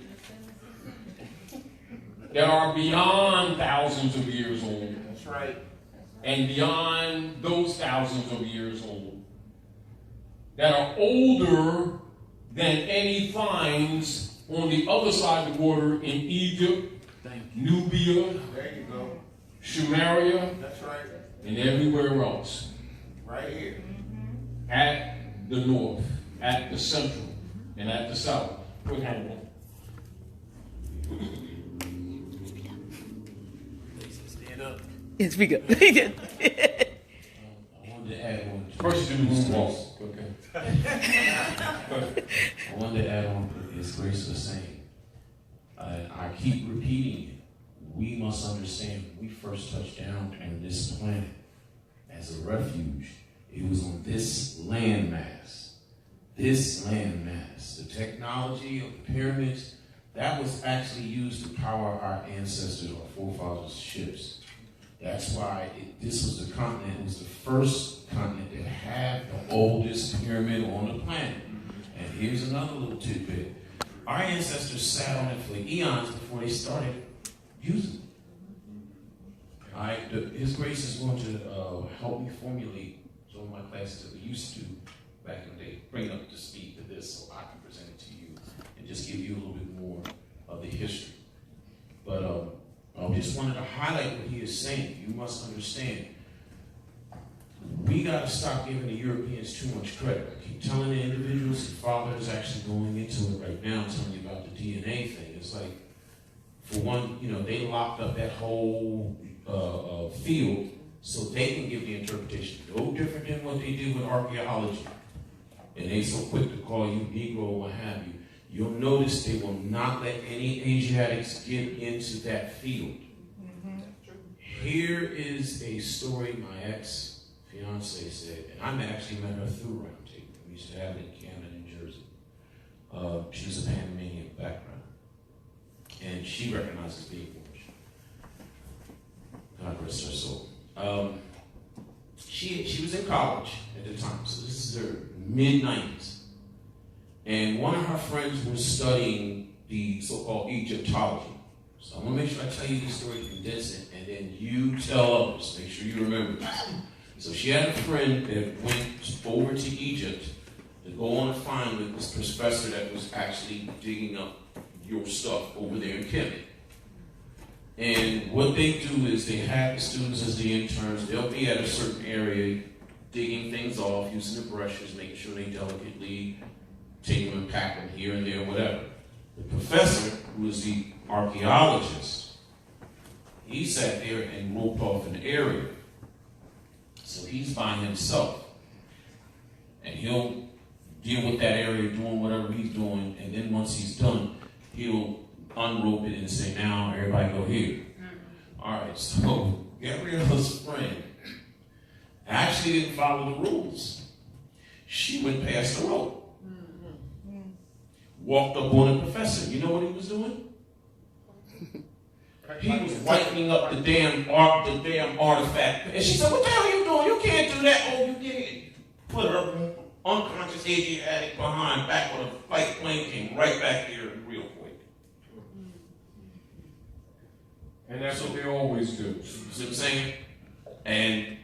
that are beyond thousands of years old. That's right. And beyond those thousands of years old, that are older than any finds on the other side of the water in Egypt, Nubia, There you go. Sumeria, That's right. and everywhere else. Right here. At the north, at the central, and at the south. Put hand on. Stand up. Yes, we go. I wanted to add on. First, you do the moonwalk. Okay. I wanted to add on what His Grace was saying. I keep repeating it. We must understand when we first touched down on this planet as a refuge, it was on this landmass. This landmass. The technology of the pyramids, that was actually used to power our ancestors, our forefathers' ships. That's why this was the continent, it was the first continent that had the oldest pyramid on the planet. And here's another little tidbit. Our ancestors sat on it for eons before they started using it. All right, His Grace is going to help me formulate some of my classes that we used to do back in the day, bring it up to speed to this so I can present it to you and just give you a little bit more of the history. But I just wanted to highlight what he is saying. You must understand, we got to stop giving the Europeans too much credit. I keep telling the individuals, the father is actually going into it right now, telling you about the DNA thing. It's like, for one, they locked up that whole field so they can give the interpretation. No different than what they do with archaeology. And they so quick to call you Negro or what have you. You'll notice they will not let any Asiatics get into that field. Here is a story my ex-fiance said, and I actually met her through Round Table. We used to have it in Camden, New Jersey. She was a Panamanian background. And she recognizes being Moorish. God rest her soul. She was in college at the time, so this is her mid-90s. And one of her friends was studying the so-called Egyptology. So I'm going to make sure I tell you this story, condense it, and then you tell others. Make sure you remember this. So she had a friend that went over to Egypt to go on a find with this professor that was actually digging up your stuff over there in Kemet. And what they do is they have the students as the interns. They'll be at a certain area digging things off, using the brushes, making sure they delicately take them and pack them here and there, whatever. The professor, who was the archaeologist, he sat there and roped off an area. So he's by himself. And he'll deal with that area, doing whatever he's doing, and then once he's done, he'll unrope it and say, now everybody go here. All right, so Gabrielle's friend actually didn't follow the rules. She went past the rope. Walked up on the professor. You know what he was doing? He was whitening up the damn artifact. And she said, what the hell are you doing? You can't do that. Oh, you did. Put her unconscious Asiatic behind, back when a flight plane came right back here real quick. And that's what they always do. See what I'm saying? And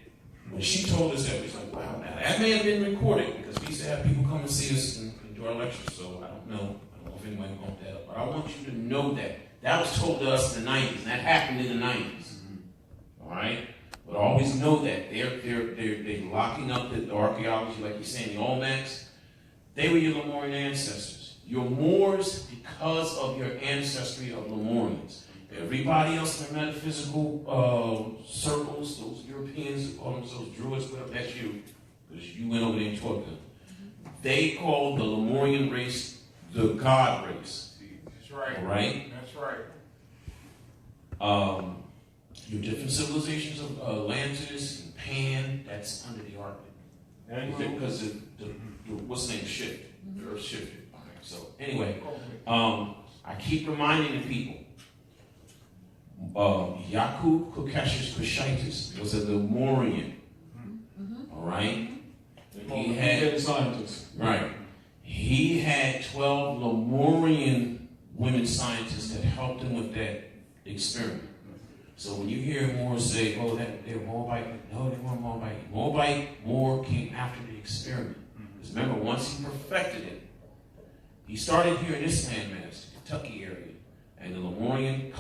when she told us that, we was like, wow, now that may have been recorded because we used to have people come and see us and do our lectures, so I don't know if anybody bumped that up. But I want you to know that was told to us in the 90s, and that happened in the 90s. All right? But always know that they're locking up the archaeology, like you're saying, the Olmecs. They were your Lemurian ancestors. You're Moors because of your ancestry of Lemurians. Everybody else in the metaphysical circles, those Europeans, call themselves Druids, whatever, that's you, because you went over there and taught them. They call the Lemurian race the God race. That's right. All right? That's right. Your different civilizations of Atlantis and Pan, that's under the Ark. Because what's the name? Shift. The earth shifted. Okay, so anyway, I keep reminding the people, Yakub Kokashis Peshitis was a Lemurian. All right? He had scientists. Right. He had 12 Lemurian women scientists that helped him with that experiment. So when you hear Moors say, oh, that they're Moabite, no, they weren't Moabite. Moor came after the experiment. Because remember, once he perfected it, he started here in this landmass, the Kentucky area, and the Lemurian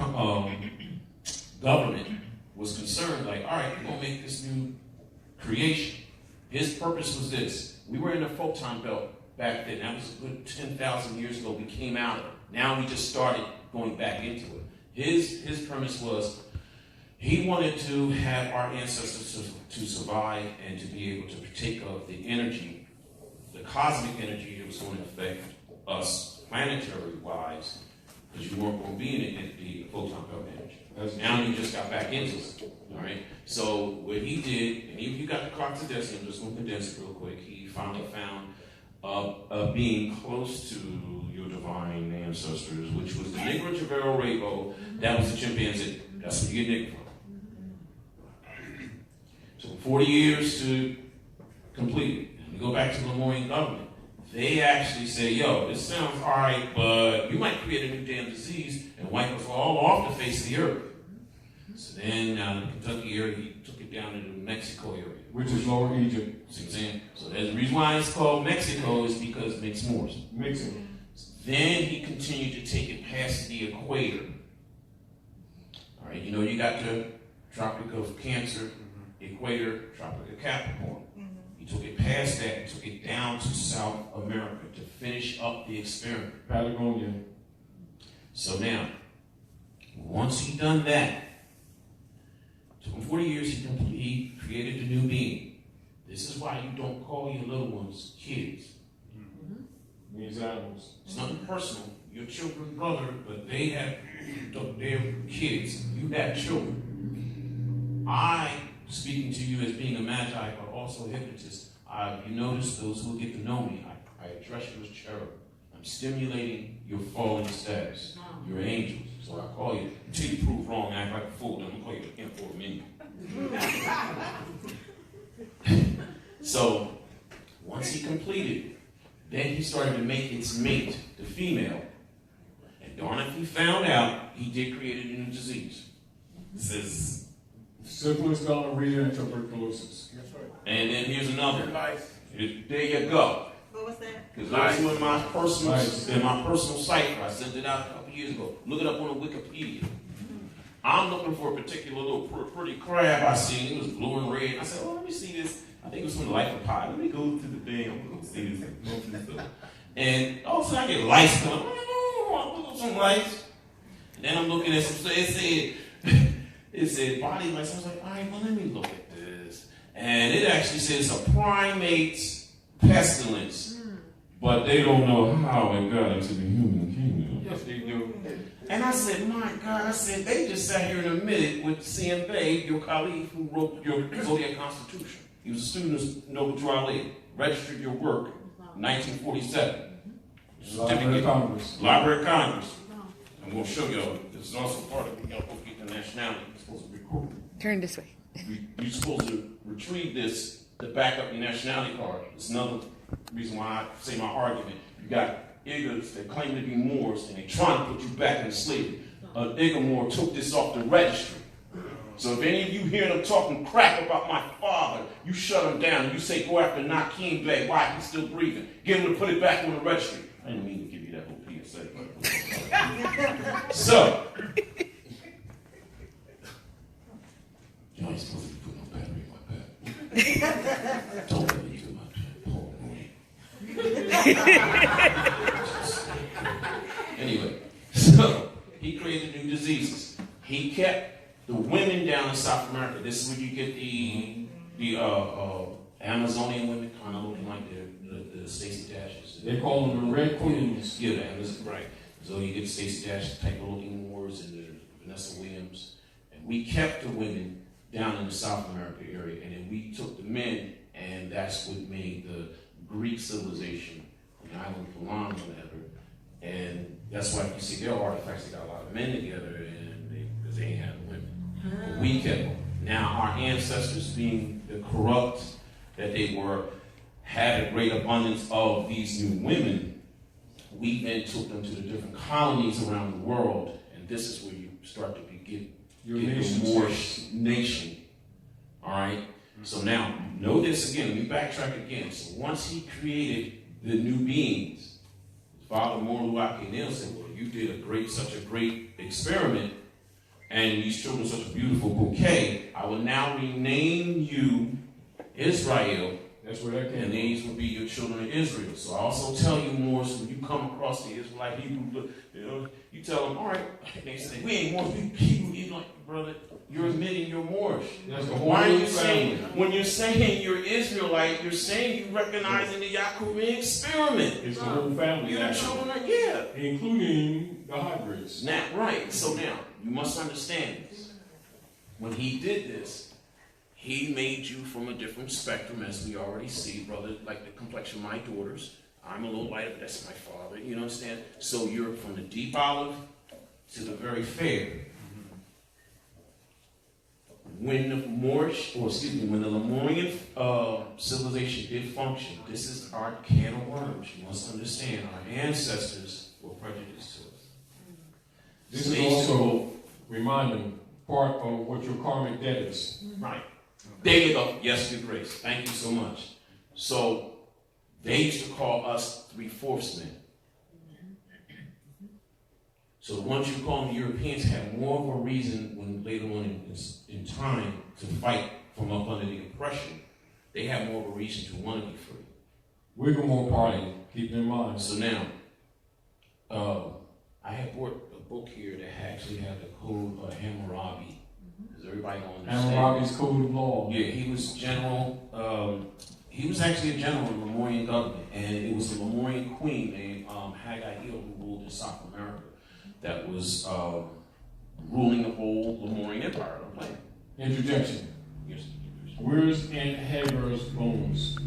government was concerned, like, all right, we're going to make this new creation. His purpose was this. We were in the photon belt back then. That was a good 10,000 years ago. We came out of it. Now we just started going back into it. His premise was he wanted to have our ancestors to survive and to be able to partake of the energy, the cosmic energy that was going to affect us planetary-wise, because you weren't going to be in the photon belt energy. Now you just got back into it. All right. So what he did, and you got the clock to this, I'm just going to condense it real quick. He finally found a being close to your divine ancestors, which was the Negro Javero Rabo. That was the chimpanzee. That's where you get Negro from. So 40 years to complete it. And we go back to the Lemurian government. They actually say, yo, this sounds all right, but you might create a new damn disease and wipe us all off the face of the earth. So then, in the Kentucky area, he took it down into the Mexico area. Which is Lower Egypt. So the reason why it's called Mexico is because it makes Moors. Mixing. Then he continued to take it past the equator. All right, you know, you got the Tropic of Cancer, equator, Tropic of Capricorn. He took it past that and took it down to South America to finish up the experiment. Patagonia. So now, once he done that, took him 40 years, he created a new being. This is why you don't call your little ones kids. These animals. It's nothing personal. Your children, brother, but they have their kids. You have children. I, speaking to you as being a magi, but also a hypnotist, you notice those who get to know me, I address you as cherub. I'm stimulating your fallen status. You're angels. So I call you, until you prove wrong, act like a fool, then I'm going to call you the imp or a minion. So, once he completed, then he started to make its mate, the female. And darn if he found out, he did create a new disease. This is Syphilis, gonorrhea, and tuberculosis. That's right. and then here's another. Nice. There you go. What was that? Because that's in my personal cipher. I sent it out a couple years ago. Look it up on the Wikipedia. I'm looking for a particular little pretty crab I seen. It was blue and red. I said, oh, let me see this. I think it was from the Life of Pi. Let me go to the thing. I'm going to see this. And all of a sudden I get lights coming. I look up some lights. And then I'm looking at some, it said body lights. I was like, all right, well, let me look at this. And it actually says a primate's pestilence. But they don't know how it got into the human kingdom. Yes, they do. And I said, my God, I said, they just sat here and admitted with C.M. Bay, your colleague who wrote your Zodiac Constitution. He was a student of Noble Drawley, registered your work, 1947. Library of Congress. Library of Congress. I'm going to show y'all. This is also part of it. Y'all supposed to get the nationality. You're supposed to record it. Turn this way. You're supposed to retrieve this to back up your nationality card. It's another reason why I say my argument. You got Igors that claim to be Moors, and they're trying to put you back in slavery. An Igor took this off the registry. So if any of you hear them talking crap about my father, you shut them down and you say, go after Nakeem Bey. Why? He's still breathing. Get him to put it back on the registry. I didn't mean to give you that whole PSA. But so, you know, you're supposed to be putting no battery in my bed. Don't let me do my Paul Mooney. Anyway, so he created new diseases. He kept the women down in South America. This is where you get the Amazonian women, kind of looking like the Stacey Dashes. They call them the Red Queens. Yeah, the Amazon, right. So you get Stacey Dash type of looking Moors and the Vanessa Williams. And we kept the women down in the South America area, and then we took the men, and that's what made the Greek civilization on the island of Palau, whatever. And that's why you see their artifacts, they got a lot of men together, and because they ain't had women. But we kept them. Now, our ancestors, being the corrupt that they were, had a great abundance of these new women. We then took them to the different colonies around the world, and this is where you start to get the Moorish nation. All right? So now, know this again. Let me backtrack again. So once he created the new beings, Father Moruaki Neil said, well, you did such a great experiment, and these children such a beautiful bouquet. I will now rename you Israel. That's where that came And these will be your children of Israel. So I also tell you, Moors, when you come across the Israelite Hebrew, you tell them, all right, they say, we ain't Moors, we Hebrew. You like, brother, you're admitting you're Moorish. That's the whole Why are you family. saying, when you're saying you're Israelite, you're saying you recognizing the Yaquubin experiment. It's the whole family, You're actually, children of, yeah. including the hybrids. Now, right, so now, you must understand this. When he did this, he made you from a different spectrum, as we already see, brother, like the complexion of my daughters. I'm a little lighter, but that's my father, you understand? So you're from the deep olive to the very fair. When the when the Lemurian civilization did function, this is our can of worms. You must understand, our ancestors were prejudiced to us. This is also reminding part of what your karmic debt is. Right. There you go. Yes, good grace. Thank you so much. So they used to call us 3/4 men. So the ones you call them Europeans had more of a reason when later on in time to fight from up under the oppression. They had more of a reason to want to be free. Wigmore Party, keep in mind. So now, I had bought a book here that actually had the code of Hammurabi. Does everybody know understand? Hammurabi's Code of Law. Yeah, he was general. He was actually a general in the Lemurian government, and it was a Lemurian queen named Haggai Hill who ruled in South America that was ruling the whole Lemurian Empire. I'm playing. Interjection. Yes. Where's Aunt Hagar's bones?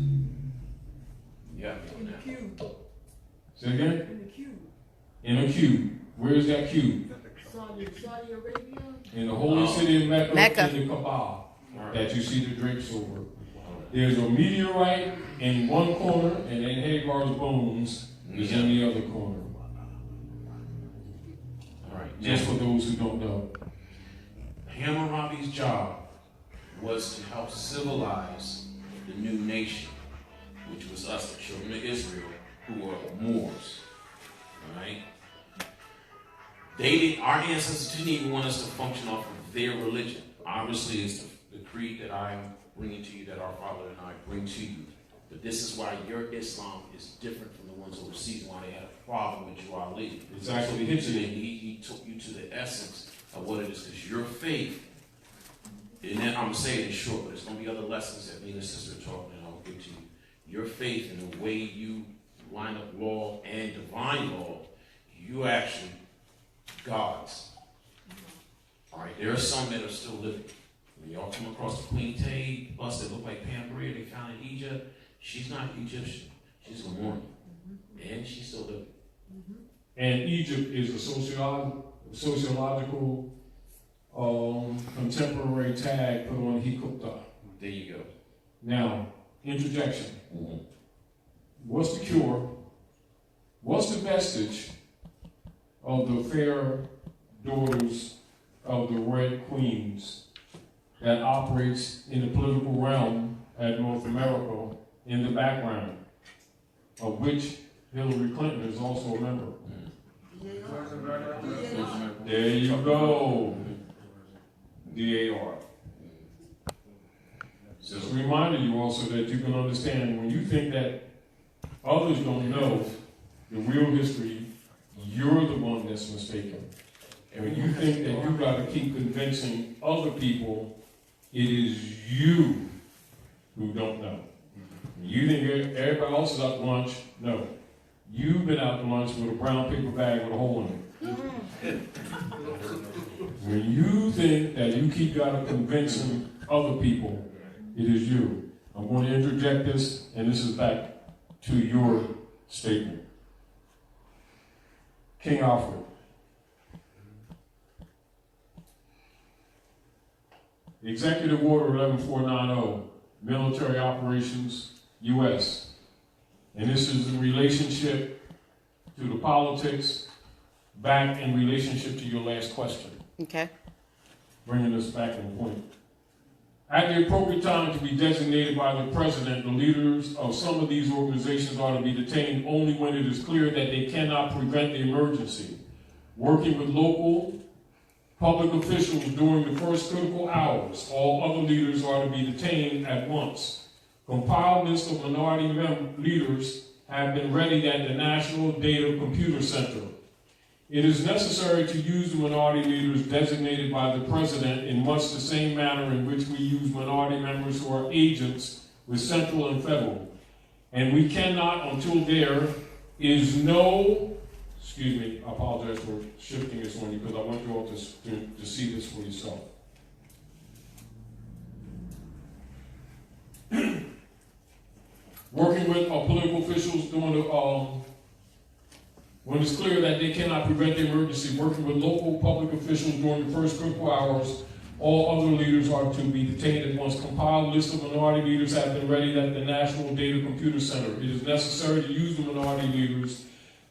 Yeah. In the cube. Say again? In the cube. In a cube. Where's that cube? Saudi Arabia. In the holy city of Mecca, Mecca. in the Kaaba, that you see the drapes over. There's a meteorite in one corner, and then Hagar's bones is in the other corner. All right. Just for those who don't know. Hammurabi's job was to help civilize the new nation, which was us, the children of Israel, who are Moors. All right? Our ancestors didn't even want us to function off of their religion. Obviously, it's the creed that I'm bringing to you, that our Father and I bring to you. But this is why your Islam is different from the ones overseas, why they had a problem with your Ali. It's actually hitting you. He took you to the essence of what it is, because your faith, and then I'm going to say it in short, but there's going to be other lessons that me and the sister are talking, and I'll give to you. Your faith and the way you line up law and divine law, you actually gods. All right, there are some that are still living. When y'all come across the Queen Tay bus that look like Pamperia they found in Egypt, she's not Egyptian. She's Lemurian. And she's still living. And Egypt is a sociological contemporary tag put on Hikupta. There you go. Now, interjection. What's the cure? What's the vestige of the fair daughters of the Red Queens that operates in the political realm at North America in the background, of which Hillary Clinton is also a member? There you go. DAR. Just a reminder you also that you can understand when you think that others don't know the real history, you're the one that's mistaken. And when you think that you got to keep convincing other people, it is you who don't know. You think everybody else is out to lunch? No. You've been out to lunch with a brown paper bag with a hole in it. When you think that you keep got to convincing other people, it is you. I'm going to interject this, and this is back to your statement. King Alfred. Executive Order 11490, Military Operations, U.S. And this is in relationship to the politics, back in relationship to your last question. Okay. Bringing us back in point. At the appropriate time to be designated by the President, the leaders of some of these organizations are to be detained only when it is clear that they cannot prevent the emergency. Working with local public officials during the first critical hours, all other leaders are to be detained at once. Compiled lists of minority leaders have been readied at the National Data Computer Center. It is necessary to use the minority leaders designated by the President in much the same manner in which we use minority members who are agents with central and federal. And we cannot, until there is no, excuse me, I apologize for shifting this on you because I want you all to see this for yourself. Working with our political officials during the when it's clear that they cannot prevent the emergency, working with local public officials during the first critical hours, all other leaders are to be detained at once. Compiled list of minority leaders have been ready at the National Data Computer Center. It is necessary to use the minority leaders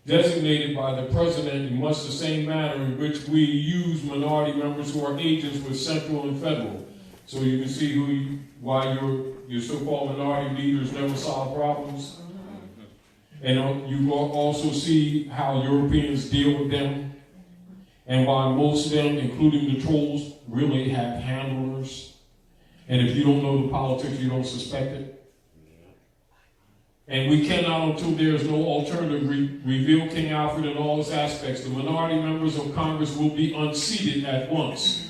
designated by the President in much the same manner in which we use minority members who are agents with central and federal. So you can see why your so-called minority leaders never solve problems. And you will also see how Europeans deal with them, and why most of them, including the trolls, really have handlers. And if you don't know the politics, you don't suspect it. And we cannot, until there is no alternative, reveal King Alfred in all its aspects. The minority members of Congress will be unseated at once.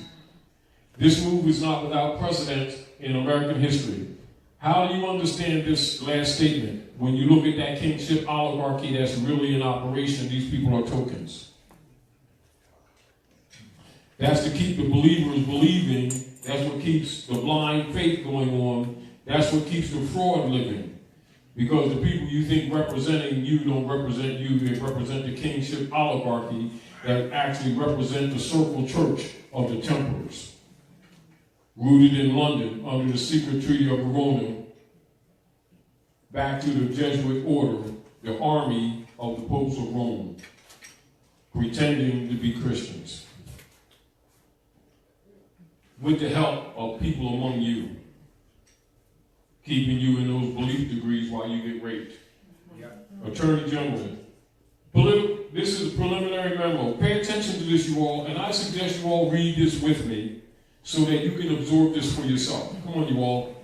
This move is not without precedent in American history. How do you understand this last statement? When you look at that kingship oligarchy that's really in operation, these people are tokens. That's to keep the believers believing. That's what keeps the blind faith going on. That's what keeps the fraud living. Because the people you think representing you don't represent you. They represent the kingship oligarchy that actually represent the circle church of the Templars, rooted in London under the secret treaty of Verona, back to the Jesuit order, the army of the popes of Rome, pretending to be Christians, with the help of people among you, keeping you in those belief degrees while you get raped. Yep. Attorney General, this is a preliminary memo. Pay attention to this, you all, and I suggest you all read this with me so that you can absorb this for yourself. Come on, you all.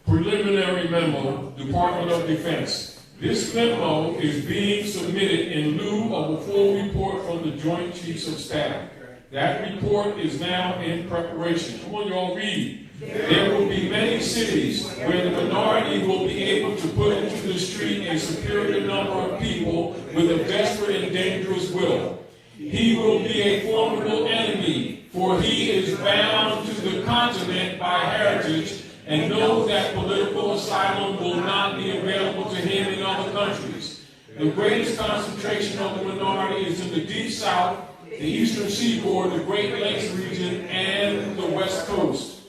Preliminary memo, Department of Defense. This memo is being submitted in lieu of a full report from the Joint Chiefs of Staff. That report is now in preparation. Come on, y'all, read. There will be many cities where the minority will be able to put into the street a superior number of people with a desperate and dangerous will. He will be a formidable enemy, for he is bound to the continent by heritage, and knows that political asylum will not be available to him in other countries. The greatest concentration of the minority is in the Deep South, the Eastern Seaboard, the Great Lakes region, and the West Coast.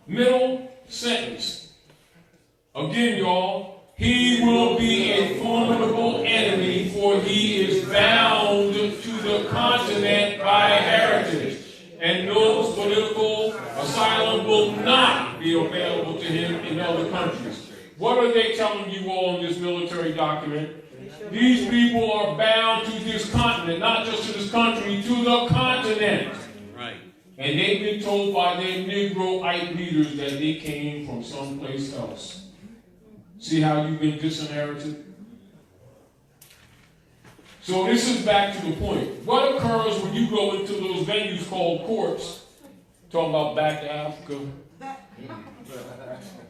Middle sentence. Again, y'all, he will be a formidable enemy, for he is bound to the continent by heritage, and knows political asylum will not be available to him in other countries. What are they telling you all in this military document? These people are bound to this continent, not just to this country, to the continent. Right. And they've been told by their Negroite leaders that they came from someplace else. See how you've been disinherited? So this is back to the point. What occurs when you go into those venues called courts, talking about back to Africa,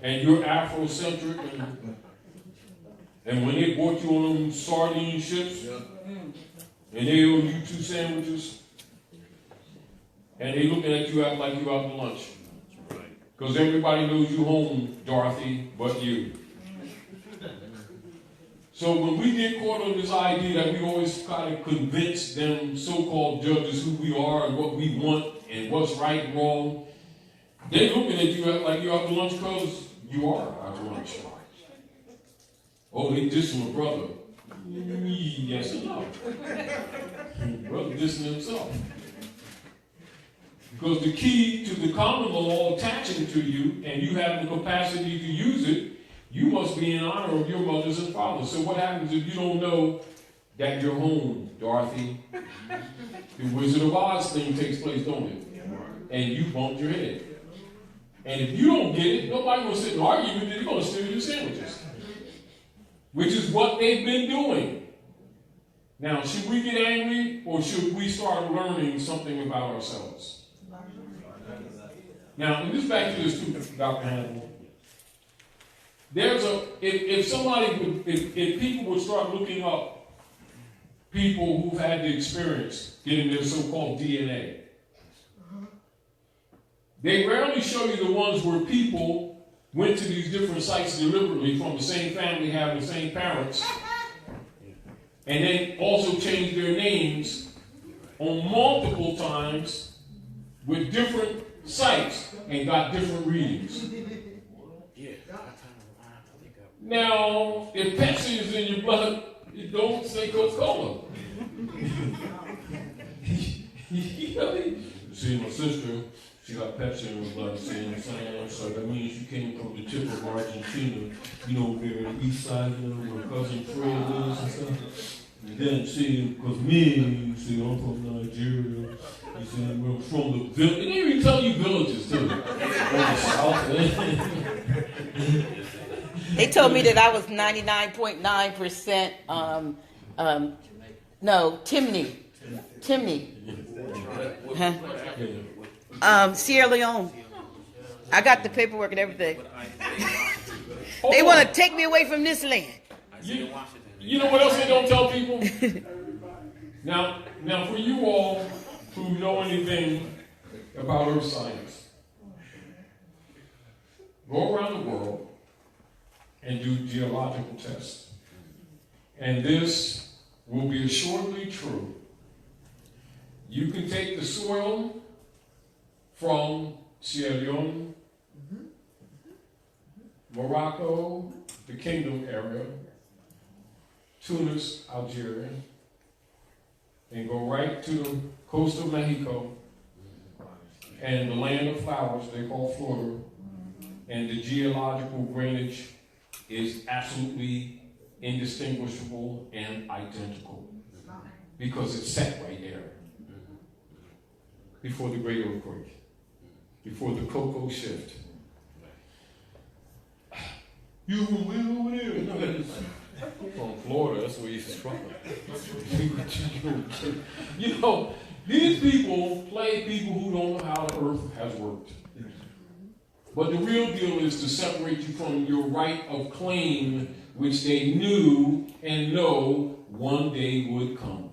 and you're Afrocentric, and when they brought you on them sardine ships, and they owe you 2 sandwiches, and they looking at you like you out to lunch. Because everybody knows you home, Dorothy, but you. So when we get caught on this idea that we always try to convince them so-called judges who we are and what we want and what's right and wrong, they're looking at you like you're out to lunch because you are out to lunch. Oh, they dissing a brother. Yes and no. Brother dissing himself. Because the key to the common law attaching to you and you have the capacity to use it, you must be in honor of your mothers and fathers. So what happens if you don't know that you're home, Dorothy? The Wizard of Oz thing takes place, don't it? And you bumped your head. And if you don't get it, nobody will sit and argue with you. They're going to steal your sandwiches. Which is what they've been doing. Now, should we get angry or should we start learning something about ourselves? Now, and this back to this too, Dr. Hannibal. If people would start looking up people who've had the experience getting their so-called DNA, they rarely show you the ones where people went to these different sites deliberately from the same family, having the same parents, and then also changed their names on multiple times with different sites and got different readings. Now, if Pepsi is in your blood, you don't say Coca-Cola. See, my sister, she got Pepsi in her blood, see what I'm saying? So that means you came from the tip of Argentina, you know, there on the east side, you know, where Cousin Fred is and stuff. And then, see, because me, you see, I'm from Nigeria, you see, we're from the village. And they even tell you villages, too. On the south. They told me that I was 99.9%, no, Timney. Huh? Sierra Leone. I got the paperwork and everything. They want to take me away from this land. You know what else they don't tell people? Now, for you all who know anything about earth science, go around the world and do geological tests. And this will be assuredly true. You can take the soil from Sierra Leone, Morocco, the Kingdom area, Tunis, Algeria, and go right to the coast of Mexico and the land of flowers they call Florida, and the geological drainage is absolutely indistinguishable and identical because it's set right there before the Great Earthquake, before the Cocoa Shift. You from where over there? No, from Florida, that's where he's from. You know, these people play people who don't know how the earth has worked. But the real deal is to separate you from your right of claim, which they knew and know one day would come.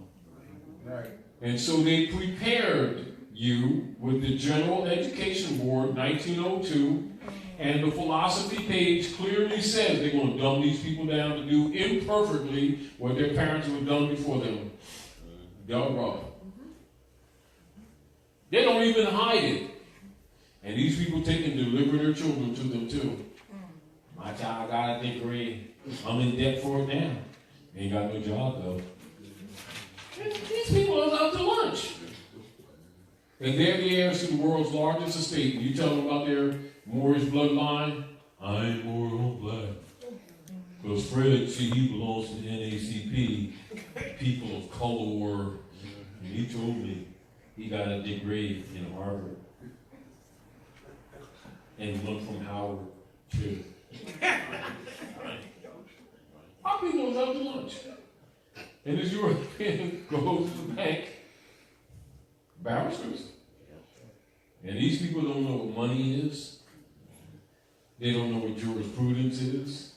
Right. And so they prepared you with the General Education Board, 1902, and the philosophy page clearly says they're going to dumb these people down to do imperfectly what their parents have done before them. Dumb rough. They don't even hide it. And these people take and deliver their children to them too. My child got a degree. I'm in debt for it now. Ain't got no job though. These people are out to lunch. And they're the heirs to the world's largest estate. You tell them about their Moorish bloodline. I ain't Moor, I'm black. Because Fred, see, he belongs to the NACP, people of color. And he told me he got a degree in Harvard. And went from Howard to. Our people was out to lunch. And this European goes to the bank, barristers. And these people don't know what money is. They don't know what jurisprudence is.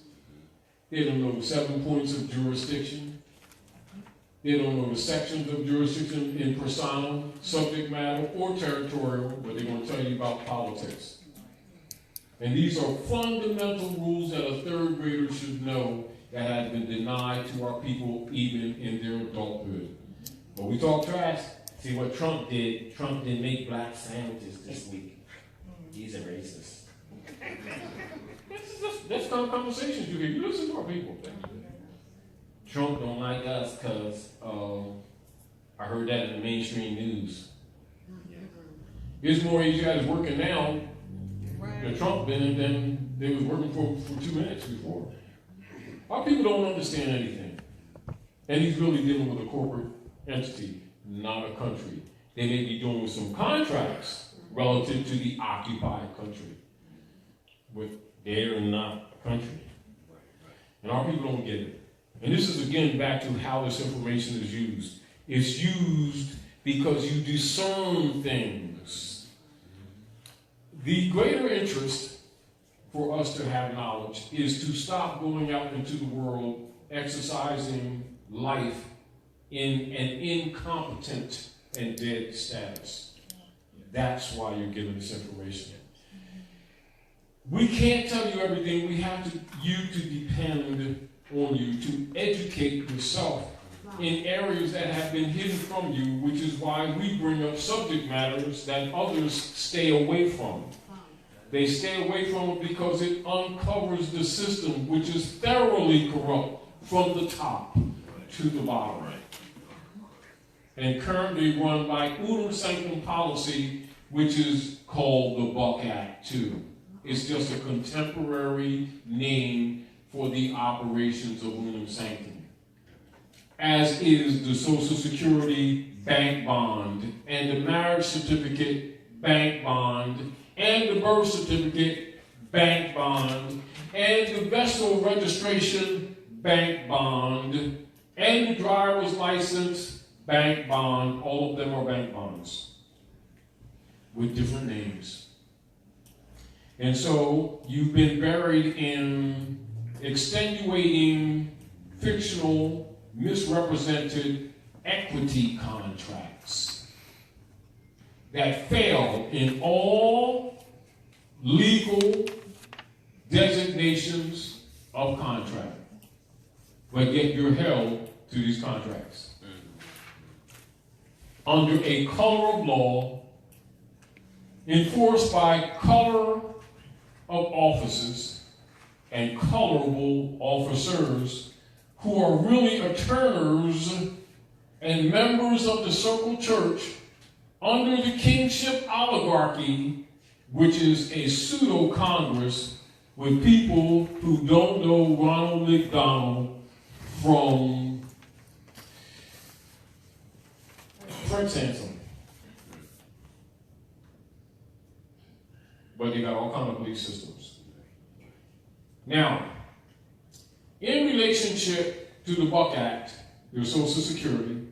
They don't know the 7 points of jurisdiction. They don't know the sections of jurisdiction in personal, subject matter, or territorial, but they're going to tell you about politics. And these are fundamental rules that a third grader should know that have been denied to our people even in their adulthood. But we talk trash. See what Trump did. Trump didn't make black sandwiches this week. He's a racist. That's kind of conversations you hear. You listen to our people. Trump don't like us because I heard that in the mainstream news. There's more Asians working now than Trump been than they was working for 2 minutes before. Our people don't understand anything. And he's really dealing with a corporate entity, not a country. They may be doing some contracts relative to the occupied country. But they're not a country. And our people don't get it. And this is again back to how this information is used. It's used because you discern things. The greater interest for us to have knowledge is to stop going out into the world exercising life in an incompetent and dead status. That's why you're given this information. We can't tell you everything. We have you to depend on you to educate yourself in areas that have been hidden from you, which is why we bring up subject matters that others stay away from. They stay away from it because it uncovers the system, which is thoroughly corrupt from the top to the bottom. And currently run by Unum Sanctum policy, which is called the Buck Act, too. It's just a contemporary name for the operations of Unum Sanctum. As is the Social Security bank bond, and the marriage certificate bank bond, and the birth certificate bank bond, and the vessel registration bank bond, and the driver's license bank bond. All of them are bank bonds with different names. And so you've been buried in extenuating, fictional, misrepresented equity contracts that fail in all legal designations of contract. But yet you're held to these contracts under a color of law enforced by color of officers and colorable officers who are really attorneys and members of the Circle Church under the kingship oligarchy, which is a pseudo-Congress with people who don't know Ronald McDonald from Prince Handsome. But they got all kinds of police systems. Now, in relationship to the Buck Act, your Social Security,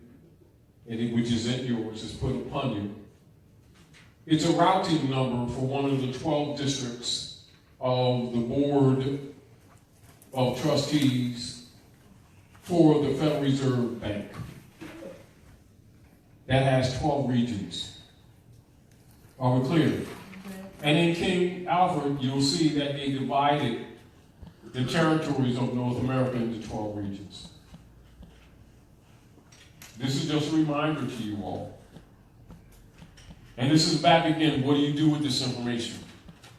which isn't yours, is put upon you. It's a routing number for one of the 12 districts of the Board of Trustees for the Federal Reserve Bank. That has 12 regions. Are we clear? And in King Alfred, you'll see that they divided the territories of North America into 12 regions. This is just a reminder to you all. And this is back again, what do you do with this information?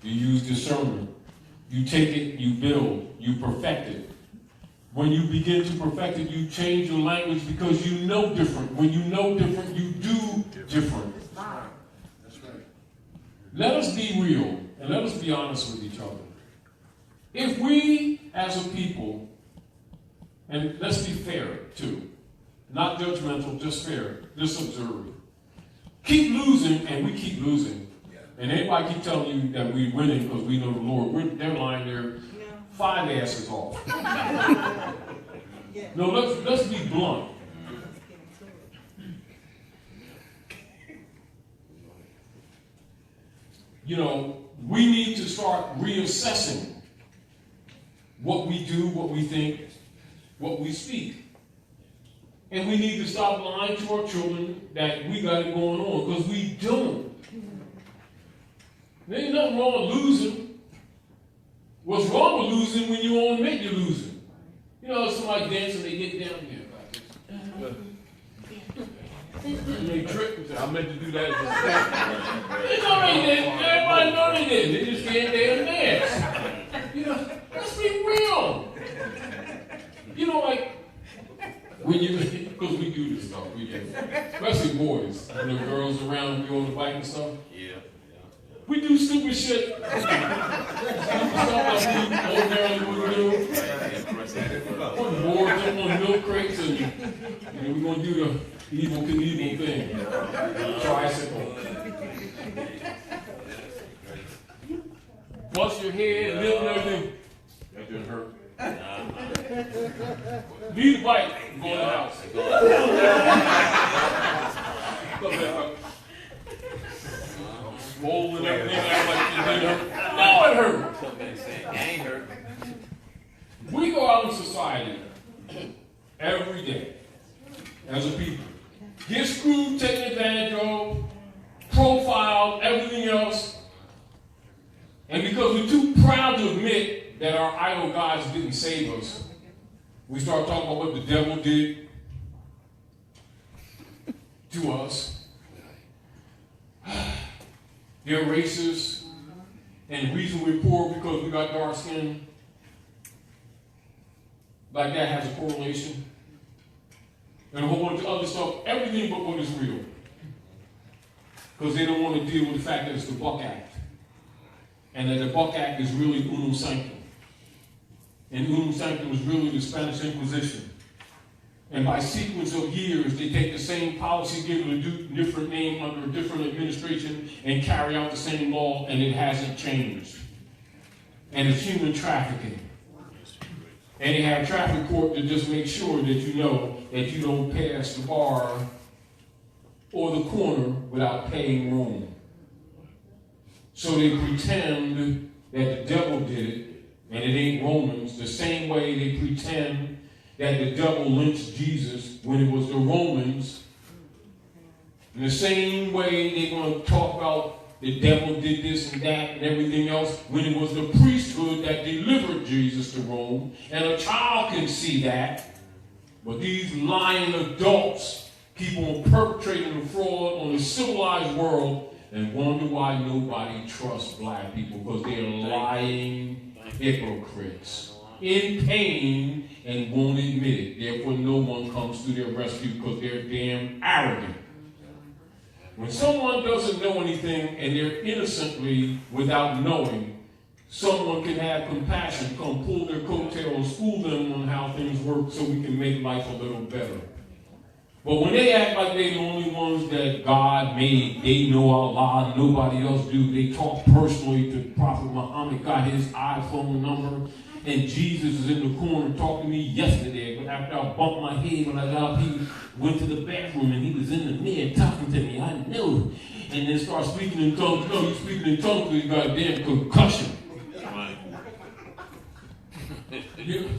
You use discernment. You take it, you build, you perfect it. When you begin to perfect it, you change your language because you know different. When you know different, you do different. That's right. Let us be real and let us be honest with each other. If we, as a people, and let's be fair too, not judgmental, just fair, just observe, keep losing, and we keep losing, and anybody keep telling you that we're winning because we know the Lord, they're lying there 5 asses off. No, let's be blunt. we need to start reassessing what we do, what we think, what we speak. And we need to stop lying to our children that we got it going on, because we don't. There ain't nothing wrong with losing. What's wrong with losing when you won't admit you're losing? Somebody dancing, they get down here. And they trip. I meant to do that. They know they did. Everybody know they did. They just can't damn dance. Let's be real. Because we do this stuff. We do. Especially boys. When the girls around, we on the bike and stuff. Yeah. We do stupid shit. Stupid stuff like we ordinarily would do. Put boards up on milk crates and we're going to do the evil Knievel thing. Tricycle. Bust your head, lift and everything. That didn't hurt. Leave the bike and go in the house. Come back up. Swollen everything out like it didn't hurt. Now it hurt. We go out in society every day as a people. Get screwed, taken advantage of, profiled, everything else. And because we're too proud to admit that our idol gods didn't save us, we start talking about what the devil did to us. They're racist, and the reason we're poor because we got dark skin. Like that has a correlation. And a whole bunch of other stuff, everything but what is real. Because they don't want to deal with the fact that it's the Buck Act. And that the Buck Act is really unum sanctum. And unum sanctum was really the Spanish Inquisition. And by sequence of years, they take the same policy, give it a different name under a different administration, and carry out the same law, and it hasn't changed. And it's human trafficking. And they have traffic court to just make sure that you know that you don't pass the bar or the corner without paying room. So they pretend that the devil did it, and it ain't Romans, the same way they pretend that the devil lynched Jesus when it was the Romans. In the same way they're going to talk about the devil did this and that and everything else when it was the priesthood that delivered Jesus to Rome. And a child can see that. But these lying adults keep on perpetrating the fraud on the civilized world and wonder why nobody trusts black people, because they're lying hypocrites in pain and won't admit it. Therefore, no one comes to their rescue because they're damn arrogant. When someone doesn't know anything and they're innocently without knowing, someone can have compassion, come pull their coattail and school them on how things work so we can make life a little better. But when they act like they're the only ones that God made, they know Allah, nobody else do. They talk personally to Prophet Muhammad, got his iPhone number, and Jesus is in the corner talking to me yesterday. But after I bumped my head when I got up, he went to the bathroom and he was in the mirror talking to me. I know. And then start speaking in tongues. No, he's speaking in tongues because he got a damn concussion.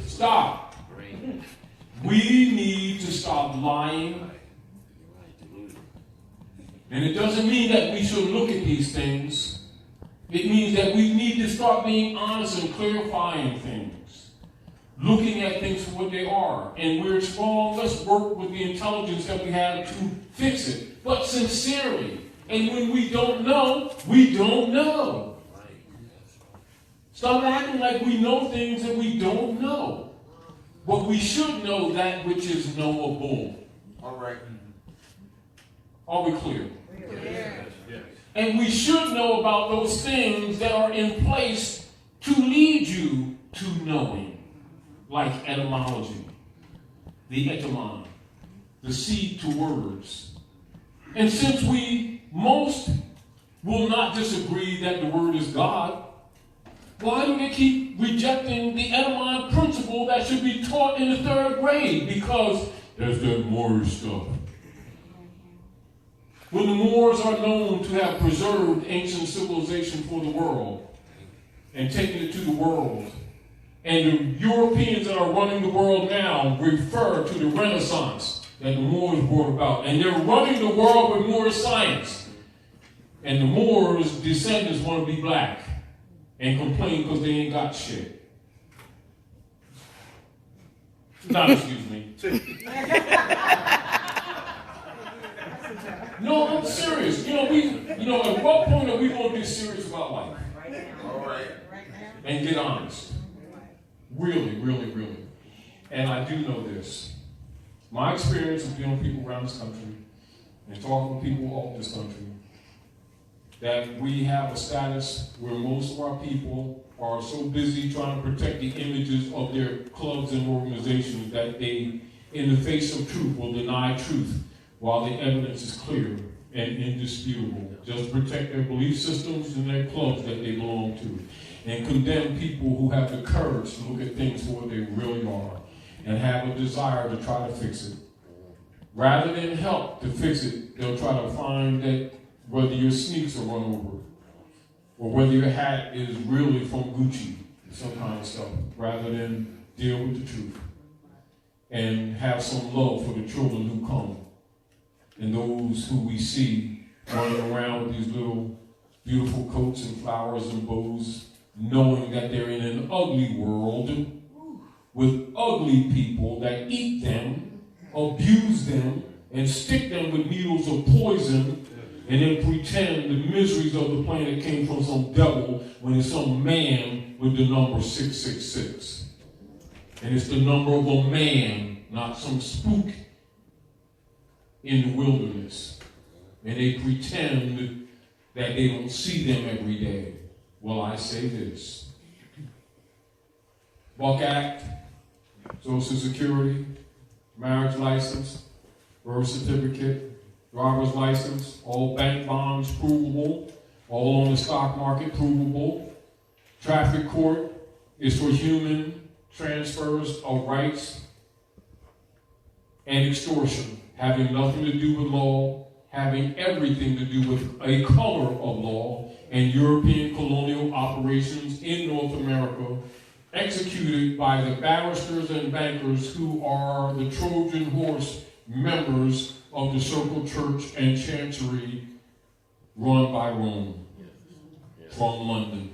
Stop. We need to stop lying. And it doesn't mean that we should look at these things. It means that we need to start being honest and clarifying things. Looking at things for what they are. And we're strong. Let's work with the intelligence that we have to fix it. But sincerely. And when we don't know, we don't know. Stop acting like we know things that we don't know. But we should know that which is knowable. All right. Are we clear? Yes. And we should know about those things that are in place to lead you to knowing. Like etymology, the etymon, the seed to words. And since we most will not disagree that the word is God, why do they keep rejecting the etymon principle that should be taught in the 3rd grade? Because there's that Moorish stuff. When the Moors are known to have preserved ancient civilization for the world and taken it to the world, and the Europeans that are running the world now refer to the Renaissance that the Moors brought about, and they're running the world with Moor science, and the Moors' descendants want to be black and complain because they ain't got shit. No, excuse me. No, I'm serious. At what point are we going to get serious about life? All right. And get honest. Really, really, really. And I do know this. My experience of dealing with people around this country and talking with people off this country, that we have a status where most of our people are so busy trying to protect the images of their clubs and organizations that they, in the face of truth, will deny truth while the evidence is clear and indisputable. Just protect their belief systems and their clubs that they belong to, and condemn people who have the courage to look at things for what they really are and have a desire to try to fix it. Rather than help to fix it, they'll try to find that whether your sneaks are run over or whether your hat is really from Gucci, some kind of stuff, rather than deal with the truth and have some love for the children who come and those who we see running around with these little beautiful coats and flowers and bows, knowing that they're in an ugly world with ugly people that eat them, abuse them, and stick them with needles of poison, and then pretend the miseries of the planet came from some devil when it's some man with the number 666. And it's the number of a man, not some spook in the wilderness. And they pretend that they don't see them every day. Well, I say this. Buck Act, Social Security, marriage license, birth certificate, driver's license, all bank bonds provable, all on the stock market provable. Traffic court is for human transfers of rights and extortion, having nothing to do with law, having everything to do with a color of law, and European colonial operations in North America, executed by the barristers and bankers who are the Trojan horse members of the Circle Church and Chancery run by Rome from London.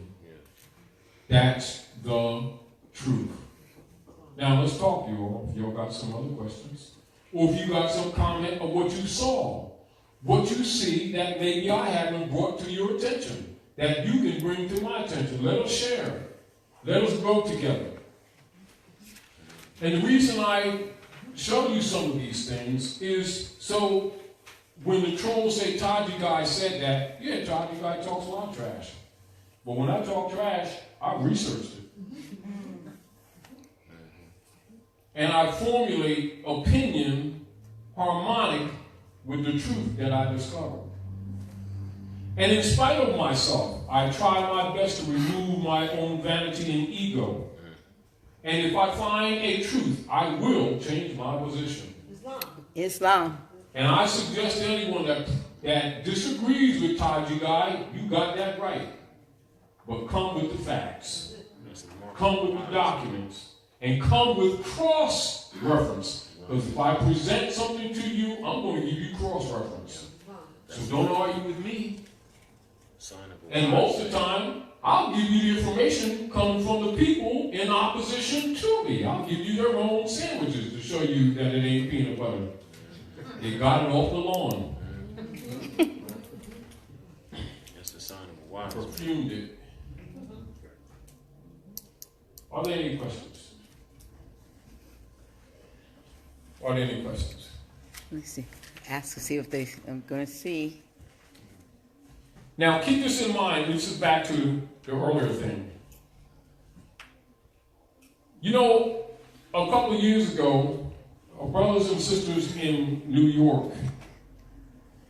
That's the truth. Now let's talk to you all. If y'all got some other questions, or if you got some comment of what you saw, what you see that maybe I haven't brought to your attention, that you can bring to my attention. Let us share. Let us grow together. And the reason I show you some of these things is so when the trolls say Taji guy said that, yeah, Taji guy talks a lot of trash. But when I talk trash, I researched it. And I formulate opinion harmonic with the truth that I discovered. And in spite of myself, I try my best to remove my own vanity and ego. And if I find a truth, I will change my position. Islam. And I suggest to anyone that disagrees with Taji guy, you got that right. But come with the facts. Come with the documents. And come with cross-reference. Because if I present something to you, I'm going to give you cross-reference. So don't argue with me. And most of the time, I'll give you the information coming from the people in opposition to me. I'll give you their own sandwiches to show you that it ain't peanut butter. They got it off the lawn. That's the sign of a wise man. Perfumed it. Are there any questions? Are there any questions? Let me see. Ask to see if I'm going to see. Now, keep this in mind. This is back to the earlier thing. You know, a couple of years ago, our brothers and sisters in New York,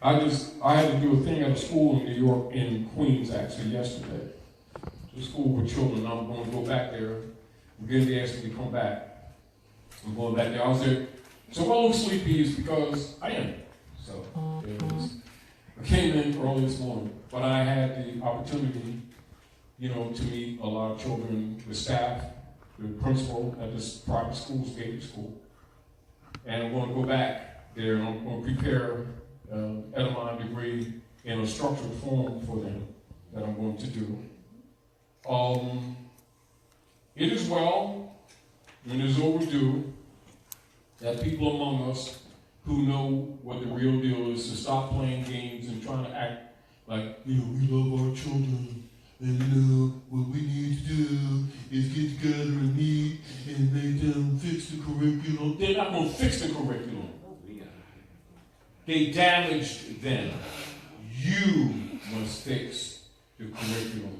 I had to do a thing at a school in New York, in Queens, actually, yesterday. It's a school for children. I'm going to go back there. Gilliam asked me to come back. I'm going back there. I was there. So if I look sleepy, it's because I am. So, came in early this morning, but I had the opportunity, to meet a lot of children, the staff, the principal at this private school, Gated School. And I'm going to go back there and I'm going to prepare an Edamon degree in a structured form for them that I'm going to do. It is well, and it is overdue, that people among us who know what the real deal is to stop playing games and trying to act like, we love our children, and what we need to do is get together and meet and make them fix the curriculum. They're not going to fix the curriculum. They damaged them. You must fix the curriculum.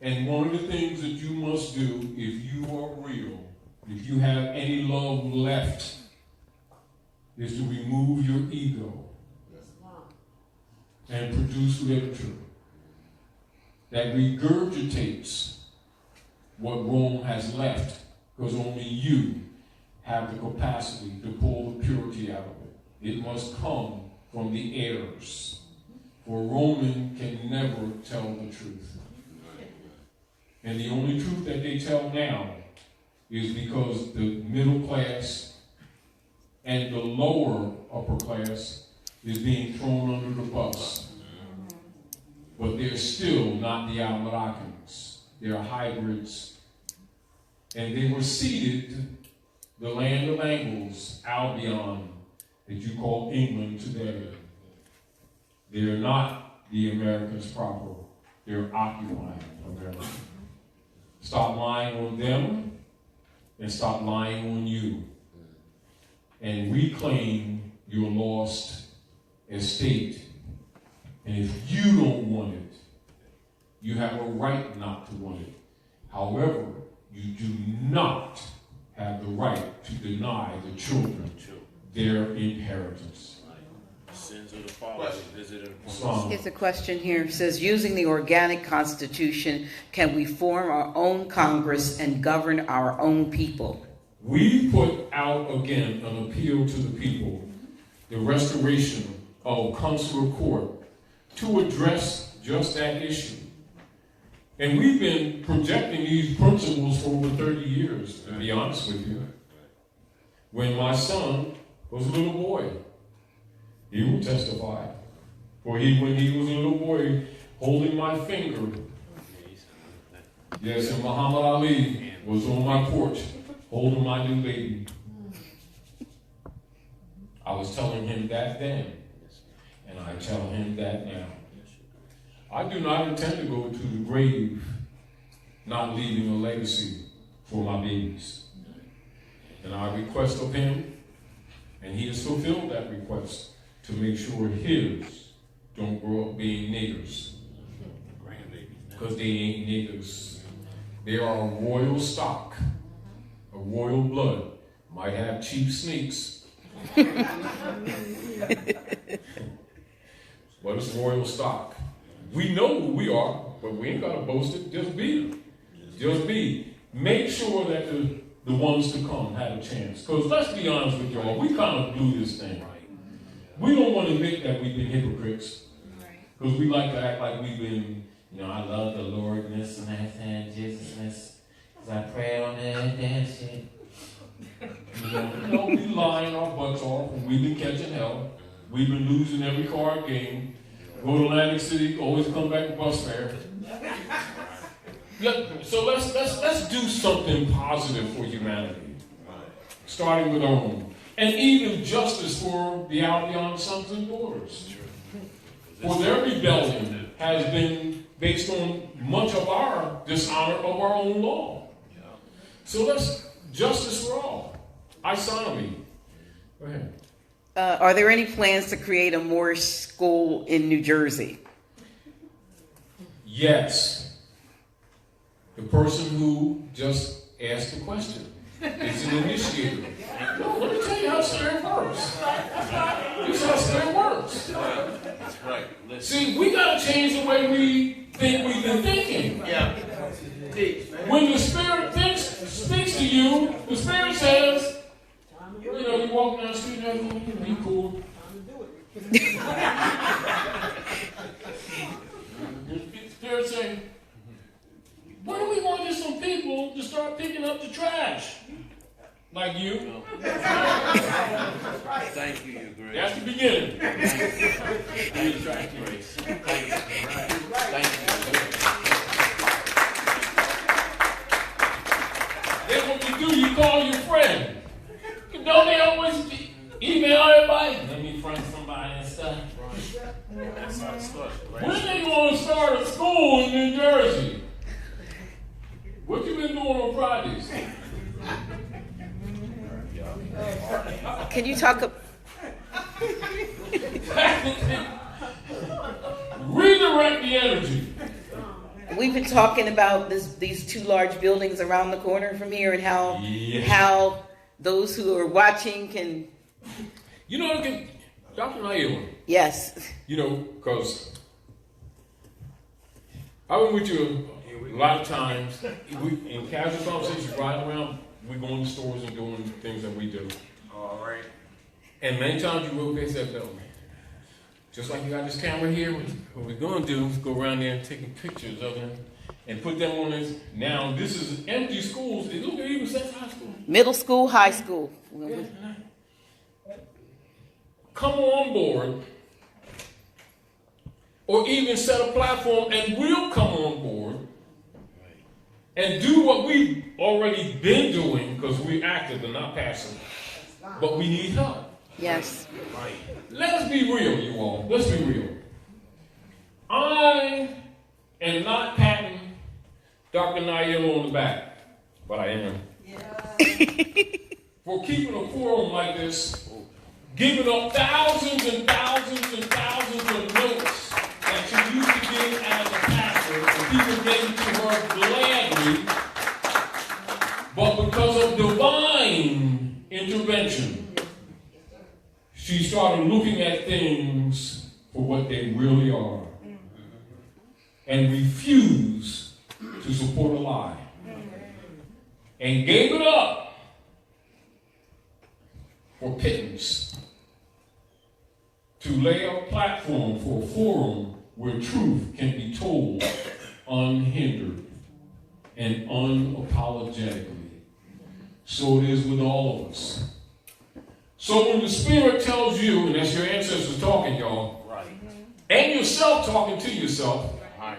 And one of the things that you must do, if you are real, if you have any love left, is to remove your ego and produce literature that regurgitates what Rome has left, because only you have the capacity to pull the purity out of it. It must come from the heirs, for Roman can never tell the truth. And the only truth that they tell now is because the middle class and the lower upper class is being thrown under the bus. But they're still not the Almoracans. They're hybrids. And they were seeded, the land of Angles, Albion, that you call England today. They're not the Americans proper. They're occupying America. Stop lying on them and stop lying on you. And reclaim your lost estate. And if you don't want it, you have a right not to want it. However, you do not have the right to deny the children their inheritance. Sins of the fathers visited upon us. Here's a question here. It says, using the organic constitution, can we form our own Congress and govern our own people? We put out again an appeal to the people, the restoration of consular court, to address just that issue. And we've been projecting these principles for over 30 years, to be honest with you. When my son was a little boy, he will testify. For when he was a little boy, holding my finger, yes, and Muhammad Ali was on my porch, holding my new baby. I was telling him that then, and I tell him that now. I do not intend to go to the grave not leaving a legacy for my babies. And I request of him, and he has fulfilled that request, to make sure his don't grow up being niggers. Because they ain't niggers. They are a royal stock, a royal blood. Might have cheap sneaks. But it's royal stock. We know who we are, but we ain't got to boast it. Just be them. Just be. Make sure that the ones to come had a chance. Because let's be honest with y'all, we kind of blew this thing. We don't want to admit that we've been hypocrites. Because we like to act like we've been, I love the Lord and this and that and Jesus-ness. Because I pray on that damn shit. We lying our butts off, and we've been catching hell. We've been losing every card game. Go to Atlantic City, always come back with bus fare. So let's do something positive for humanity, starting with our own, and even justice for the Albion sons and daughters. For their rebellion has been based on much of our dishonor of our own law. So let's justice for all. Isonomy. Go ahead. Are there any plans to create a Moorish school in New Jersey? Yes. The person who just asked the question is an initiator. No, let me tell you how spirit works. This is how spirit works. That's right. See, we got to change the way we think we've been thinking. Yeah. When the spirit speaks to you, the spirit says, you walk down the street and be cool. picking up the trash. Like you. Thank you, Your Grace. That's the beginning. Thank you, Grace. Thank you. Then what you do, you call your friend. Don't they always email everybody? Let me friend somebody and stuff. That's how it starts. When they going to start a school in New Jersey? What you been doing on Fridays? Can you talk? Redirect the energy. We've been talking about these two large buildings around the corner from here and how those who are watching can. You know, Dr. Nailah. Yes. You know, because I've been with you a lot of times. In casual conversations, riding around, we go in the stores and doing things that we do. All right. And many times you will face that bill. Just like you got this camera here, what we're going to do is go around there and taking pictures of them and put them on this. Now, this is empty schools. It look at even says high school. Middle school, high school. Come on board, or even set a platform and we'll come on board and do what we've already been doing, because we're active and not passive, but we need help. Yes. Right. Let's be real, you all. Let's be real. I am not patting Dr. Nailah on the back, but I am. For keeping a forum like this, giving up thousands and thousands and thousands of notes that she used to give as a pastor, and people gave it to her gladly, but because of divine intervention, she started looking at things for what they really are and refused to support a lie and gave it up for pittance to lay a platform for a forum where truth can be told unhindered and unapologetically. So it is with all of us. So when the Spirit tells you, and that's your ancestors talking, y'all, Right. and yourself talking to yourself,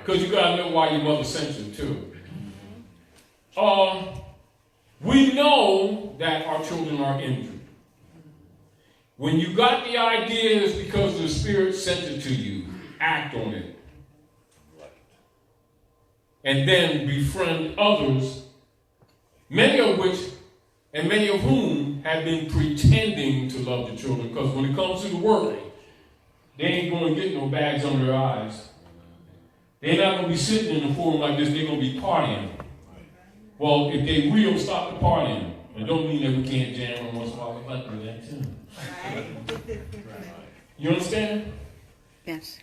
because you got to know why your mother sent you too. We know that our children are injured. When you got the idea, it's because the Spirit sent it to you. Act on it. And then befriend others, many of which, and many of whom have been pretending to love the children, because when it comes to the work, they ain't going to get no bags under their eyes. They're not going to be sitting in a forum like this. They're going to be partying. Well, if they real, stop the partying. It don't mean that we can't jam on once in a while. We like to do that too. You understand? Yes.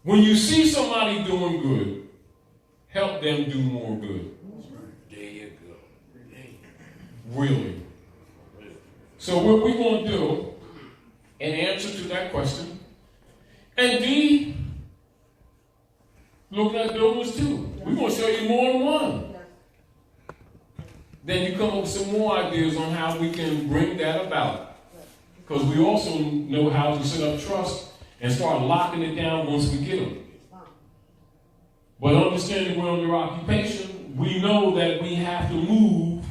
When you see somebody doing good, help them do more good. There you go. Really. So what we're going to do, in answer to that question, and D, looking at buildings too. We're going to show you more than one. Then you come up with some more ideas on how we can bring that about. Because we also know how to set up trust and start locking it down once we get them. But understanding we're on your occupation, we know that we have to move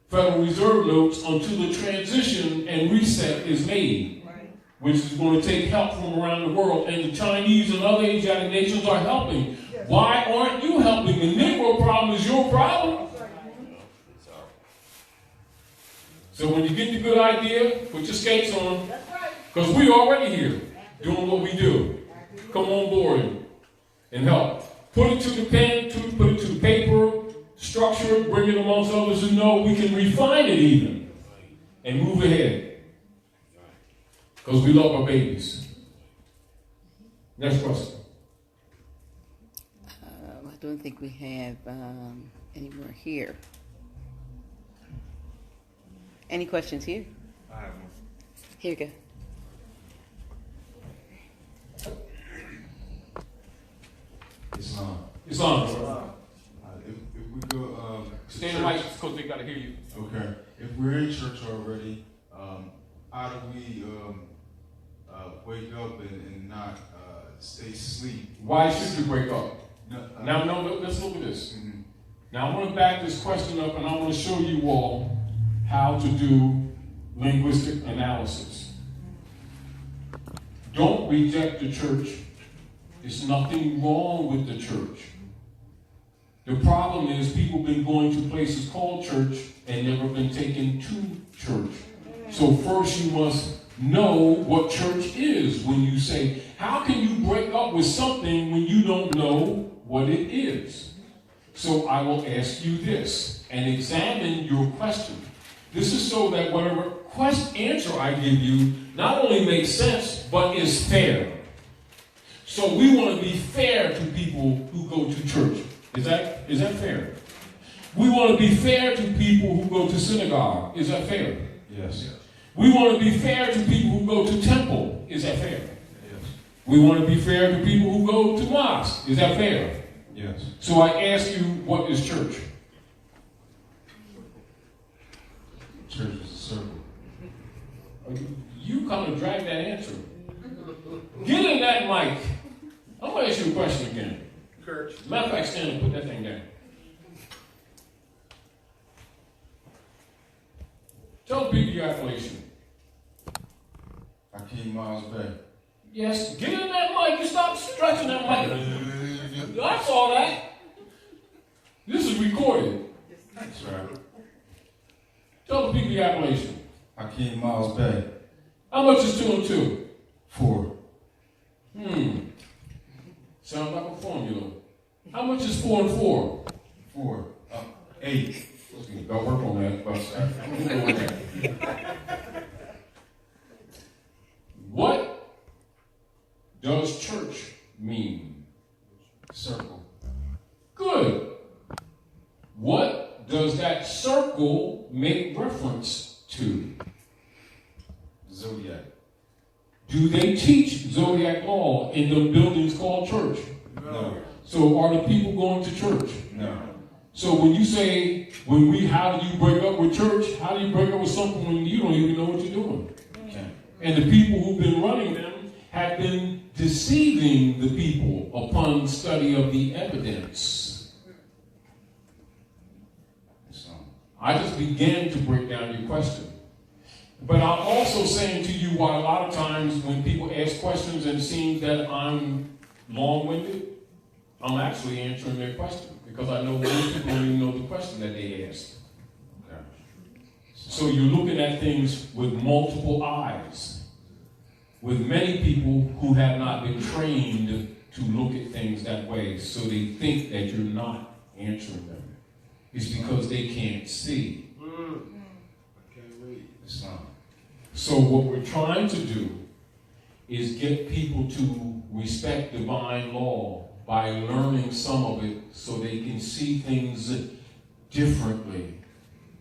Federal Reserve notes until the transition and reset is made, which is going to take help from around the world. And the Chinese and other Asiatic nations are helping. Why aren't you helping? The Negro problem is your problem. So when you get the good idea, put your skates on, because we're already here doing what we do. Come on board and help. Put it to the pen, put it to the paper, structure it, bring it amongst others who know we can refine it even and move ahead. Because we love our babies. Next question. I don't think we have any more here. Any questions here? I have one. Here you go. Islam. If we go, Stand right, because they got gotta hear you. Okay. If we're in church already, how do we wake up and not stay asleep? Why should you wake up? No, Now, let's look at this. mhm. Now, I want to back this question up, and I want to show you all how to do linguistic analysis. Don't reject the church. There's nothing wrong with the church. The problem is people have been going to places called church and never been taken to church. So first you must know what church is. When you say, how can you break up with something when you don't know what it is? So I will ask you this and examine your question. This is so that whatever answer I give you not only makes sense, but is fair. So we want to be fair to people who go to church. Is that fair? We want to be fair to people who go to synagogue. Is that fair? Yes. We want to be fair to people who go to temple. Is that fair? Yes. We want to be fair to people who go to mosque. Is that fair? Yes. So I ask you, what is church? Church is a circle. You kind of drag that answer. Get in that mic. I'm going to ask you a question again. Church. Matter of fact, stand and put that thing down. Tell the people your affiliation. Hakeem Miles Bay. Yes, get in that mic. You stop stretching that mic. I saw that. This is recorded. That's right. Tell the people your affiliation. Hakeem Miles Bay. How much is 2 and 2? 4. Sounds like a formula. How much is 4 and 4? 4. 8. Go work on that. What does church mean? Circle. Good. What does that circle make reference to? Zodiac. Do they teach zodiac law in the buildings called church? No. So are the people going to church? No. So when you say, how do you break up with church? How do you break up with something when you don't even know what you're doing? Okay. And the people who've been running them have been deceiving the people upon study of the evidence. So, I just began to break down your question. But I'm also saying to you why a lot of times when people ask questions and it seems that I'm long-winded, I'm actually answering their question because I know most people don't even know the question that they asked. okay. So you're looking at things with multiple eyes, with many people who have not been trained to look at things that way, so they think that you're not answering them. It's because they can't see. I can't wait. It's not. So what we're trying to do is get people to respect divine law by learning some of it so they can see things differently.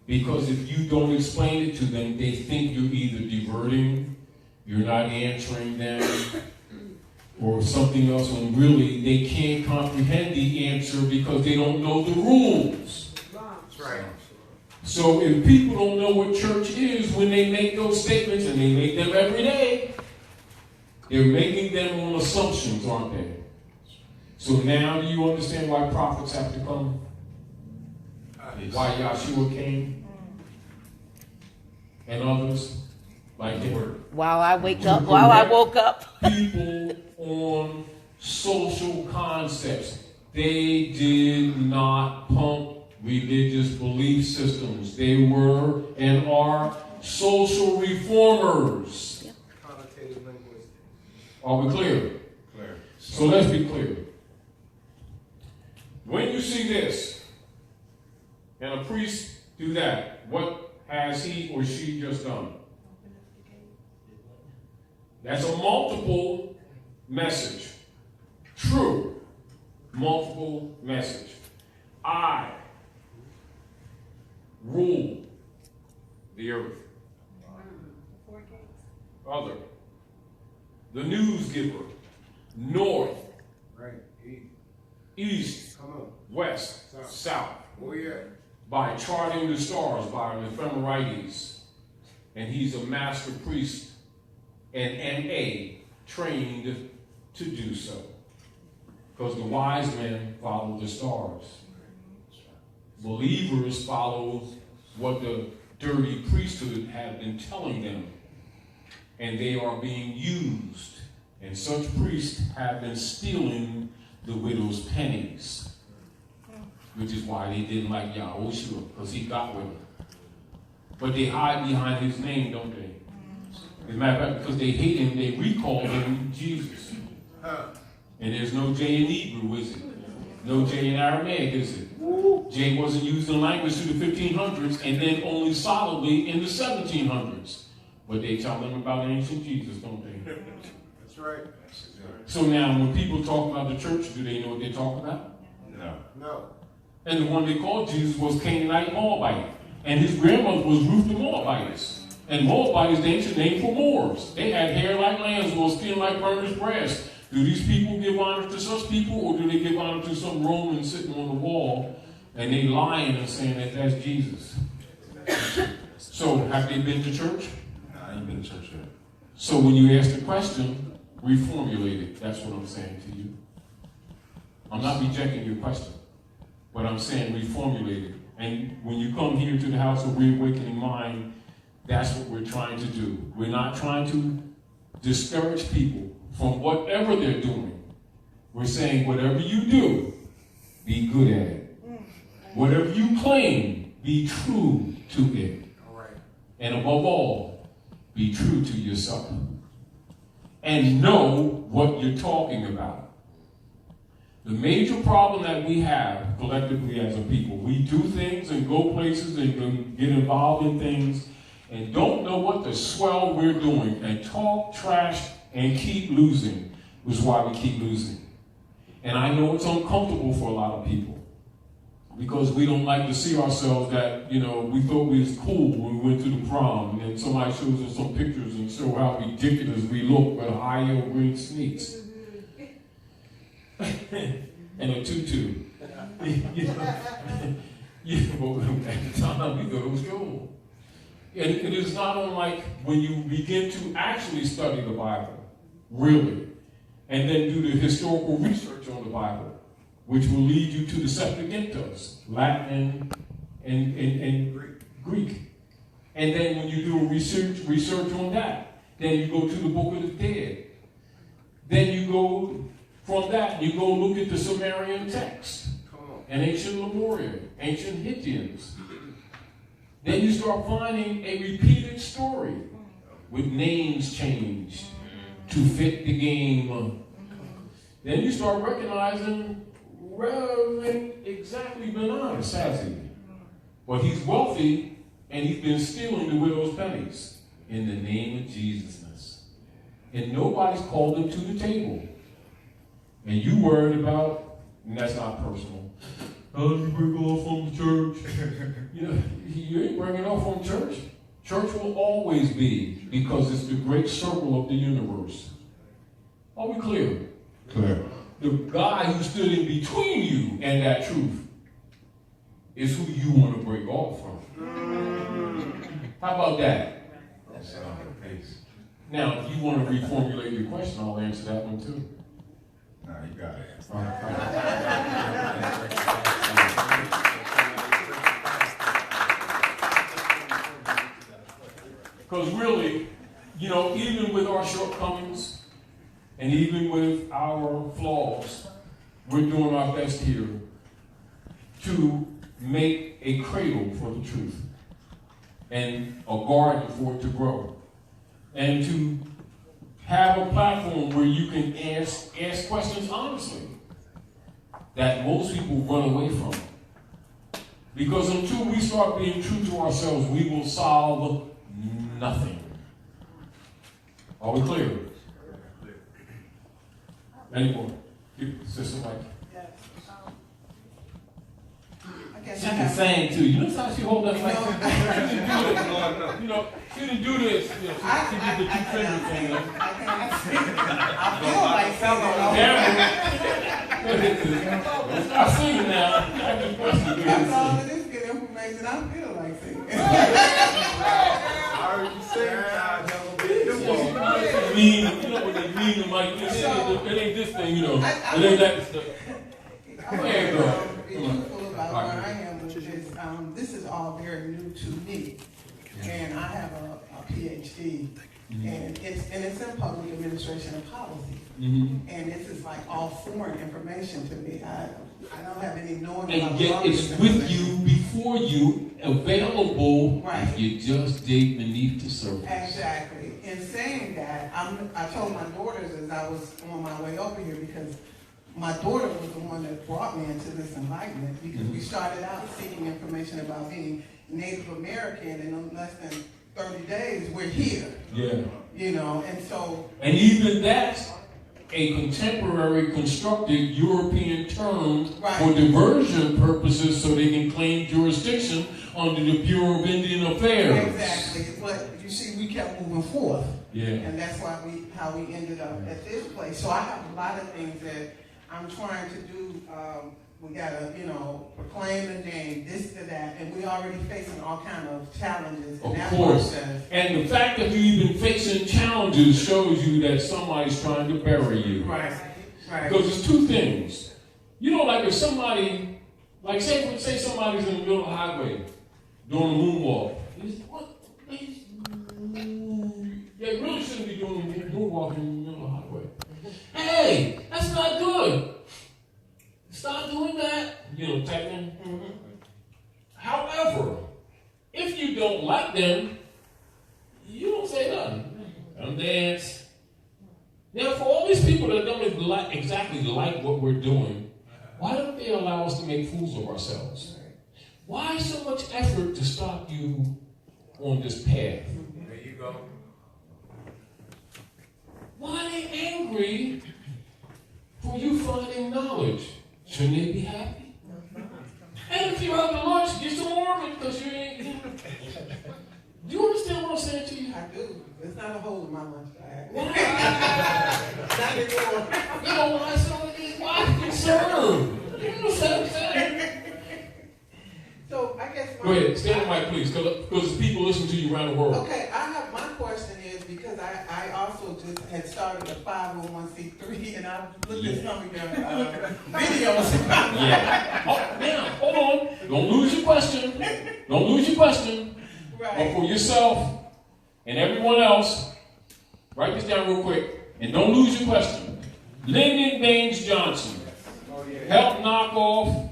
Because if you don't explain it to them, they think you're either diverting, you're not answering them, or something else, when really they can't comprehend the answer because they don't know the rules. That's right. So if people don't know what church is when they make those statements, and they make them every day, they're making them on assumptions, aren't they? So now do you understand why prophets have to come? Why Yahshua came? And others like him. While I woke up. People on social concepts. They did not pump religious belief systems. They were and are social reformers. Connotative linguistics. Are we clear? Clear. So let's be clear. When you see this, and a priest do that, what has he or she just done? That's a multiple message. True. Multiple message. I rule the earth. Other. The news giver. North. Right. Eat. East. Come on. West. South. Oh yeah. by charting the stars by an ephemerides, and he's a master priest and M.A. trained to do so. Because the wise men follow the stars. Believers follow what the dirty priesthood have been telling them. And they are being used. And such priests have been stealing the widow's pennies. Which is why they didn't like Yahushua, because he got with them. But they hide behind his name, don't they? As a matter of fact, because they hate him, they recall him Jesus. And there's no J in Hebrew, is it? No J in Aramaic, is it? J wasn't used in language through the 1500s, and then only solidly in the 1700s. But they tell them about ancient Jesus, don't they? That's right. So now, when people talk about the church, do they know what they talk about? No. No. And the one they called Jesus was Canaanite Moabite. And his grandmother was Ruth the Moabitess. And Moabite is the ancient name for Moors. They had hair like lamb's wool, skin like burnished brass. Do these people give honor to such people, or do they give honor to some Roman sitting on the wall and they lying and saying that that's Jesus? So, have they been to church? Nah, I ain't been to church yet. So when you ask the question, reformulate it. That's what I'm saying to you. I'm not rejecting your question, but I'm saying reformulate it. And when you come here to the House of Reawakening Mind, that's what we're trying to do. We're not trying to discourage people from whatever they're doing. We're saying whatever you do, be good at it. Whatever you claim, be true to it. All right. And above all, be true to yourself. And know what you're talking about. The major problem that we have collectively as a people, we do things and go places and get involved in things and don't know what the swell we're doing and talk trash and keep losing, which is why we keep losing. And I know it's uncomfortable for a lot of people because we don't like to see ourselves that, you know, we thought we was cool when we went to the prom, and then somebody shows us some pictures and show how ridiculous we look with high heel green sneaks and a tutu. At the time we thought it was cool. And it is not unlike when you begin to actually study the Bible, really, and then do the historical research on the Bible, which will lead you to the Septuagintas, Latin and Greek. And then when you do a research on that, then you go to the Book of the Dead. Then you go from that, you go look at the Sumerian text and ancient Lemuria, ancient Hittians. Then you start finding a repeated story with names changed to fit the game. Then you start recognizing, well, ain't exactly been honest, has he? But he's wealthy and he's been stealing the widow's pennies in the name of Jesus-ness. And nobody's called him to the table. And you worried about, and that's not personal, how did you break off from the church? You know, you ain't breaking off from church. Church will always be, because it's the great circle of the universe. Are we clear? Clear. The guy who stood in between you and that truth is who you want to break off from. How about that? That's on the pace. Now, if you want to reformulate your question, I'll answer that one too. Nah, you got it. Because really, you know, even with our shortcomings and even with our flaws, we're doing our best here to make a cradle for the truth and a garden for it to grow and to have a platform where you can ask questions honestly that most people run away from. Because until we start being true to ourselves, we will solve nothing. Are we clear? Any more? Sister Mike. She can sing too. You notice how she hold that mic? You know, she didn't do this. You know, she did the two finger thing. I feel like Damn it. Stop singing now. that's all it is, get information. I feel like singing. I heard you say I mean, you know what they mean to Mike? It ain't this thing, you know. It ain't that stuff. There you go. Be truthful about where I am, which is, this is all very new to me. And I have a PhD, and it's in public administration and policy. And this is like all foreign information to me. I don't have any knowing about And yet it's with you, before you, available. Right. You just dig beneath the surface. Exactly. In saying that, I told my daughters as I was on my way over here, because my daughter was the one that brought me into this enlightenment, because we started out seeking information about being Native American, and in less than 30 days, we're here. Yeah. You know, and so... And even that's a contemporary constructed European term for diversion purposes so they can claim jurisdiction under the Bureau of Indian Affairs. Exactly. But you see, we kept moving forth. Yeah. And that's why how we ended up at this place. So I have a lot of things that I'm trying to do. We gotta, proclaim the name, this to that, and we're already facing all kind of challenges in that process. And the fact that you're even facing challenges shows you that somebody's trying to bury you. Right. Because there's two things. Like if somebody, like say somebody's in the middle of the highway doing a moonwalk. They really shouldn't be doing a moonwalk in the middle of the highway. Hey, that's not good. Stop doing that. Tapping. However, if you don't like them, you don't say nothing. Don't dance. Now, for all these people that don't exactly like what we're doing, why don't they allow us to make fools of ourselves? Why so much effort to stop you on this path? There you go. Why are they angry for you finding knowledge? Shouldn't they be happy? And if you're having lunch, get some more of it because you ain't. Do you understand what I'm saying to you? I do. There's not a hole in my lunch bag. Not anymore. When I saw these, why concerned? You know what I'm saying? So I guess Go ahead, stand on mic, please, because people listen to you around the world. Okay, my question is, because I also just had started a 501c3, and I looked at some of your videos. Yeah. Oh, now, hold on. Don't lose your question. Right. But for yourself and everyone else, write this down real quick, and don't lose your question. Lyndon Baines Johnson helped knock off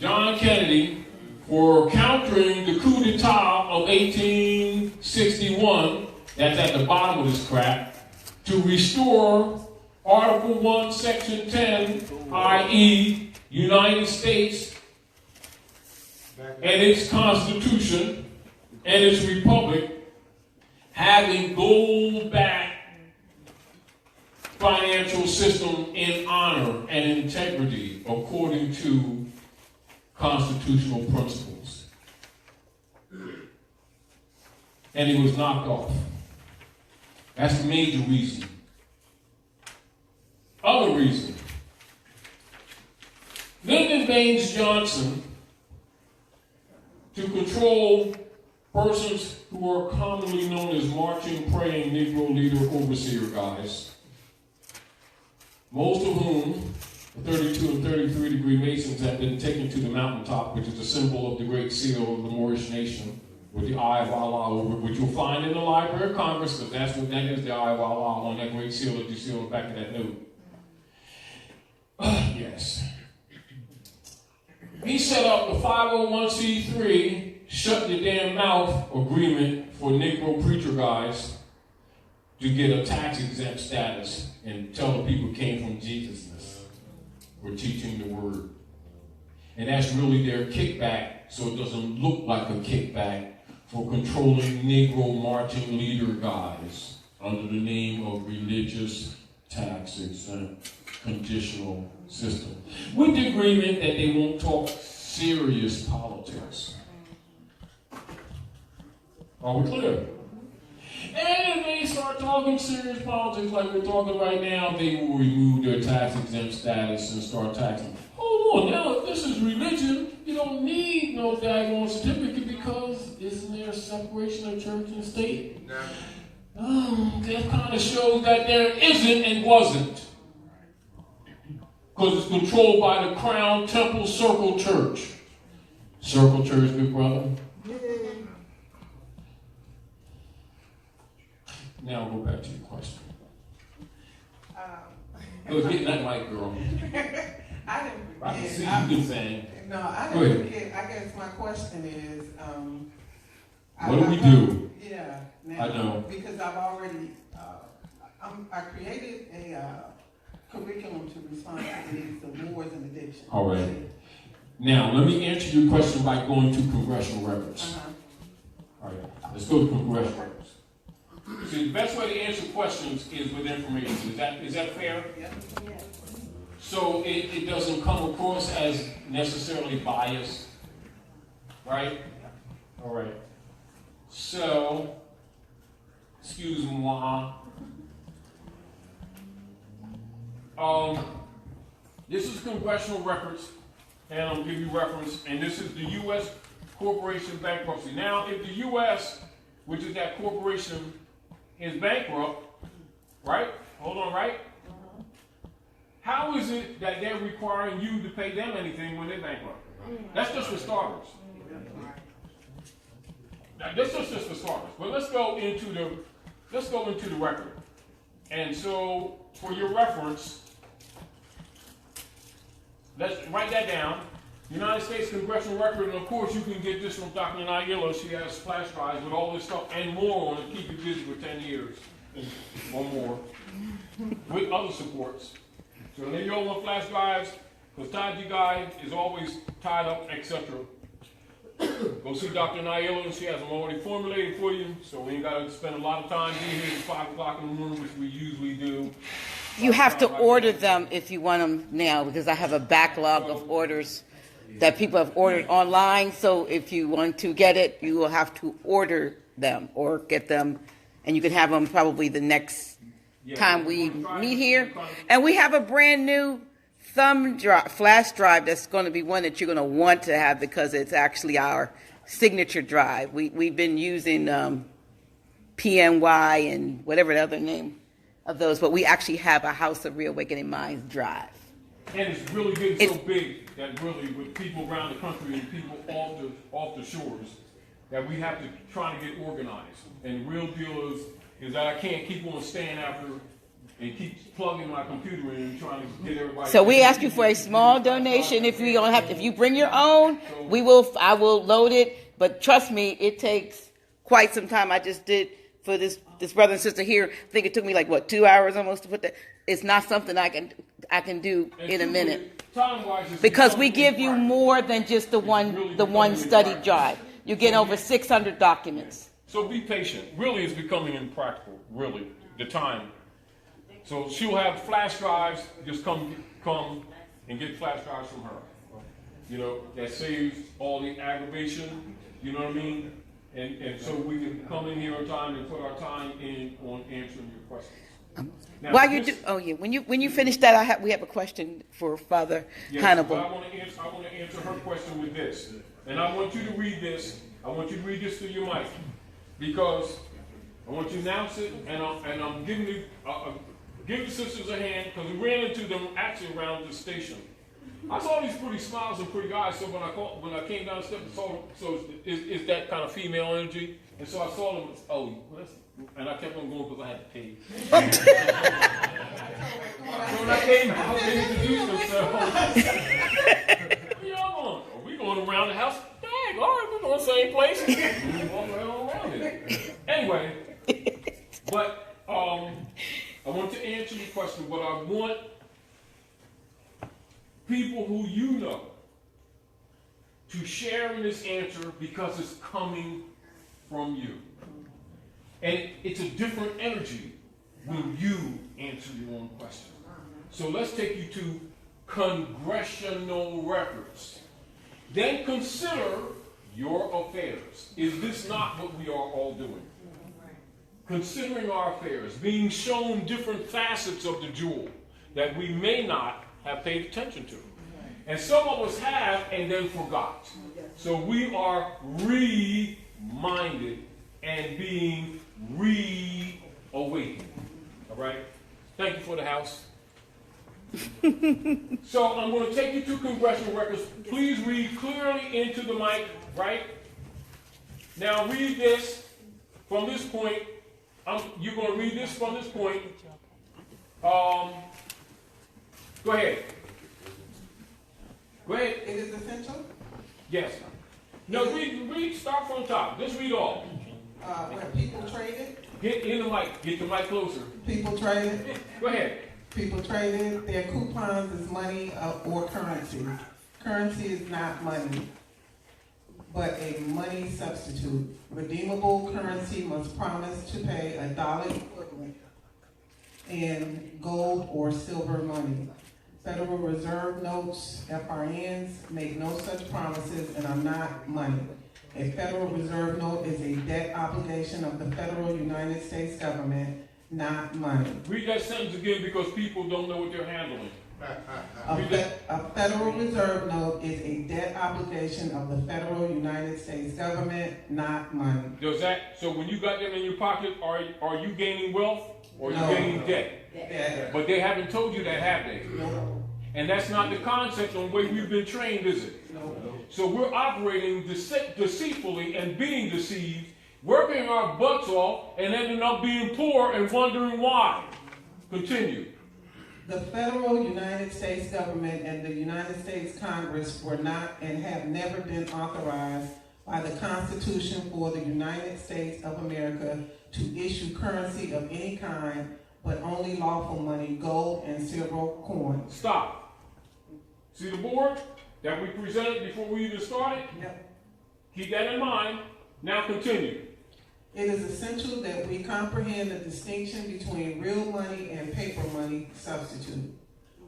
John Kennedy for countering the coup d'etat of 1861, that's at the bottom of this crap, to restore Article 1, Section 10, i.e., United States and its Constitution and its Republic having gold-backed financial system in honor and integrity according to constitutional principles. And he was knocked off. That's the major reason. Other reason. Lyndon Baines Johnson, to control persons who are commonly known as marching, praying, Negro leader, overseer guys, most of whom, the 32 and 33 degree Masons, have been taken to the mountaintop, which is the symbol of the great seal of the Moorish nation, with the eye of Allah over it, which you'll find in the Library of Congress, because that's what that is, the eye of Allah on that great seal that you see on the back of that note. Yes. He set up the 501c3, shut your damn mouth agreement for Negro preacher guys to get a tax exempt status and tell the people came from Jesusness for teaching the word. And that's really their kickback, so it doesn't look like a kickback for controlling Negro marching leader guys under the name of religious tax exempt conditional system. With the agreement that they won't talk serious politics. Are we clear? And if they start talking serious politics like we're talking right now, they will remove their tax exempt status and start taxing. Hold on, now if this is religion, don't need no daggone certificate because isn't there a separation of church and state? No. That kind of shows that there isn't and wasn't. Because it's controlled by the Crown Temple Circle Church. Circle Church, big brother. Now I'll go back to your question. Go get that mic, girl. I I didn't. can see you saying. No, I Go didn't. ahead. I guess my question is, What do we do? Yeah, now, I know. because I've already, I created a curriculum to respond to the needs of Moors and addiction. All right. Now, let me answer your question by going to congressional records. All right, let's go to congressional records. See, the best way to answer questions is with information. Is that fair? Yeah. So it doesn't come across as necessarily biased, right? All right. So, excuse moi. This is congressional records, and I'll give you reference, and this is the U.S. corporation bankruptcy. Now, if the U.S., which is that corporation, is bankrupt, right? Hold on, right? How is it that they're requiring you to pay them anything when they're bankrupt? That's just for starters. This is just for starters. But let's go into the record. And so, for your reference, let's write that down. United States Congressional Record, and of course you can get this from Dr. Nailah. She has flash drives with all this stuff and more on it. Keep you busy for 10 years or more with other supports. So then you all want flash drives, because Taji Guy is always tied up, etc. Go see Dr. Nailah, and she has them already formulated for you, so we ain't got to spend a lot of time being here at 5 o'clock in the morning, which we usually do. You have to order them if you want them now, because I have a backlog of orders that people have ordered online. So if you want to get it, you will have to order them or get them, and you can have them probably the next time we meet here. And we have a brand new flash drive that's going to be one that you're going to want to have, because it's actually our signature drive. We've been using PNY and whatever the other name of those, but we actually have a House of Reawakening Minds drive. And it's really getting so big that really, with people around the country and people off the shores, that we have to try to get organized. And the real deal is that I can't keep on staying after and keep plugging my computer in and trying to get everybody. So we ask you for a small donation. If you bring your own, I will load it. But trust me, it takes quite some time. I just did for this brother and sister here. I think it took me like 2 hours almost to put that. It's not something I can do in a minute, because we give you more than just the one study drive. You get over 600 documents. So be patient. Really, it's becoming impractical. Really, the time. So she'll have flash drives. Just come and get flash drives from her. You know, that saves all the aggravation. You know what I mean? And so we can come in here on time and put our time in on answering your questions. Now, While you do, when you finish that, we have a question for Father Hannibal. I want to answer her question with this, and I want you to read this. I want you to read this through your mic, because I want you to announce it, and I'm giving you give the sisters a hand, because we ran into them actually around the station. I saw these pretty smiles and pretty eyes, so when I came down the steps, so it's that kind of female energy, and so I saw them. And I kept on going because I had to pay. So when I came out, they introduced themselves. Where y'all going? Are we going around the house? Dang, all right, we're going to the same place. We're walking around it. Anyway, but I want to answer your question, but I want people who you know to share in this answer, because it's coming from you. And it's a different energy when you answer your own question. So let's take you to congressional records. Then consider your affairs. Is this not what we are all doing? Considering our affairs, being shown different facets of the jewel that we may not have paid attention to. And some of us have and then forgot. So we are reminded and being reawakened. All right? Thank you for the house. So I'm going to take you to congressional records. Please read clearly into the mic, right? Now read this from this point. You're going to read this from this point. Go ahead. Go ahead. It is essential. Yes. No, read, start from the top. Just read all. Where people traded. Get in the mic. Get the mic closer. People traded. Go ahead. People traded. Their coupons is money or currency. Currency is not money, but a money substitute. Redeemable currency must promise to pay a dollar equivalent in gold or silver money. Federal Reserve notes, FRNs, make no such promises and are not money. A Federal Reserve note is a debt obligation of the federal United States government, not money. Read that sentence again because people don't know what they're handling. A Federal Reserve note is a debt obligation of the federal United States government, not money. Does that, so when you got them in your pocket, are you gaining wealth or are you gaining debt? Debt. But they haven't told you that, have they? No. And that's not the concept on the way we've been trained, is it? No. So we're operating deceitfully and being deceived, working our butts off and ending up being poor and wondering why. Continue. The federal United States government and the United States Congress were not and have never been authorized by the Constitution for the United States of America to issue currency of any kind, but only lawful money, gold and silver coins. Stop. See the board that we presented before we even started? Yep. Keep that in mind. Now continue. It is essential that we comprehend the distinction between real money and paper money substitute.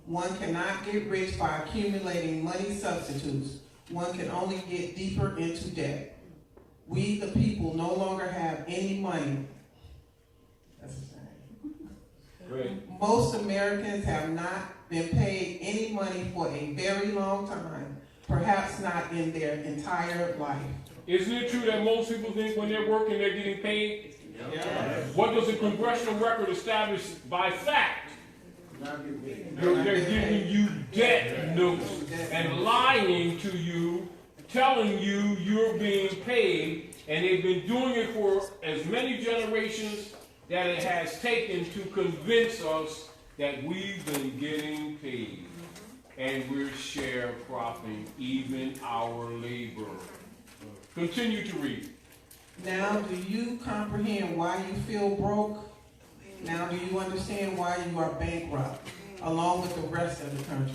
One cannot get rich by accumulating money substitutes. One can only get deeper into debt. We, the people, no longer have any money. That's the same. Great. Most Americans have not been paid any money for a very long time, perhaps not in their entire life. Isn't it true that most people think when they're working, they're getting paid? Yes. What does a congressional record establish by fact? They're giving you debt notes and lying to you, telling you you're being paid, and they've been doing it for as many generations that it has taken to convince us that we've been getting paid. And we're sharecropping even our labor. Continue to read. Now, do you comprehend why you feel broke? Now, do you understand why you are bankrupt, along with the rest of the country?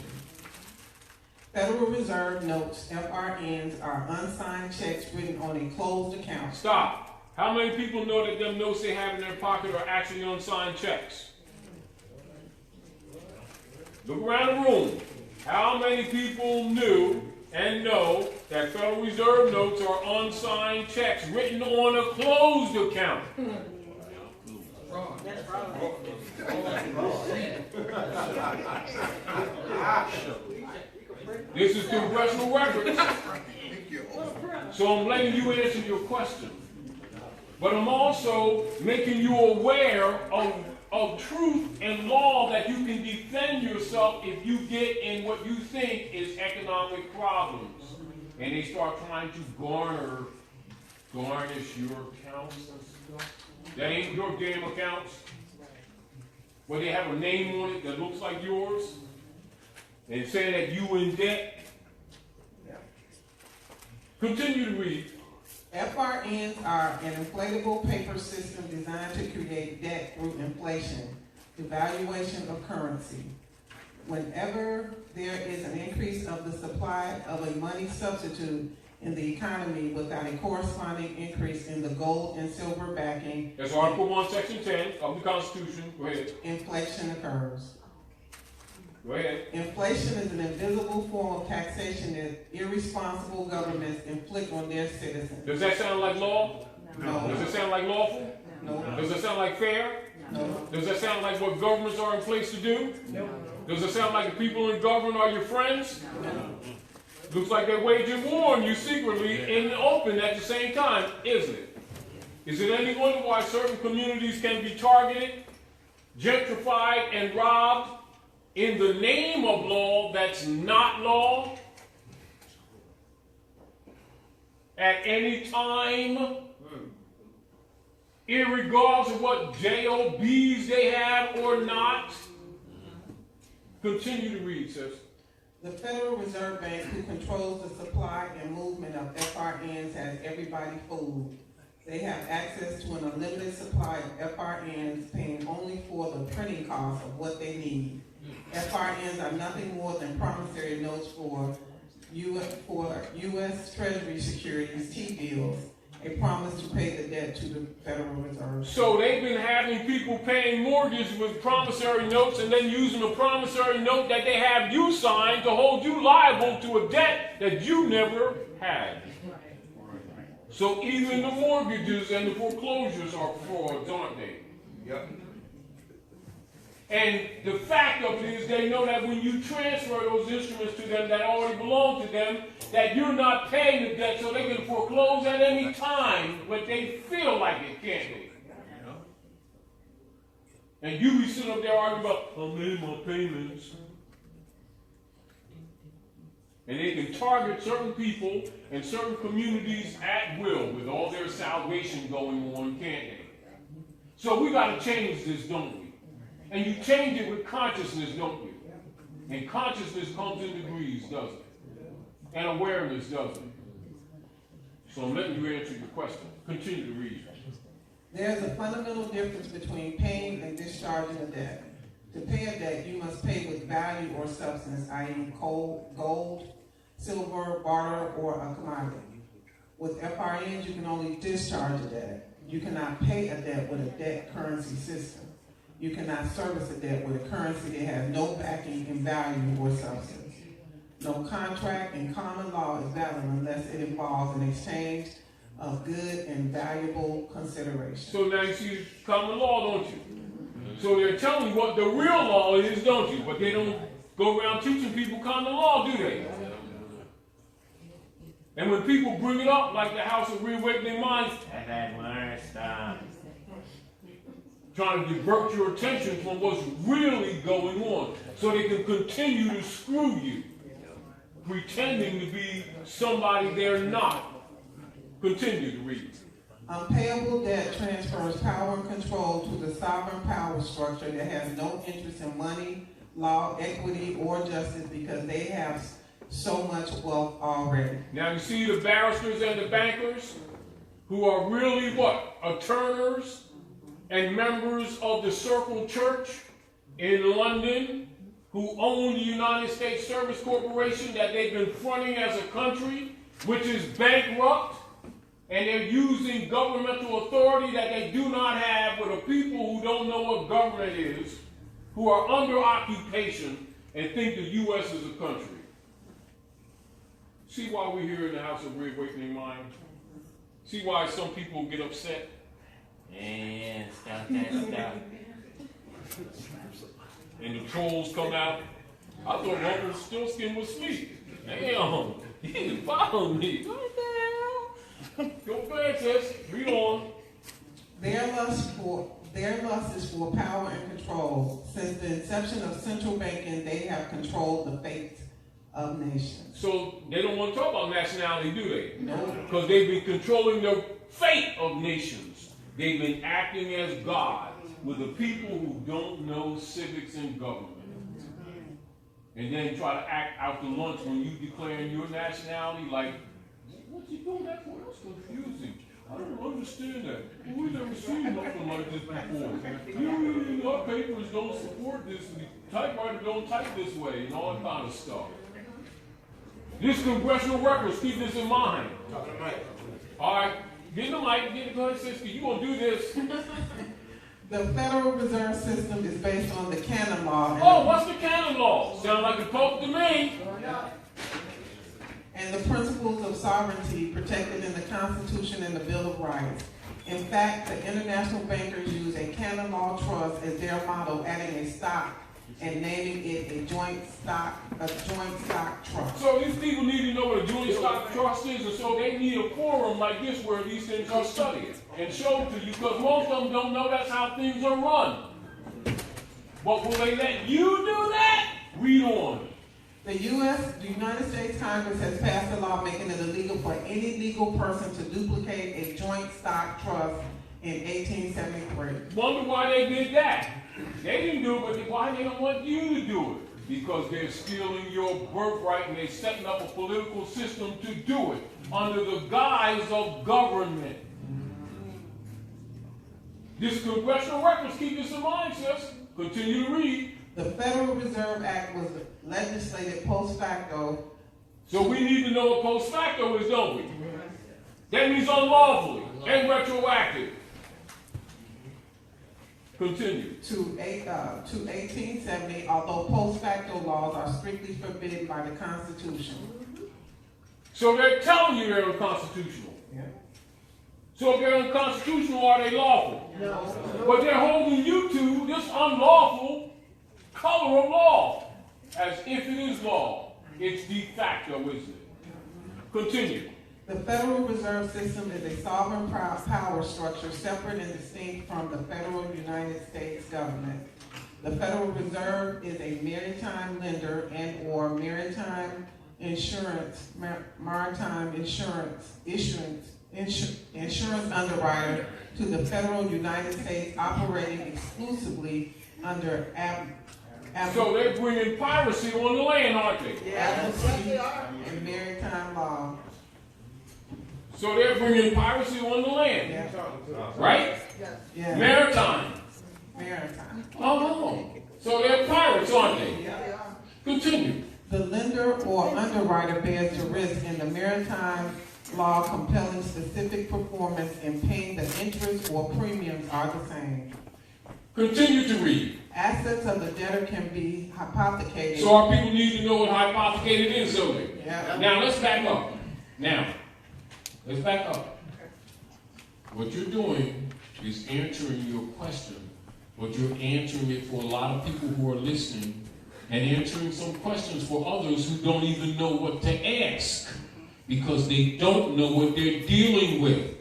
Federal Reserve notes, FRNs, are unsigned checks written on a closed account. Stop. How many people know that them notes they have in their pocket are actually unsigned checks? Look around the room. How many people knew and know that Federal Reserve notes are unsigned checks written on a closed account? This is congressional records. So I'm letting you answer your question. But I'm also making you aware of truth and law that you can defend yourself if you get in what you think is economic problems. And they start trying to garnish your accounts and stuff. That ain't your damn accounts. Where they have a name on it that looks like yours. And say that you in debt. Continue to read. FRNs are an inflatable paper system designed to create debt through inflation, devaluation of currency. Whenever there is an increase of the supply of a money substitute in the economy without a corresponding increase in the gold and silver backing, That's Article 1, Section 10 of the Constitution. Go ahead. inflation occurs. Go ahead. Inflation is an invisible form of taxation that irresponsible governments inflict on their citizens. Does that sound like law? No. Does it sound like lawful? No. Does it sound like fair? No. Does that sound like what governments are in place to do? No. Does it sound like the people in government are your friends? Looks like they're waging war on you secretly in the open at the same time, isn't it? Is it any wonder why certain communities can be targeted, gentrified, and robbed in the name of law that's not law? At any time, irregardless of what JOBs they have or not? Continue to read, sis. The Federal Reserve Bank, who controls the supply and movement of FRNs, has everybody fooled. They have access to an unlimited supply of FRNs, paying only for the printing cost of what they need. FRNs are nothing more than promissory notes for U.S. Treasury securities, T-bills, a promise to pay the debt to the Federal Reserve. So they've been having people paying mortgages with promissory notes and then using a promissory note that they have you sign to hold you liable to a debt that you never had. So even the mortgages and the foreclosures are frauds, aren't they? Yep. And the fact of it is they know that when you transfer those instruments to them that already belong to them, that you're not paying the debt, so they can foreclose at any time when they feel like it, can't they? And you be sitting up there arguing about, I made my payments. And they can target certain people and certain communities at will with all their salvation going on, can't they? So we got to change this, don't we? And you change it with consciousness, don't you? And consciousness comes in degrees, doesn't it? And awareness, doesn't it? So I'm letting you answer your question. Continue to read. There's a fundamental difference between paying and discharging a debt. To pay a debt, you must pay with value or substance, i.e. gold, silver, barter, or a commodity. With FRNs, you can only discharge a debt. You cannot pay a debt with a debt currency system. You cannot service a debt with a currency that has no backing in value or substance. No contract in common law is valid unless it involves an exchange of good and valuable consideration. So now you see common law, don't you? So they're telling you what the real law is, don't you? But they don't go around teaching people common law, do they? And when people bring it up, like the House of Reawakening Minds, trying to divert your attention from what's really going on so they can continue to screw you, pretending to be somebody they're not. Continue to read. Unpayable debt transfers power and control to the sovereign power structure that has no interest in money, law, equity, or justice because they have so much wealth already. Now you see the barristers and the bankers who are really what? Attorneys and members of the Circle Church in London who own the United States Service Corporation that they've been fronting as a country, which is bankrupt, and they're using governmental authority that they do not have with a people who don't know what government is, who are under occupation and think the U.S. is a country. See why we're here in the House of Reawakening Mind? See why some people get upset? And stop that. And the trolls come out. I thought Uncle Stillskin was asleep. Damn, he didn't follow me. What the hell? Go back, sis. Read on. Their lust is for power and control. Since the inception of central banking, they have controlled the fate of nations. So they don't want to talk about nationality, do they? No. Because they've been controlling the fate of nations. They've been acting as God with the people who don't know civics and government. And then try to act out to lunch when you declare your nationality like, what you doing that for? That's confusing. I don't understand that. We've never seen nothing like this before. Our papers don't support this, and the typewriter don't type this way, and all that kind of stuff. This congressional records, keep this in mind. All right. Get the mic, get the gun, sister. You gonna do this? The Federal Reserve System is based on the canon law. Oh, what's the canon law? Sound like the Pope to me. And the principles of sovereignty protected in the Constitution and the Bill of Rights. In fact, the international bankers use a canon law trust as their model, adding a stock and naming it a joint stock trust. So these people need to know what a joint stock trust is, and so they need a forum like this where these things are studied and shown to you, because most of them don't know that's how things are run. But will they let you do that? Read on. The United States Congress has passed a law making it illegal for any legal person to duplicate a joint stock trust in 1873. Wonder why they did that. They didn't do it, but why they don't want you to do it? Because they're stealing your birthright and they're setting up a political system to do it under the guise of government. This congressional records, keep this in mind, sis. Continue to read. The Federal Reserve Act was legislated post facto. So we need to know what post facto is, don't we? That means unlawfully and retroactive. Continue. To 1870, although post facto laws are strictly forbidden by the Constitution. So they're telling you they're unconstitutional. Yeah. So if they're unconstitutional, are they lawful? No. But they're holding you to this unlawful color of law, as if it is law. It's de facto, isn't it? Continue. The Federal Reserve System is a sovereign power structure separate and distinct from the federal United States government. The Federal Reserve is a maritime lender and or maritime insurance underwriter to the federal United States, operating exclusively under So they're bringing piracy on the land, aren't they? and maritime law. So they're bringing piracy on the land, Yeah. right? Yeah. Maritime. Maritime. Oh, so they're pirates, aren't they? Yeah. Continue. The lender or underwriter bears the risk in the maritime law, compelling specific performance and paying the interest or premiums are the same. Continue to read. Assets of the debtor can be hypothecated. So our people need to know what hypothecated is, don't they? Yeah. Now let's back up. Let's back up. What you're doing is answering your question, but you're answering it for a lot of people who are listening and answering some questions for others who don't even know what to ask because they don't know what they're dealing with.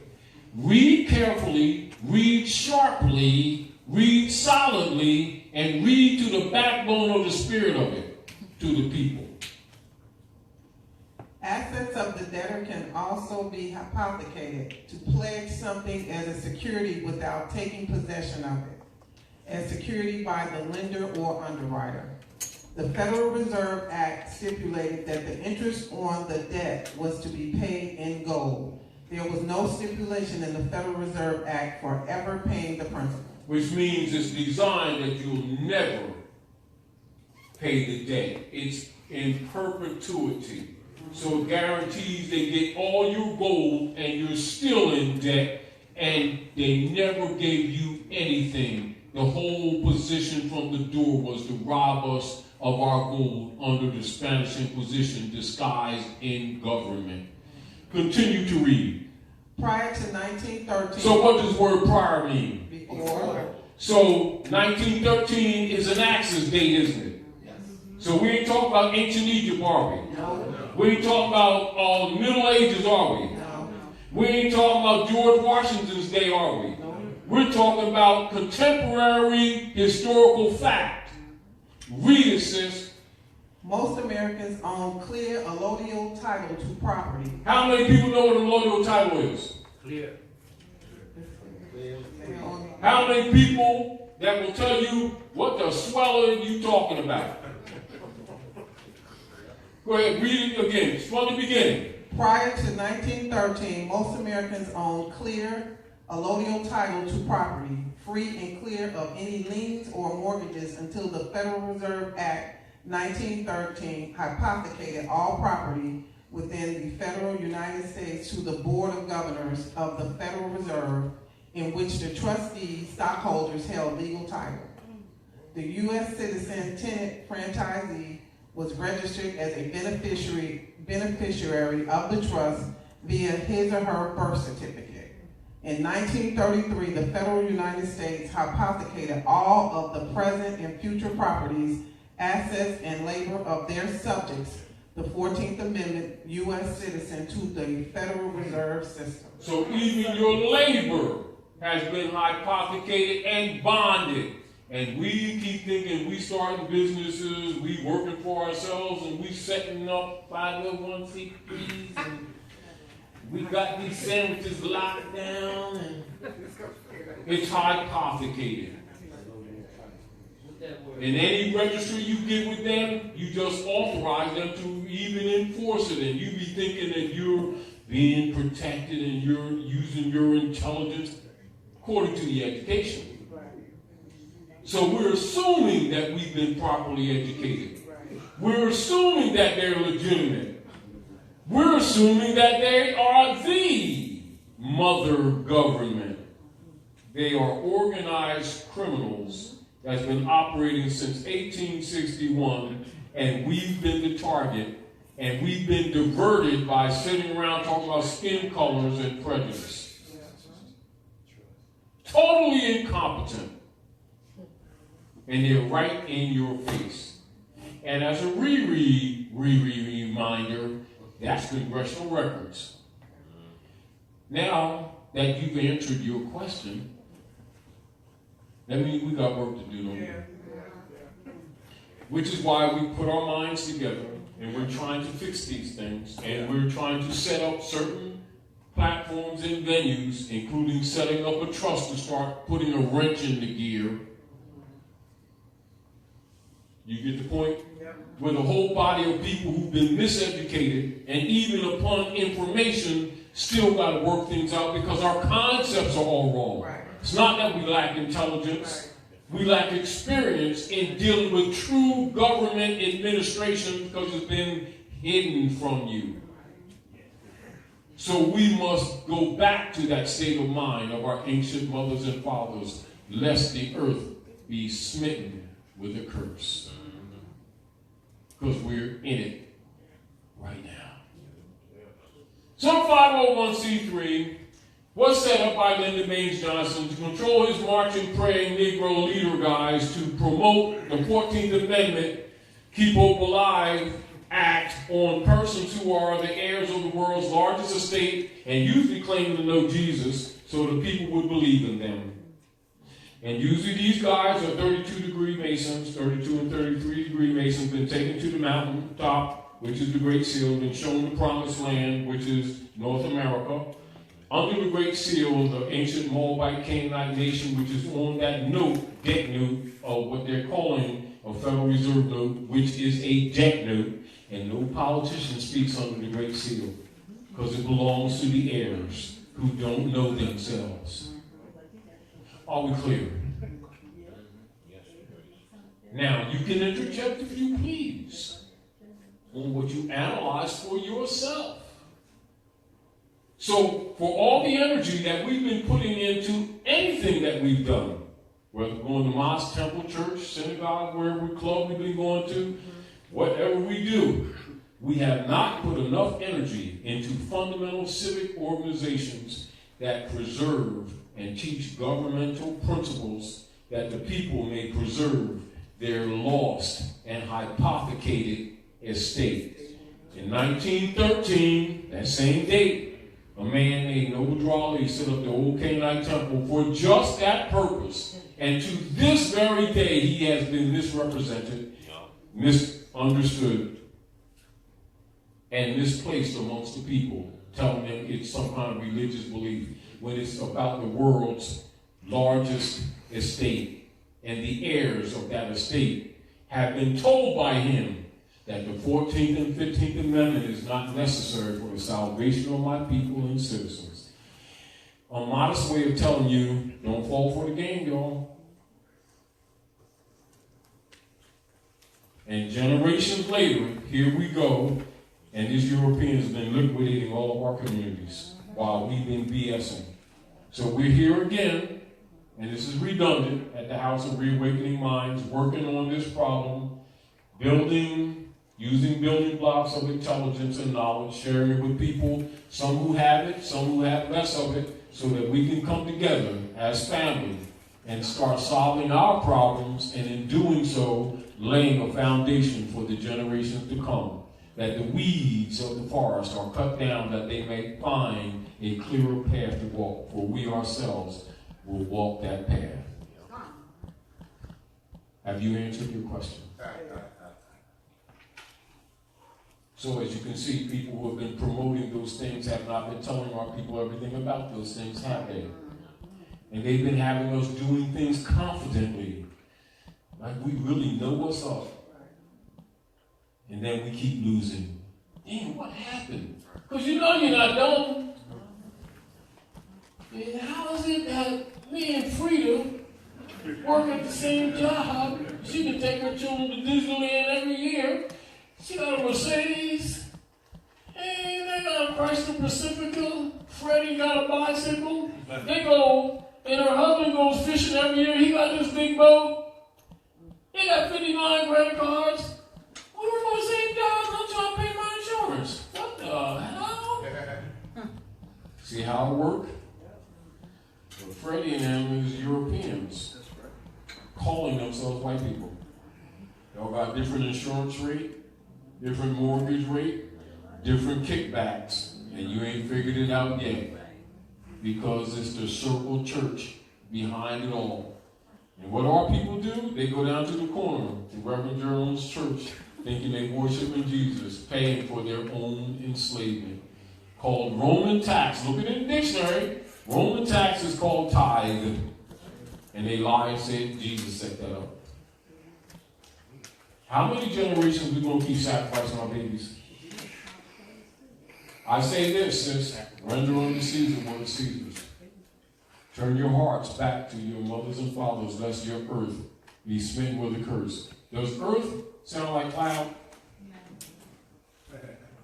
Read carefully, read sharply, read solidly, and read to the backbone of the spirit of it to the people. Assets of the debtor can also be hypothecated to pledge something as a security without taking possession of it, as security by the lender or underwriter. The Federal Reserve Act stipulated that the interest on the debt was to be paid in gold. There was no stipulation in the Federal Reserve Act for ever paying the principal. Which means it's designed that you'll never pay the debt. It's in perpetuity. So it guarantees they get all your gold and you're still in debt and they never gave you anything. The whole position from the door was to rob us of our gold under the Spanish Inquisition disguised in government. Continue to read. Prior to 1913. So what does the word prior mean? Before. So 1913 is an axis date, isn't it? Yes. So we ain't talking about ancient Egypt, are we? No. We ain't talking about the Middle Ages, are we? No. We ain't talking about George Washington's day, are we? No. We're talking about contemporary historical fact. Read it, sis. Most Americans own clear allodial title to property. How many people know what a allodial title is? Clear. They own How many people that will tell you what the swell are you talking about? Go ahead, read it again. It's from the beginning. Prior to 1913, most Americans owned clear allodial title to property, free and clear of any liens or mortgages until the Federal Reserve Act 1913 hypothecated all property within the federal United States to the Board of Governors of the Federal Reserve, in which the trustees, stockholders held legal title. The U.S. citizen tenant franchisee was registered as a beneficiary of the trust via his or her birth certificate. In 1933, the federal United States hypothecated all of the present and future properties, assets, and labor of their subjects, the 14th Amendment, U.S. citizen, to the Federal Reserve System. So even your labor has been hypothecated and bonded. And we keep thinking we starting businesses, we working for ourselves, and we setting up 501c3s, and we got these sandwiches locked down, and it's hypothecated. In any registry you get with them, you just authorize them to even enforce it, and you be thinking that you're being protected and you're using your intelligence according to the education. So we're assuming that we've been properly educated. We're assuming that they're legitimate. We're assuming that they are the mother government. They are organized criminals that's been operating since 1861, and we've been the target, and we've been diverted by sitting around talking about skin colors and prejudice. Totally incompetent. And they're right in your face. And as a reminder, that's congressional records. Now that you've answered your question, that means we got work to do, don't we? Which is why we put our minds together and we're trying to fix these things, and we're trying to set up certain platforms and venues, including setting up a trust to start putting a wrench in the gear. You get the point? With a whole body of people who've been miseducated, and even upon information, still got to work things out because our concepts are all wrong. Right. It's not that we lack intelligence. Right. We lack experience in dealing with true government administration because it's been hidden from you. So we must go back to that state of mind of our ancient mothers and fathers, lest the earth be smitten with a curse. Because we're in it right now. Some 501c3 was set up by Lyndon Baines Johnson to control his marching, praying Negro leader guys to promote the 14th Amendment, Keep Hope Alive Act on persons who are the heirs of the world's largest estate and usually claiming to know Jesus so the people would believe in them. And usually these guys are 32-degree Masons, 32 and 33-degree Masons, been taken to the mountain top, which is the Great Seal, been shown the Promised Land, which is North America. Under the Great Seal, the ancient Moabite Canaanite nation, which is on that note, debt note, of what they're calling a Federal Reserve note, which is a debt note, and no politician speaks under the Great Seal, because it belongs to the heirs who don't know themselves. Are we clear? Now, you can interject if you please on what you analyze for yourself. So, for all the energy that we've been putting into anything that we've done, whether going to mosque, temple, church, synagogue, wherever club we've been going to, whatever we do, we have not put enough energy into fundamental civic organizations that preserve and teach governmental principles that the people may preserve their lost and hypothecated estate. In 1913, that same date, a man named Noble Drawley set up the old Canaanite temple for just that purpose. And to this very day, he has been misrepresented, misunderstood, and misplaced amongst the people, telling them it's some kind of religious belief, when it's about the world's largest estate. And the heirs of that estate have been told by him that the 14th and 15th Amendment is not necessary for the salvation of my people and citizens. A modest way of telling you, don't fall for the game, y'all. And generations later, here we go, and these Europeans have been liquidating all of our communities while we've been BSing. So we're here again, and this is redundant, at the House of Reawakening Minds, working on this problem, using building blocks of intelligence and knowledge, sharing it with people, some who have it, some who have less of it, so that we can come together as family and start solving our problems, and in doing so, laying a foundation for the generations to come, that the weeds of the forest are cut down, that they may find a clearer path to walk, for we ourselves will walk that path. Have you answered your question? So as you can see, people who have been promoting those things have not been telling our people everything about those things, have they? And they've been having us doing things confidently, like we really know what's up. And then we keep losing. Damn, what happened? Because you know you're not dumb. And how is it that me and Frida work at the same job? She can take her children to Disneyland every year. She got a Mercedes. Hey, they got a Chrysler Pacifica. Freddie got a bicycle. They go, and her husband goes fishing every year. He got this big boat. They got 59 credit cards. We work on the same job. I'm trying to pay my insurance. What the hell? See how it works? Well, Freddie and them is Europeans calling themselves white people. Y'all got different insurance rate, different mortgage rate, different kickbacks, and you ain't figured it out yet, because it's the circle church behind it all. And what our people do, they go down to the corner to Reverend Jerome's church, thinking they worshiping Jesus, paying for their own enslavement, called Roman tax. Look at it in the dictionary. Roman tax is called tithe. And they lie and say Jesus set that up. How many generations we going to keep sacrificing our babies? I say this, sis, render unto Caesar what is Caesar's. Turn your hearts back to your mothers and fathers, lest your earth be smitten with a curse. Does earth sound like cloud?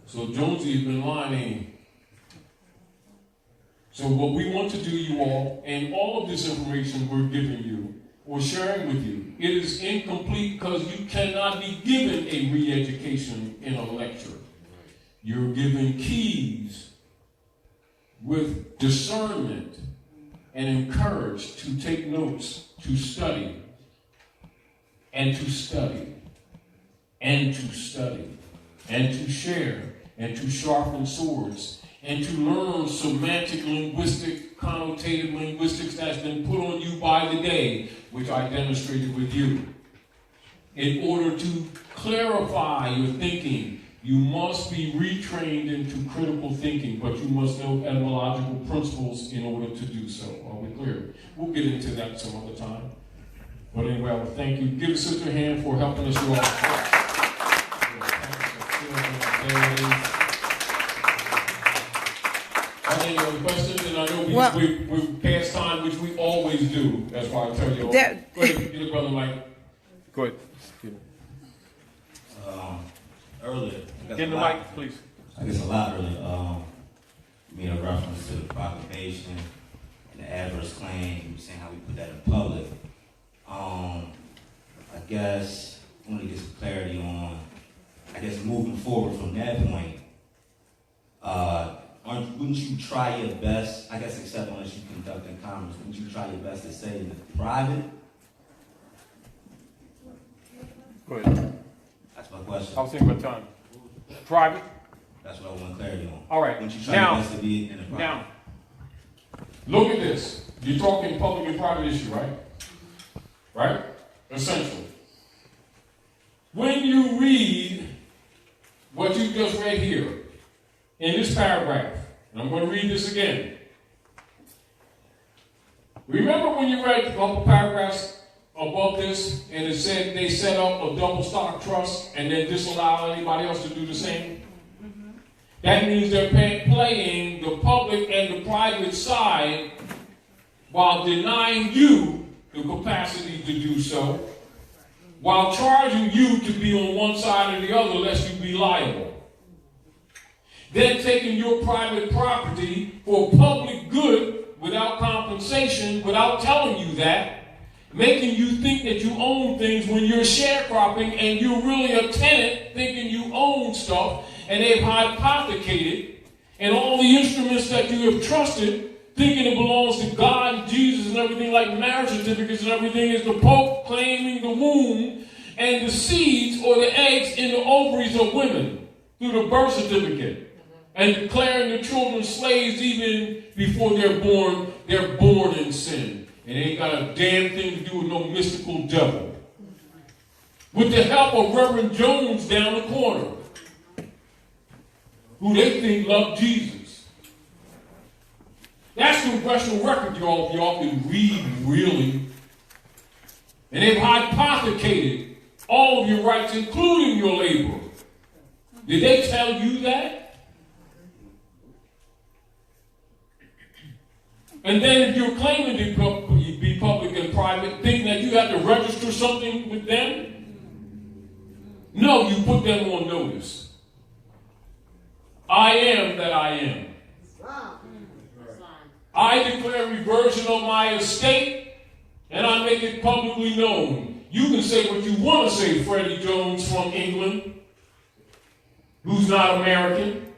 So Jonesy's been lying. So what we want to do, you all, and all of this information we're giving you, or sharing with you, it is incomplete because you cannot be given a re-education in a lecture. You're given keys with discernment and encouraged to take notes, to study, and to study, and to study, and to share, and to sharpen swords, and to learn semantic linguistic, connotative linguistics that's been put on you by the day, which I demonstrated with you. In order to clarify your thinking, you must be retrained into critical thinking, but you must know etymological principles in order to do so. Are we clear? We'll get into that some other time. But anyway, I will thank you. Give a sister a hand for helping us you all. Any other questions? And I know we're past time, which we always do. That's why I tell you all. Go ahead, get it, Brother Mike. Go ahead. Earlier. Get in the mic, please. I guess a lot earlier. Made a reference to the proclamation and the adverse claim. You were saying how we put that in public. I guess I want to get some clarity on, I guess, moving forward from that point. Wouldn't you try your best, I guess except unless you conduct in Congress, wouldn't you try your best to say in the private? Go ahead. That's my question. I was thinking about time. Private? That's what I want clarity on. All right. Wouldn't you try your best to be in the private? Now, look at this. You're talking public and private issue, right? Right? Essentially. When you read what you just read here, in this paragraph, and I'm going to read this again. Remember when you read a couple paragraphs above this, and it said they set up a double stock trust and then disallow anybody else to do the same? Mm-hmm. That means they're playing the public and the private side while denying you the capacity to do so, while charging you to be on one side or the other lest you be liable. Then taking your private property for public good without compensation, without telling you that, making you think that you own things when you're sharecropping and you're really a tenant thinking you own stuff, and they've hypothecated, and all the instruments that you have trusted thinking it belongs to God and Jesus and everything, like marriage certificates and everything, is the Pope claiming the womb and the seeds or the eggs in the ovaries of women through the birth certificate, and declaring the children slaves even before they're born. They're born in sin. And it ain't got a damn thing to do with no mystical devil. With the help of Reverend Jones down the corner, who they think love Jesus. That's congressional record, y'all, if y'all can read really. And they've hypothecated all of your rights, including your labor. Did they tell you that? And then if you're claiming to be public and private, thinking that you have to register something with them? No, you put them on notice. I am that I am. I declare reversion of my estate, and I make it publicly known. You can say what you want to say, Freddie Jones from England, who's not American,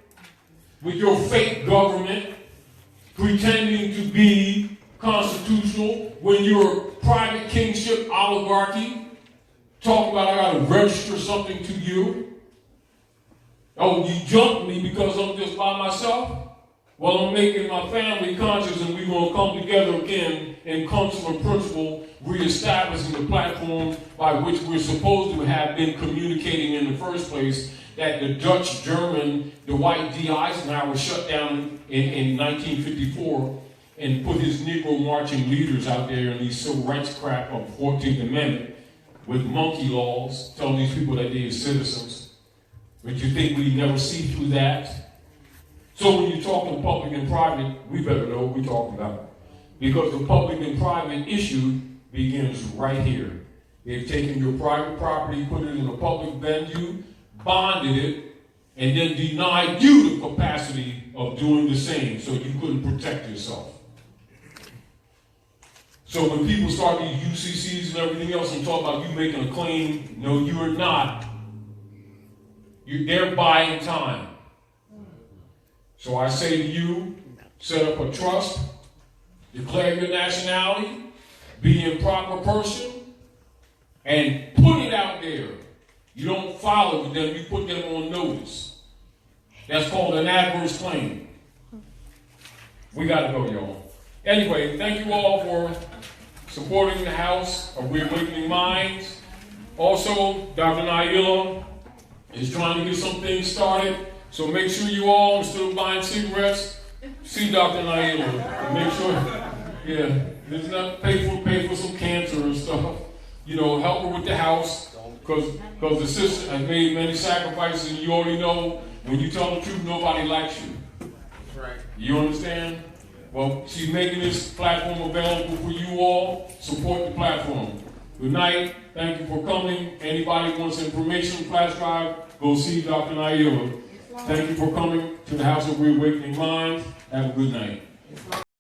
with your fake government, pretending to be constitutional when you're private kingship oligarchy, talking about I got to register something to you. Oh, you jumped me because I'm just by myself? Well, I'm making my family conscious, and we're going to come together again in consular principle, reestablishing the platform by which we're supposed to have been communicating in the first place, that the Dutch, German, Dwight D. Eisenhower shut down in 1954 and put his Negro marching leaders out there in these civil rights crap of 14th Amendment with monkey laws, telling these people that they're citizens. But you think we never see through that? So when you're talking public and private, we better know what we're talking about. Because the public and private issue begins right here. They've taken your private property, put it in a public venue, bonded it, and then denied you the capacity of doing the same so you couldn't protect yourself. So when people start these UCCs and everything else and talk about you making a claim, no, you are not. They're buying time. So I say to you, set up a trust, declare your nationality, be a proper person, and put it out there. You don't file it with them, you put them on notice. That's called an adverse claim. We got to go, y'all. Anyway, thank you all for supporting the House of Reawakening Minds. Also, Dr. Nailah is trying to get some things started. So make sure you all, instead of buying cigarettes, see Dr. Nailah. Make sure, yeah, there's not pay for some cancer and stuff. You know, help her with the house, because the sister has made many sacrifices, and you already know when you tell the truth, nobody likes you. That's right. You understand? Well, she's making this platform available for you all. Support the platform. Good night. Thank you for coming. Anybody wants information, flash drive, go see Dr. Nailah. Thank you for coming to the House of Reawakening Minds. Have a good night.